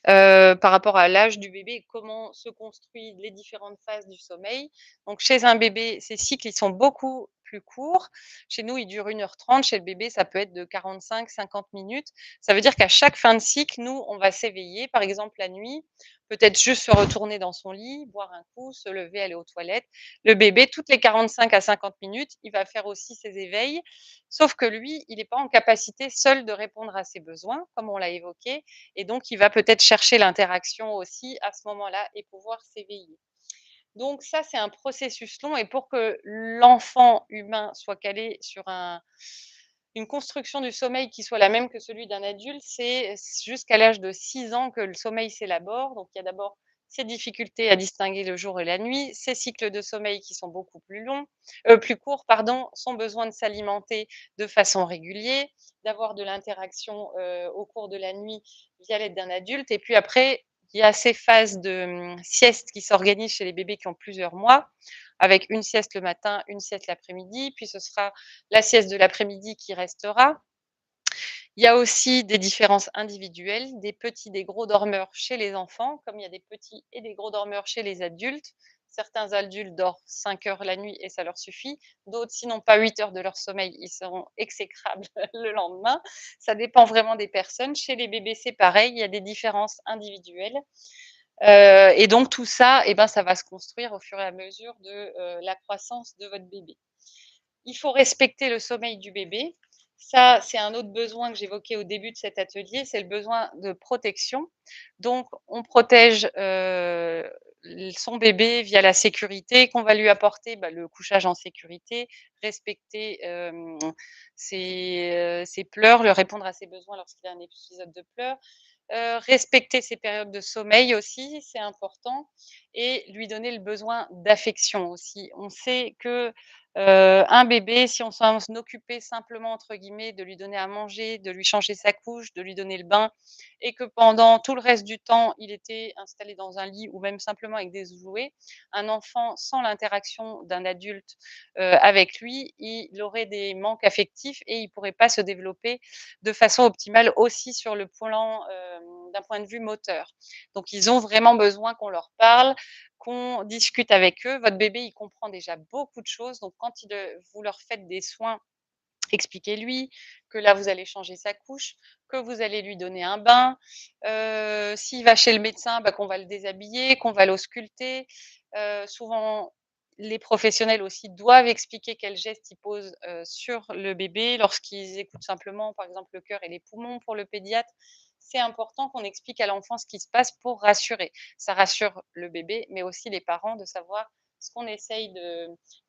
par rapport à l'âge du bébé et comment se construisent les différentes phases du sommeil. Donc chez un bébé, ces cycles, ils sont beaucoup plus courts. Chez nous, ils durent 1h30. Chez le bébé, ça peut être de 45-50 minutes. Ça veut dire qu'à chaque fin de cycle, nous, on va s'éveiller, par exemple la nuit, peut-être juste se retourner dans son lit, boire un coup, se lever, aller aux toilettes. Le bébé, toutes les 45 à 50 minutes, il va faire aussi ses éveils, sauf que lui, il n'est pas en capacité seul de répondre à ses besoins, comme on l'a évoqué, et donc il va peut-être chercher l'interaction aussi à ce moment-là et pouvoir s'éveiller. Donc ça, c'est un processus long et pour que l'enfant humain soit calé sur une construction du sommeil qui soit la même que celui d'un adulte, c'est jusqu'à l'âge de 6 ans que le sommeil s'élabore. Donc il y a d'abord ces difficultés à distinguer le jour et la nuit, ces cycles de sommeil qui sont beaucoup plus longs, plus courts, pardon, son besoin de s'alimenter de façon régulière, d'avoir de l'interaction au cours de la nuit via l'aide d'un adulte. Et puis après, il y a ces phases de sieste qui s'organisent chez les bébés qui ont plusieurs mois, avec une sieste le matin, une sieste l'après-midi, puis ce sera la sieste de l'après-midi qui restera. Il y a aussi des différences individuelles, des petits, des gros dormeurs chez les enfants, comme il y a des petits et des gros dormeurs chez les adultes. Certains adultes dorment 5 heures la nuit et ça leur suffit. D'autres, s'ils n'ont pas 8 heures de leur sommeil, ils seront exécrables le lendemain. Ça dépend vraiment des personnes. Chez les bébés, c'est pareil, il y a des différences individuelles. Et donc tout ça, eh ben, ça va se construire au fur et à mesure de la croissance de votre bébé. Il faut respecter le sommeil du bébé. Ça, c'est un autre besoin que j'évoquais au début de cet atelier, c'est le besoin de protection. Donc, on protège son bébé via la sécurité qu'on va lui apporter, bah, le couchage en sécurité, respecter ses pleurs, le répondre à ses besoins lorsqu'il a un épisode de pleurs, respecter ses périodes de sommeil aussi, c'est important, et lui donner le besoin d'affection aussi. On sait que un bébé, si on s'en occupait «simplement» entre guillemets, de lui donner à manger, de lui changer sa couche, de lui donner le bain et que pendant tout le reste du temps, il était installé dans un lit ou même simplement avec des jouets, un enfant sans l'interaction d'un adulte, avec lui, il aurait des manques affectifs et il pourrait pas se développer de façon optimale aussi sur le plan, d'un point de vue moteur. Donc ils ont vraiment besoin qu'on leur parle, qu'on discute avec eux. Votre bébé, il comprend déjà beaucoup de choses, donc quand vous leur faites des soins, expliquez-lui que là, vous allez changer sa couche, que vous allez lui donner un bain. S'il va chez le médecin, bah, qu'on va le déshabiller, qu'on va l'ausculter. Souvent, les professionnels aussi doivent expliquer quels gestes ils posent, sur le bébé lorsqu'ils écoutent simplement, par exemple, le cœur et les poumons pour le pédiatre. C'est important qu'on explique à l'enfant ce qui se passe pour rassurer. Ça rassure le bébé, mais aussi les parents de savoir ce qu'on essaye de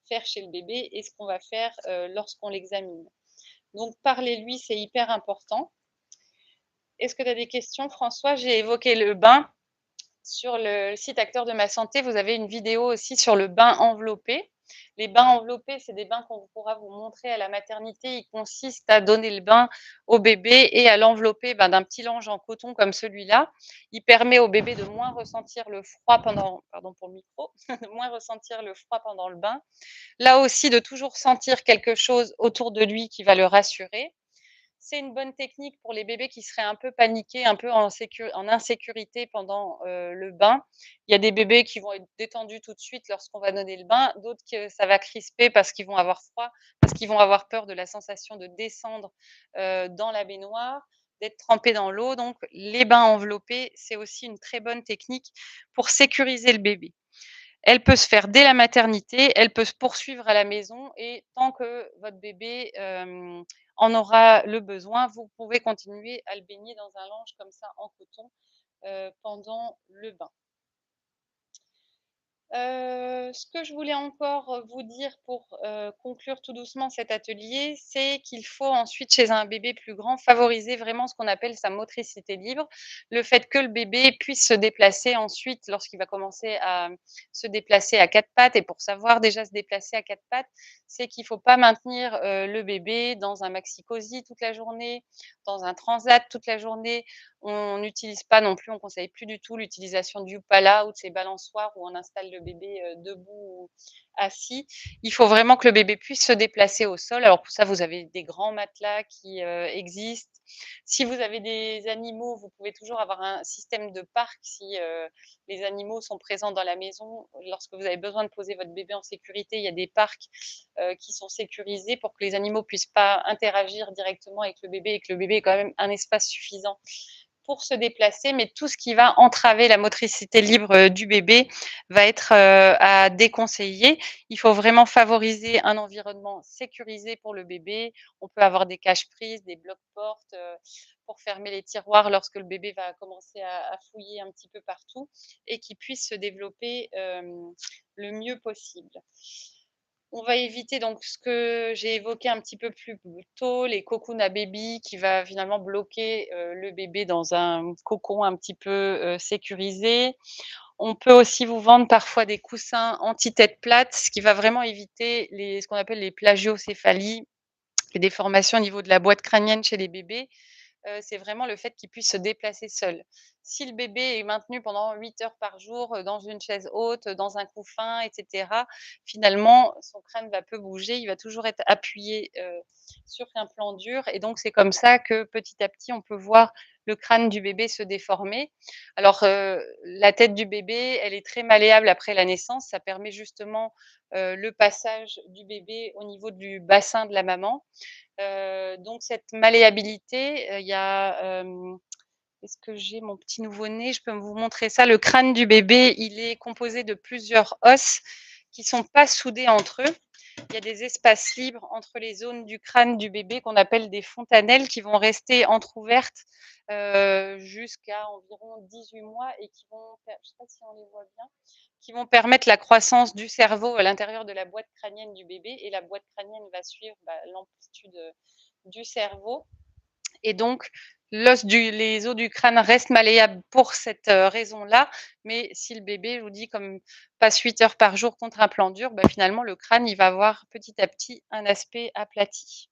faire chez le bébé et ce qu'on va faire, lorsqu'on l'examine. Donc parlez-lui, c'est hyper important. Est-ce que tu as des questions, François? J'ai évoqué le bain. Sur le site Acteurs de ma santé, vous avez une vidéo aussi sur le bain enveloppé. Les bains enveloppés, c'est des bains qu'on pourra vous montrer à la maternité. Ils consistent à donner le bain au bébé et à l'envelopper, ben, d'un petit linge en coton comme celui-là. Il permet au bébé de moins ressentir le froid pendant, pardon pour le micro, de moins ressentir le froid pendant le bain. Là aussi, de toujours sentir quelque chose autour de lui qui va le rassurer. C'est une bonne technique pour les bébés qui seraient un peu paniqués, un peu en insécurité pendant, le bain. Il y a des bébés qui vont être détendus tout de suite lorsqu'on va donner le bain, d'autres que ça va crisper parce qu'ils vont avoir froid, parce qu'ils vont avoir peur de la sensation de descendre, dans la baignoire, d'être trempés dans l'eau. Donc les bains enveloppés, c'est aussi une très bonne technique pour sécuriser le bébé. Elle peut se faire dès la maternité, elle peut se poursuivre à la maison et tant que votre bébé, en aura le besoin, vous pouvez continuer à le baigner dans un linge comme ça en coton, pendant le bain. Ce que je voulais encore, vous dire pour, conclure tout doucement cet atelier, c'est qu'il faut ensuite chez un bébé plus grand favoriser vraiment ce qu'on appelle sa motricité libre. Le fait que le bébé puisse se déplacer ensuite lorsqu'il va commencer à se déplacer à 4 pattes et pour savoir déjà se déplacer à 4 pattes, c'est qu'il ne faut pas maintenir, le bébé dans un maxi-cosy toute la journée, dans un transat toute la journée. On n'utilise pas non plus, on conseille plus du tout l'utilisation du Youpala ou de ces balançoires où on installe le bébé, debout ou assis. Il faut vraiment que le bébé puisse se déplacer au sol. Alors pour ça, vous avez des grands matelas qui, existent. Si vous avez des animaux, vous pouvez toujours avoir un système de parc si, les animaux sont présents dans la maison. Lorsque vous avez besoin de poser votre bébé en sécurité, il y a des parcs, qui sont sécurisés pour que les animaux puissent pas interagir directement avec le bébé et que le bébé ait quand même un espace suffisant pour se déplacer, mais tout ce qui va entraver la motricité libre, du bébé va être, à déconseiller. Il faut vraiment favoriser un environnement sécurisé pour le bébé. On peut avoir des cache-prises, des blocs-portes, pour fermer les tiroirs lorsque le bébé va commencer à fouiller un petit peu partout et qu'il puisse se développer, le mieux possible. On va éviter donc ce que j'ai évoqué un petit peu plus tôt, les cocons à baby qui va finalement bloquer, le bébé dans un cocon un petit peu, sécurisé. On peut aussi vous vendre parfois des coussins anti-tête plate, ce qui va vraiment éviter ce qu'on appelle les plagiocéphalies, les déformations au niveau de la boîte crânienne chez les bébés. C'est vraiment le fait qu'il puisse se déplacer seul. Si le bébé est maintenu pendant 8 heures par jour, dans une chaise haute, dans un couffin et cetera, finalement, son crâne va peu bouger, il va toujours être appuyé, sur un plan dur et donc c'est comme ça que, petit à petit, on peut voir le crâne du bébé se déformer. Alors, la tête du bébé, elle est très malléable après la naissance. Ça permet justement, le passage du bébé au niveau du bassin de la maman. Donc cette malléabilité, il y a, est-ce que j'ai mon petit nouveau-né? Je peux vous montrer ça. Le crâne du bébé, il est composé de plusieurs os qui sont pas soudés entre eux. Il y a des espaces libres entre les zones du crâne du bébé qu'on appelle des fontanelles qui vont rester entr'ouvertes, jusqu'à environ 18 mois et qui vont je sais pas si on les voit bien, qui vont permettre la croissance du cerveau à l'intérieur de la boîte crânienne du bébé et la boîte crânienne va suivre, l'amplitude, du cerveau et donc les os du crâne restent malléables pour cette, raison-là, mais si le bébé, je vous dis, comme passe 8 heures par jour contre un plan dur, finalement le crâne, il va avoir petit à petit un aspect aplati.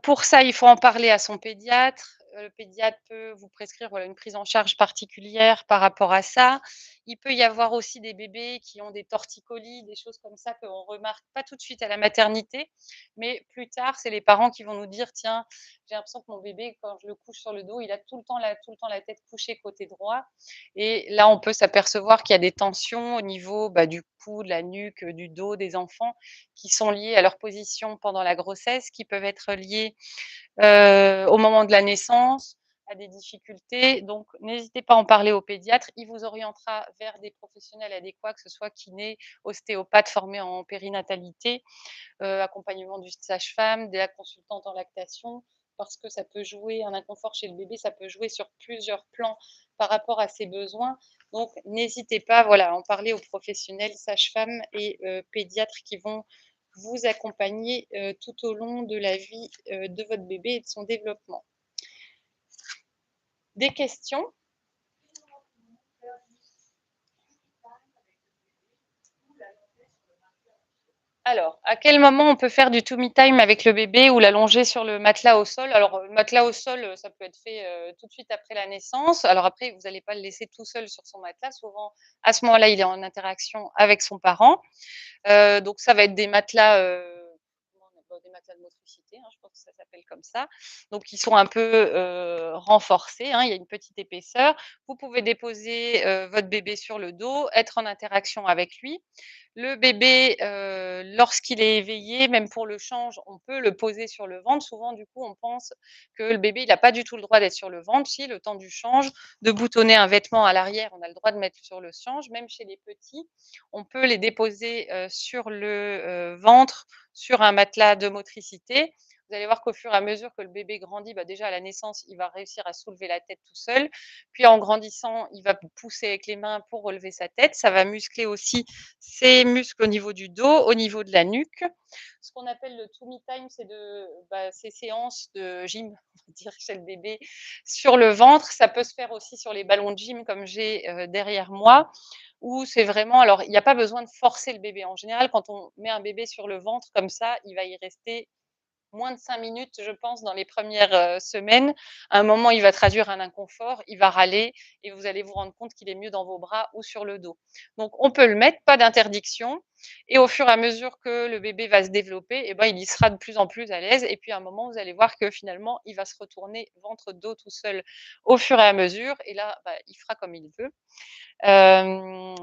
Pour ça, il faut en parler à son pédiatre. Le pédiatre peut vous prescrire, voilà, une prise en charge particulière par rapport à ça. Il peut y avoir aussi des bébés qui ont des torticolis, des choses comme ça qu'on remarque pas tout de suite à la maternité, mais plus tard, c'est les parents qui vont nous dire: «Tiens, j'ai l'impression que mon bébé, quand je le couche sur le dos, il a tout le temps la tête couchée côté droit» et là, on peut s'apercevoir qu'il y a des tensions au niveau, du cou, de la nuque, du dos des enfants qui sont liées à leur position pendant la grossesse, qui peuvent être liées, au moment de la naissance, à des difficultés. Donc n'hésitez pas à en parler au pédiatre. Il vous orientera vers des professionnels adéquats, que ce soit kiné, ostéopathe formé en périnatalité, accompagnement d'une sage-femme, de la consultante en lactation, parce que ça peut jouer un inconfort chez le bébé, ça peut jouer sur plusieurs plans par rapport à ses besoins. Donc n'hésitez pas, voilà, à en parler aux professionnels, sages-femmes et pédiatres qui vont vous accompagner, tout au long de la vie, de votre bébé et de son développement. Des questions? Alors, à quel moment on peut faire du tummy time avec le bébé ou l'allonger sur le matelas au sol? Alors, le matelas au sol, ça peut être fait, tout de suite après la naissance. Alors après, vous allez pas le laisser tout seul sur son matelas. Souvent, à ce moment-là, il est en interaction avec son parent. Donc ça va être des matelas, comment on appelle? Des matelas de motricité, hein, je pense que ça s'appelle comme ça. Donc ils sont un peu, renforcés, hein, il y a une petite épaisseur. Vous pouvez déposer, votre bébé sur le dos, être en interaction avec lui. Le bébé, lorsqu'il est éveillé, même pour le change, on peut le poser sur le ventre. Souvent, du coup, on pense que le bébé, il a pas du tout le droit d'être sur le ventre. Si, le temps du change, de boutonner un vêtement à l'arrière, on a le droit de mettre sur le change. Même chez les petits, on peut les déposer, sur le, ventre, sur un matelas de motricité. Vous allez voir qu'au fur et à mesure que le bébé grandit, déjà à la naissance, il va réussir à soulever la tête tout seul. Puis en grandissant, il va pousser avec les mains pour relever sa tête. Ça va muscler aussi ses muscles au niveau du dos, au niveau de la nuque. Ce qu'on appelle le tummy time, c'est ces séances de gym, on va dire, chez le bébé sur le ventre. Ça peut se faire aussi sur les ballons de gym comme j'ai, derrière moi, où c'est vraiment alors il n'y a pas besoin de forcer le bébé. En général, quand on met un bébé sur le ventre comme ça, il va y rester moins de 5 minutes, je pense, dans les premières semaines. À un moment, il va traduire un inconfort, il va râler et vous allez vous rendre compte qu'il est mieux dans vos bras ou sur le dos. Donc on peut le mettre, pas d'interdiction et au fur et à mesure que le bébé va se développer et ben, il y sera de plus en plus à l'aise et puis à un moment, vous allez voir que finalement, il va se retourner ventre dos tout seul au fur et à mesure et là, bah, il fera comme il veut.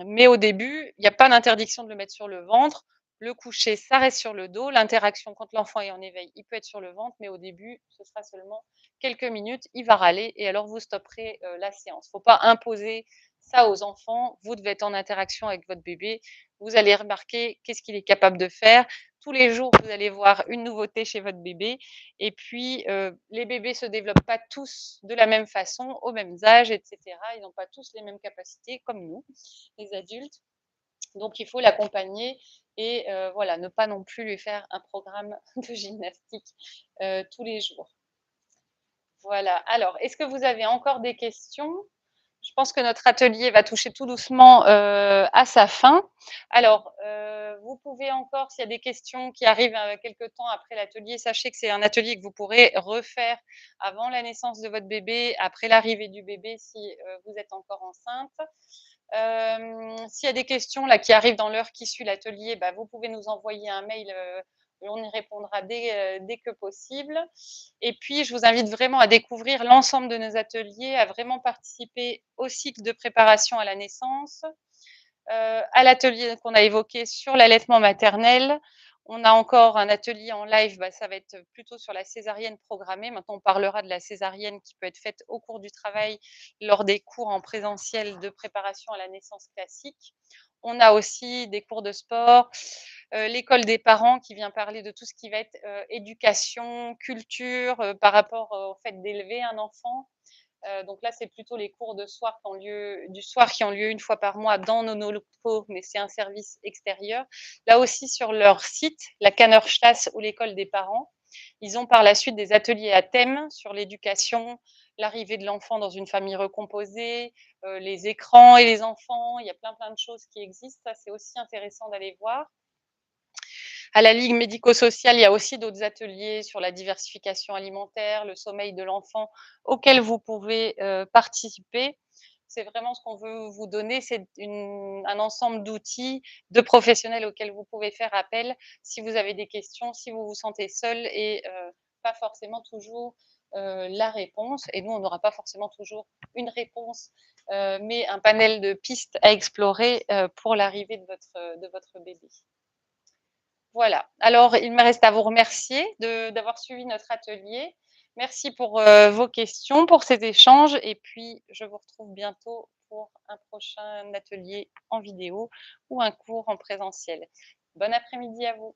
Mais au début, il y a pas d'interdiction de le mettre sur le ventre. Le coucher, ça reste sur le dos. L'interaction quand l'enfant est en éveil, il peut être sur le ventre, mais au début, ce sera seulement quelques minutes. Il va râler et alors vous stopperez, la séance. Faut pas imposer ça aux enfants. Vous devez être en interaction avec votre bébé. Vous allez remarquer qu'est-ce qu'il est capable de faire. Tous les jours, vous allez voir une nouveauté chez votre bébé et puis, les bébés se développent pas tous de la même façon, aux mêmes âges et cetera. Ils n'ont pas tous les mêmes capacités comme nous, les adultes. Donc il faut l'accompagner et voilà, ne pas non plus lui faire un programme de gymnastique, tous les jours. Voilà. Alors, est-ce que vous avez encore des questions? Je pense que notre atelier va toucher tout doucement, à sa fin. Alors, vous pouvez encore, s'il y a des questions qui arrivent, quelque temps après l'atelier, sachez que c'est un atelier que vous pourrez refaire avant la naissance de votre bébé, après l'arrivée du bébé si, vous êtes encore enceinte. S'il y a des questions là qui arrivent dans l'heure qui suit l'atelier, bah, vous pouvez nous envoyer un mail, et on y répondra dès que possible. Et puis, je vous invite vraiment à découvrir l'ensemble de nos ateliers, à vraiment participer au cycle de préparation à la naissance, à l'atelier qu'on a évoqué sur l'allaitement maternel. On a encore un atelier en live, bah, ça va être plutôt sur la césarienne programmée. Maintenant, on parlera de la césarienne qui peut être faite au cours du travail lors des cours en présentiel de préparation à la naissance classique. On a aussi des cours de sport, l'école des parents qui vient parler de tout ce qui va être éducation, culture, par rapport au fait d'élever un enfant. Donc là, c'est plutôt les cours de soir du soir qui ont lieu une fois par mois dans nos locaux, mais c'est un service extérieur. Là aussi, sur leur site, la Kannerstrasse ou l'école des parents, ils ont par la suite des ateliers à thème sur l'éducation, l'arrivée de l'enfant dans une famille recomposée, les écrans et les enfants. Il y a plein de choses qui existent. Ça, c'est aussi intéressant d'aller voir. À la Ligue médico-sociale, il y a aussi d'autres ateliers sur la diversification alimentaire, le sommeil de l'enfant, auxquels vous pouvez participer. C'est vraiment ce qu'on veut vous donner, c'est un ensemble d'outils, de professionnels auxquels vous pouvez faire appel si vous avez des questions, si vous vous sentez seul et pas forcément toujours la réponse. Et nous, on n'aura pas forcément toujours une réponse, mais un panel de pistes à explorer pour l'arrivée de votre bébé. Voilà. Alors, il me reste à vous remercier d'avoir suivi notre atelier. Merci pour vos questions, pour cet échange et puis je vous retrouve bientôt pour un prochain atelier en vidéo ou un cours en présentiel. Bon après-midi à vous.